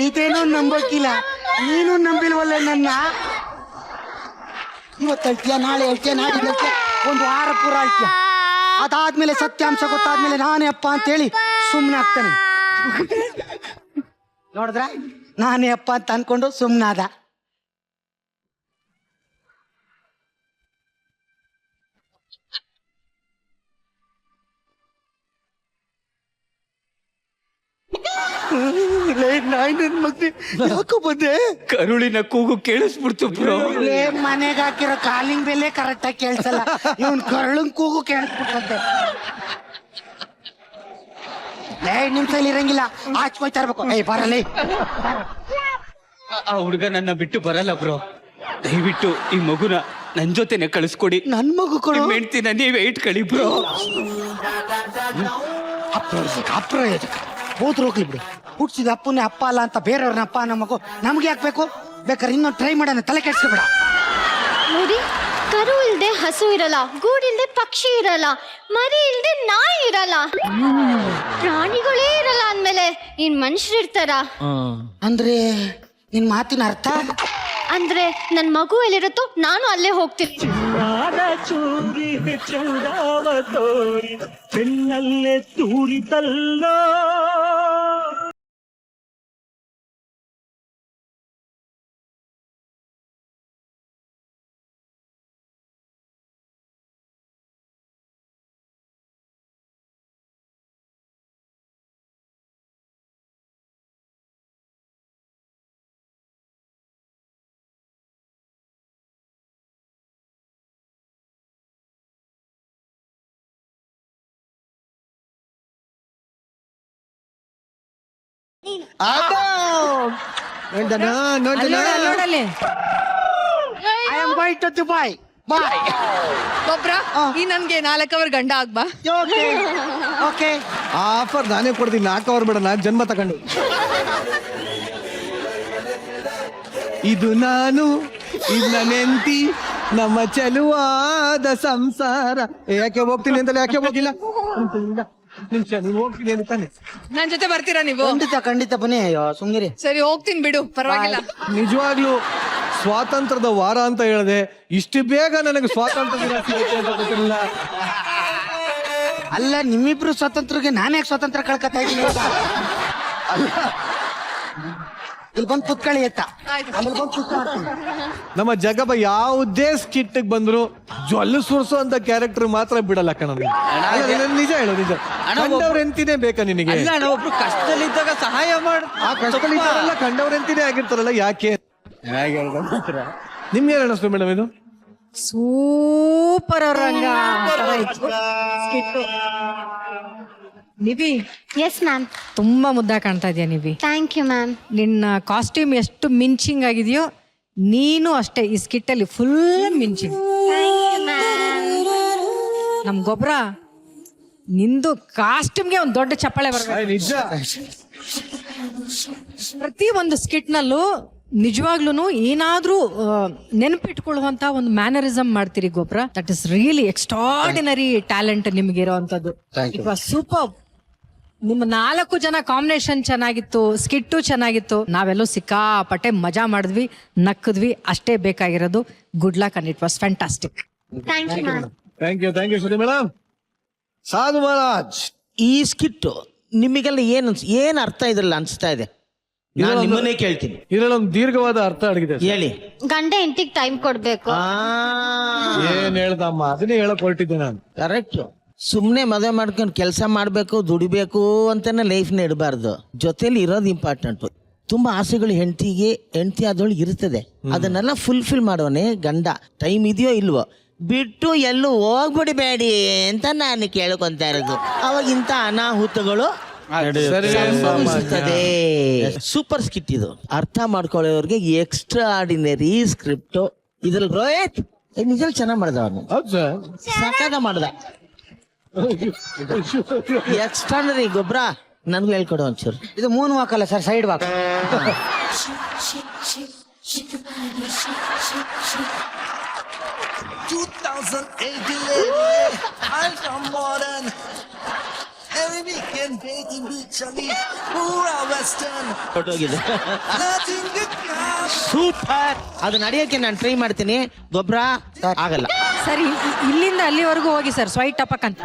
ಇದೇನೋ ನಂಬೋಕಿಲ್ಲ, ನೀನು ನಂಬಿಲ್ವಲ್ಲ ನನ್ನ. ಇವತ್ತು ಹೇಳ್ತೀಯ, ನಾಳೆ ಹೇಳ್ತೀಯ, ನಾಡಿದ್ದು ಹೇಳ್ತೀಯ, 1 ವಾರ ಪೂರ ಹೇಳ್ತೀಯ. ಅದಾದ್ಮೇಲೆ ಸತ್ಯಾಂಶ ಗೊತ್ತಾದ್ಮೇಲೆ ನಾನೇ ಅಪ್ಪ ಅಂತೇಳಿ ಸುಮ್ಮನೆ ಆಗ್ತಾನೆ. ನೋಡಿದ್ರ, ನಾನೇ ಅಪ್ಪ ಅಂತ ಅನ್ಕೊಂಡು ಸುಮ್ಮನಾದ. ಯಾಕೋ ಬಂದೆ? ಕರುಳಿನ ಕೂಗು ಕೇಳಿಸ್ಬಿಡ್ತು ಬ್ರೋ. ಮನೆಗೆ ಹಾಕಿರೋ ಕಾಲಿಂಗ್ ಬೆಲೆ ಕರೆಕ್ಟ್ ಆಗಿ ಕೇಳಿಸಲ್ಲ, ಇವನ್ ಕರುಳಂಗ್ ಕೂಗು ಕೇಳಿಸ್ಬಿಟ್ಟಂತೆ. 2 ನಿಮಿಷದಲ್ಲಿ ಇರಂಗಿಲ್ಲ, ಆಚ್ಕೊಯ್ತಾ ಇರ್ಬೇಕು. ಬರಲಿ. ಆ ಹುಡುಗ ನನ್ನ ಬಿಟ್ಟು ಬರಲ್ಲ ಬ್ರೋ. ದಯವಿಟ್ಟು ಈ ಮಗುನ ನನ್ ಜೊತೆನೆ ಕಳಿಸ್ಕೊಡಿ. ನನ್ ಮಗು ಕೊಡು. ಹೆಂಡ್ತಿನ ನೀವೇ ಇಟ್ಕೊಳ್ಳಿ ಬ್ರೋ. ಅಪ್ರಯೋಜಕ ಹೋದ್ರು ಹೋಗ್ಲಿ ಬಿಡು. ಹುಡ್ಸಿದ ಅಪ್ಪನೇ ಅಪ್ಪ ಅಲ್ಲ ಅಂತ ಬೇರೆಯವ್ರನ್ನ ಅಪ್ಪ ನಮ್ಮ ಮಗು ನಮ್ಗೆ ಯಾಕಬೇಕು? ಬೇಕಾದ್ರೆ ಇನ್ನೊಂದು ಟ್ರೈ ಮಾಡೋಣ, ತಲೆ ಕೆಡ್ಸ್ಕೊಬೇಡ. ನೋಡಿ, ಕರು ಇಲ್ದೆ ಹಸು ಇರಲ್ಲ, ಗೂಡಿಲ್ದೆ ಪಕ್ಷಿ ಇರಲ್ಲ, ಮರಿ ಇಲ್ದೆ ನಾಯಿ ಇರಲ್ಲ, ಪ್ರಾಣಿಗಳೇ ಇರಲ್ಲ ಅಂದ್ಮೇಲೆ ಇನ್ ಮನುಷ್ಯರು ಇರ್ತಾರ? ಅಂದ್ರೆ ನಿನ್ ಮಾತಿನ ಅರ್ಥ? ಅಂದ್ರೆ ನನ್ ಮಗು ಎಲ್ಲಿರುತ್ತೋ ನಾನು ಅಲ್ಲೇ ಹೋಗ್ತೀನಿ. ಚಂದಾವ ತೋರಿ ಬೆನ್ನಲ್ಲೇ ತೂರಿತಲ್ಲೋ. ನೋಡ್ದನಾ ನೋಡ್ದನಾ ನೋಡಲ್ಲಿ I am going to Dubai bye. ಒಬ್ರ ಈ ನನ್ಗೆ 4 ಅವರ್ ಗಂಡ ಆಗ್ಬಾ. ಓಕೆ ಓಕೆ ಆಫರ್ ನಾನೇ ಕೊಡ್ತೀನಿ 4 ಅವರ್ ಬೇಡ, ನಾನ್ ಜನ್ಮ ತಗೊಂಡು. ಇದು ನಾನು, ಇದು ನನ್ನ ಹೆಂಡತಿ, ನಮ್ಮ ಚೆಲುವಾದ ಸಂಸಾರ. ಯಾಕೆ ಹೋಗ್ತೀನಿ ಅಂತಲ್ಲ, ಯಾಕೆ ಹೋಗಿಲ್ಲ? ನಿಮಿಷ, ನೀನು ಹೋಗ್ತೀನಿ ಅಂತ ತಾನೆ? ನನ್ ಜೊತೆ ಬರ್ತೀರಾ ನೀವು? ಖಂಡಿತ ಬನ್ನಿ. ಅಯ್ಯೋ ಸುಮ್ಗಿರಿ. ಸರಿ ಹೋಗ್ತೀನಿ ಬಿಡು, ಪರವಾಗಿಲ್ಲ. ನಿಜವಾಗ್ಲೂ ಸ್ವಾತಂತ್ರ್ಯದ ವಾರ ಅಂತ ಹೇಳಿದೆ, ಇಷ್ಟು ಬೇಗ ನನಗೆ ಸ್ವಾತಂತ್ರ್ಯ ದಿನ ಸಿಗುತ್ತೆ ಅಂತ ಗೊತ್ತಿರಲಿಲ್ಲ. ಅಲ್ಲ, ನಿಮ್ಮಿಬ್ರು ಸ್ವಾತಂತ್ರ್ಯಕ್ಕೆ ನಾನೇ ಸ್ವಾತಂತ್ರ್ಯ ಕಳ್ಕೊತಾ ಇದ್ದೀನಿ ಇವಾಗ. ಇಲ್ಲಿ ಬಂದು ಕುತ್ಕೊಳ್ಳಿ ಎತ್ತ. ಆಮೇಲೆ ಬಂದು ಕುತ್ಕೊಳ್ತೀನಿ. ನಮ್ಮ ಜಗಬ್ಬ ಯಾವುದೇ ಸ್ಕಿಟ್ ಬಂದ್ರು ಜೊಲ್ಲು ಸುರ್ಸೋ ಅಂತ ಕ್ಯಾರೆಕ್ಟರ್ ಮಾತ್ರ ಬಿಡಲ್ಲ ಕಣ. ನಿಜ ಹೇಳು, ನಿಜ. ಕಂಡವ್ರ ಎಂತಿನೇ ಬೇಕಾ ನಿನಗೆ? ಒಬ್ರು ಕಷ್ಟದಲ್ಲಿದ್ದಾಗ ಸಹಾಯ ಮಾಡ. ಆ ಕಷ್ಟದಲ್ಲಿ ಇದ್ದಾರಲ್ಲ, ಕಂಡವ್ರ ಎಂತಿನೇ ಆಗಿರ್ತಾರಲ್ಲ, ಯಾಕೆ? ನಿಮ್ಗೆ ಏನ್ ಅನಿಸ್ತು ಮೇಡಮ್ ಇದು? Super Ranga. Nivi, yes ma'am. ತುಂಬಾ ಮುದ್ದ ಕಾಣ್ತಾ ಇದೆಯಾ ನಿವಿ. Thank you ma'am. ನಿನ್ನ ಕಾಸ್ಟ್ಯೂಮ್ ಎಷ್ಟು ಮಿಂಚಿಂಗ್ ಆಗಿದೆಯೋ, ನೀನು ಅಷ್ಟೇ ಈ ಸ್ಕಿಟ್ ಅಲ್ಲಿ ಫುಲ್ ಮಿಂಚಿಂಗ್. ನಮ್ ಗೊಬ್ಬರ ನಿಂದು ಕಾಸ್ಟ್ಯೂಮ್ಗೆ ಒಂದ್ ದೊಡ್ಡ ಚಪ್ಪಾಳೆ ಬರ್ಬೇಕು. ನಿಜ. ಪ್ರತಿ ಒಂದು ಸ್ಕಿಟ್ ನಲ್ಲೂ ನಿಜವಾಗ್ಲೂ ಏನಾದ್ರೂ ನೆನಪಿಟ್ಕೊಳ್ಳುವಂತ ಒಂದು ಮ್ಯಾನರಿಸಮ್ ಮಾಡ್ತೀರಿ ಗೊಬ್ಬರ. That is really extraordinary talent ನಿಮ್ಗೆ ಇರೋವಂಥದ್ದು. It was super. ನಿಮ್ಮ 4 ಜನ ಕಾಂಬಿನೇಷನ್ ಚೆನ್ನಾಗಿತ್ತು, ಸ್ಕಿಟ್ಟು ಚೆನ್ನಾಗಿತ್ತು. ನಾವೆಲ್ಲೋ ಸಿಕ್ಕಾಪಟ್ಟೆ ಮಜಾ ಮಾಡಿದ್ವಿ, ನಕ್ಕದ್ವಿ, ಅಷ್ಟೇ ಬೇಕಾಗಿರೋದು. Good luck and it was fantastic. Thank you ma'am. Thank you Shruti madam. Sadhu Maharaj, ಈ ಸ್ಕಿಟ್ಟು ನಿಮಗೆಲ್ಲ ಏನ್ ಅರ್ಥ ಇದ್ರಲ್ಲ ಅನ್ಸ್ತಾ ಇದೆ? ನಾನು ನಿಮ್ಮನ್ನೇ ಕೇಳ್ತೀನಿ. ಇದರಲ್ಲಿ ಒಂದು ದೀರ್ಘವಾದ ಅರ್ಥ ಅಡಗಿದೆ. ಹೇಳಿ. ಗಂಡ ಹೆಂಡತಿಗೆ ಟೈಮ್ ಕೊಡ್ಬೇಕು. ಏನ್ ಹೇಳ್ದಮ್ಮ, ಅದನ್ನೇ ಹೇಳಕ್ ಹೊರಟಿದ್ದೆ ನಾನು. ಕರೆಕ್ಟ್. ಸುಮ್ನೆ ಮದುವೆ ಮಾಡ್ಕೊಂಡು ಕೆಲಸ ಮಾಡ್ಬೇಕು, ದುಡಿಬೇಕು ಅಂತಾನೆ ಲೈಫ್ನ ಇಡಬಾರ್ದು. ಜೊತೆಲಿ ಇರೋದು ಇಂಪಾರ್ಟೆಂಟ್. ತುಂಬಾ ಆಸೆಗಳು ಹೆಂಡತಿ ಆದೊಳಗೆ ಇರ್ತದೆ, ಅದನ್ನೆಲ್ಲ ಫುಲ್ಫಿಲ್ ಮಾಡೋನೆ ಗಂಡ. ಟೈಮ್ ಇದೆಯೋ ಇಲ್ವೋ ಬಿಟ್ಟು ಎಲ್ಲೂ ಹೋಗ್ಬಿಡಬೇಡಿ ಅಂತ ನಾನು ಕೇಳ್ಕೊಂತ ಇರೋದು. ಅವಾಗ ಇಂಥ ಅನಾಹುತಗಳು ಸಂಭವಿಸುತ್ತದೆ. ಸೂಪರ್ ಸ್ಕಿಟ್ ಇದು. ಅರ್ಥ ಮಾಡ್ಕೊಳ್ಳೋರಿಗೆ ಎಕ್ಸ್ಟ್ರಾ ಆರ್ಡಿನರಿ ಸ್ಕ್ರಿಪ್ಟ್ ಇದ್ರಲ್ಲಿ. ರೋಹಿತ್ ನಿಜಲ್ಲಿ ಚೆನ್ನಾಗಿ ಮಾಡ್ದ, ಅವನು ಹೌದು ಸರ್. ಸಾಕಾಗ ಮಾಡ್ದ. ಎಕ್ಸ್ಟ್ರಾನರಿ ಗೊಬ್ಬರ ನನ್ಗೂ ಹೇಳ್ಕೊಡು ಒಂಚೂರು. ಇದು ಮೂನ್ ವಾಕ್ ಅಲ್ಲ ಸರ್, ಸೈಡ್ ವಾಕ್. ಸೂಪರ್. ಅದು ನಡೆಯಕ್ಕೆ ನಾನು ಟ್ರೈ ಮಾಡ್ತೀನಿ. ಗೊಬ್ಬರ ಆಗಲ್ಲ. ಸರಿ, ಇಲ್ಲಿಂದ ಅಲ್ಲಿವರೆಗೂ ಹೋಗಿ ಸರ್, ಸ್ವೈಟ್ ಟಪಕ್ ಅಂತ.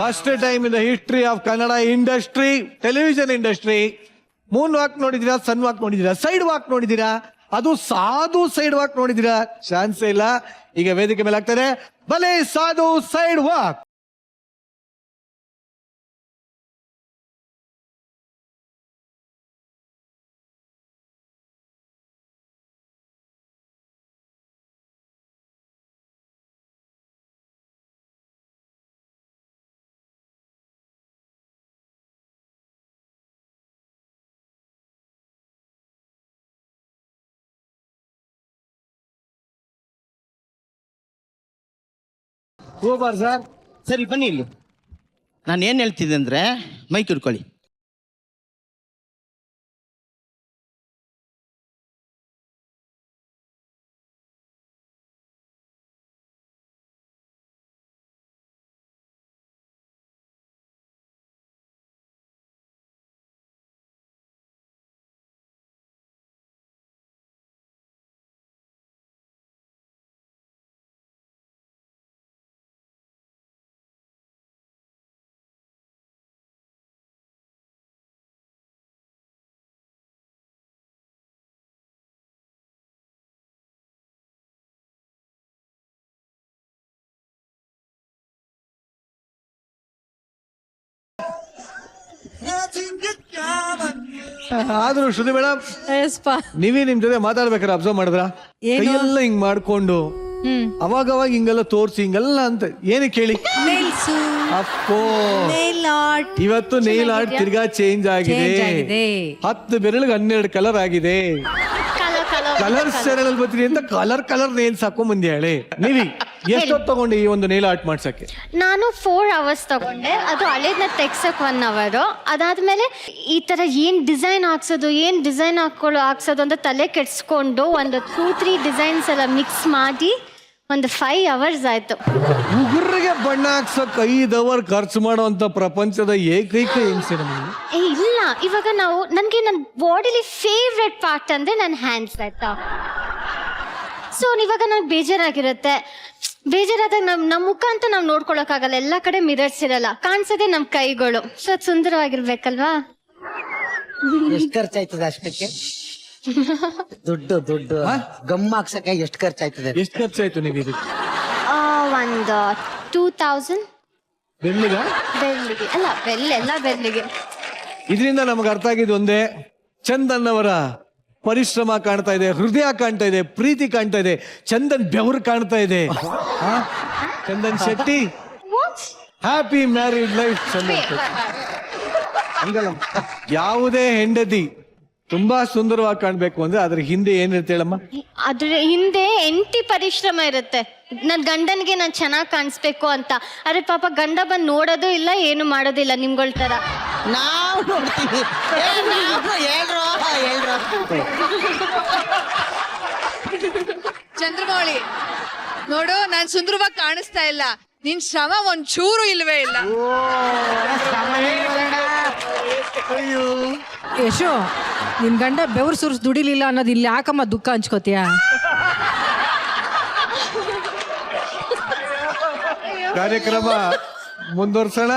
First time in the history of Kannada industry, television industry, moon walk ನೋಡಿದೀರಾ, ಸನ್ ವಾಕ್ ನೋಡಿದೀರಾ, ಸೈಡ್ ವಾಕ್ ನೋಡಿದೀರಾ, ಅದು ಸಾಧು ಸೈಡ್ ವಾಕ್ ನೋಡಿದೀರಾ? ಚಾನ್ಸೇ ಇಲ್ಲ. ಈಗ ವೇದಿಕೆ ಮೇಲೆ ಆಗ್ತಾರೆ ಬಲೆ ಸಾಧು ಸೈಡ್ ವಾಕ್. Super sir. ಸರಿ ಬನ್ನಿ ಇಲ್ಲಿ. ನಾನು ಏನ್ ಹೇಳ್ತಿದ್ದೆ ಅಂದ್ರೆ, ಮೈಕ್ ಹಿಡ್ಕೊಳ್ಳಿ. ಆದ್ರೂ ಶ್ರುತಿ ಮೇಡಮ್, ನೀವೇ ನಿಮ್ ಜೊತೆ ಮಾತಾಡ್ಬೇಕಾದ್ರೆ ಅಬ್ಸರ್ವ್ ಮಾಡಿದ್ರ? ಕೈಯೆಲ್ಲ ಹಿಂಗ್ ಮಾಡ್ಕೊಂಡು ಅವಾಗ ಹಿಂಗೆಲ್ಲ ತೋರ್ಸಿ ಹಿಂಗೆಲ್ಲ ಅಂತ ಏನಕ್ಕೆ ಹೇಳಿ? ಇವತ್ತು ನೇಲ್ ಆರ್ಟ್ ತಿರ್ಗಾ ಚೇಂಜ್ ಆಗಿದೆ. Change ಆಗಿದೆ. 10 ಬೆರಳಿಗೆ 12 ಕಲರ್ ಆಗಿದೆ. ಕಲರ್ ಸೆರಳಲ್ಲಿ ಬರ್ತೀನಿ ಅಂತ ಕಲರ್ ನೇಲ್ಸ್ ಹಾಕೊಂಡ್ ಬಂದಿ ಹೇಳಿ. ನೀವಿ ಎಷ್ಟೊತ್ತು ತಗೊಂಡು ಈ ಒಂದು ನೇಲ್ ಆರ್ಟ್ ಮಾಡ್ಸಕ್ಕೆ? ನಾನು 4 hours ತಗೊಂಡೆ. ಅದು ಹಳೇದನ್ನ ತೆಗ್ಸಕ್ 1 hour. ಅದಾದ್ಮೇಲೆ ಈ ತರ ಏನ್ ಡಿಸೈನ್ ಹಾಕ್ಸೋದು ಅಂತ ತಲೆ ಕೆಡ್ಸ್ಕೊಂಡು ಒಂದು 2-3 ಡಿಸೈನ್ಸ್ ಎಲ್ಲ ಮಿಕ್ಸ್ ಮಾಡಿ ಒಂದು 5 hours ಆಯ್ತು. ಉಗುರಿಗೆ ಬಣ್ಣ ಹಾಕ್ಸಕ್ 5 hour ಖರ್ಚು ಮಾಡುವಂತ ಪ್ರಪಂಚದ ಏಕೈಕ ಹೆಂಗಸೆ ನೀವು. ಇಲ್ಲ, ಇವಾಗ ನನಗೆ ನನ್ನ ಬಾಡಿಲಿ ಫೇವ್ರೆಟ್ ಪಾರ್ಟ್ ಅಂದ್ರೆ ನನ್ನ ಹ್ಯಾಂಡ್ಸ್ ಆಯ್ತಾ. ಸೊ ಇವಾಗ ನನಗೆ ಬೇಜಾರಾದಾಗ ನಮ್ಮ ಮುಖ ಅಂತ ನಾವು ನೋಡ್ಕೊಳಕ್ಕಾಗಲ್ಲ. ಎಲ್ಲ ಕಡೆ ಮಿರರ್ಸ್ ಇರಲ್ಲ, ಕಾಣಿಸೋದೇ ನಮ್ಮ ಕೈಗಳು. ಸೊ ಅದು ಸುಂದರವಾಗಿರ್ಬೇಕಲ್ವಾ? ಎಷ್ಟು ಖರ್ಚಾಯ್ತದೆ ಅಷ್ಟಕ್ಕೆ? ದುಡ್ಡು ಗಮ್ಮ ಹಾಕ್ಸಕ್ಕೆ ಎಷ್ಟು ಖರ್ಚಾಯ್ತದೆ? ಎಷ್ಟು ಖರ್ಚಾಯ್ತು ನೀವು ಇದಕ್ಕೆ? ಒಂದು 2000 ಬೆಳ್ಳಿಗ? ಬೆಳ್ಳಿಗೆ ಅಲ್ಲ, ಬೆಳ್ಳಿಗೆ. ಇದರಿಂದ ನಮಗೆ ಅರ್ಥ ಆಗಿದ್ದು ಒಂದೇ, ಚಂದನ್ ಅವರ ಪರಿಶ್ರಮ ಕಾಣ್ತಾ ಇದೆ, ಹೃದಯ ಕಾಣ್ತಾ ಇದೆ, ಪ್ರೀತಿ ಕಾಣ್ತಾ ಇದೆ, ಚಂದನ್ ಬೆವರು ಕಾಣ್ತಾ ಇದೆ. Chandan Shetty, happy married life. Chandan Shetty ಹಂಗಲ್ಲ, ಯಾವುದೇ ಹೆಂಡತಿ ತುಂಬಾ ಸುಂದರವಾಗಿ ಕಾಣ್ಬೇಕು ಅಂದ್ರೆ ಅದ್ರ ಹಿಂದೆ ಏನಿರುತ್ತೆ ಹೇಳಮ್ಮ? ಅದ್ರ ಹಿಂದೆ ಎಂಟಿ ಪರಿಶ್ರಮ ಇರುತ್ತೆ. ನನ್ ಗಂಡನ್ಗೆ ನಾನ್ ಚೆನ್ನಾಗ್ ಕಾಣಿಸ್ಬೇಕು ಅಂತ. ಆದ್ರೆ ಪಾಪ ಗಂಡ ಬಂದ್ ನೋಡೋದು ಇಲ್ಲ, ಏನು ಮಾಡೋದಿಲ್ಲ ನಿಮ್ಗಳ ತರ. ನಾವು ನೋಡ್ತೀವಿ. ಚಂದ್ರಮೌಳಿ ನೋಡು, ನಾನ್ ಸುಂದರವಾಗಿ ಕಾಣಿಸ್ತಾ ಇಲ್ಲ, ನಿನ್ ಶ್ರಮ ಒಂಚೂರು ಇಲ್ವೇ ಇಲ್ಲ. ಯಶು, ನಿನ್ ಗಂಡ ಬೆವರು ಸುರ್ಸ್ ದುಡಿಲಿಲ್ಲ ಅನ್ನೋದು ಇಲ್ಲಿ ಯಾಕಮ್ಮ ದುಃಖ ಹಂಚ್ಕೋತೀಯ? ಕಾರ್ಯಕ್ರಮ ಮುಂದುವರ್ಸೋಣ.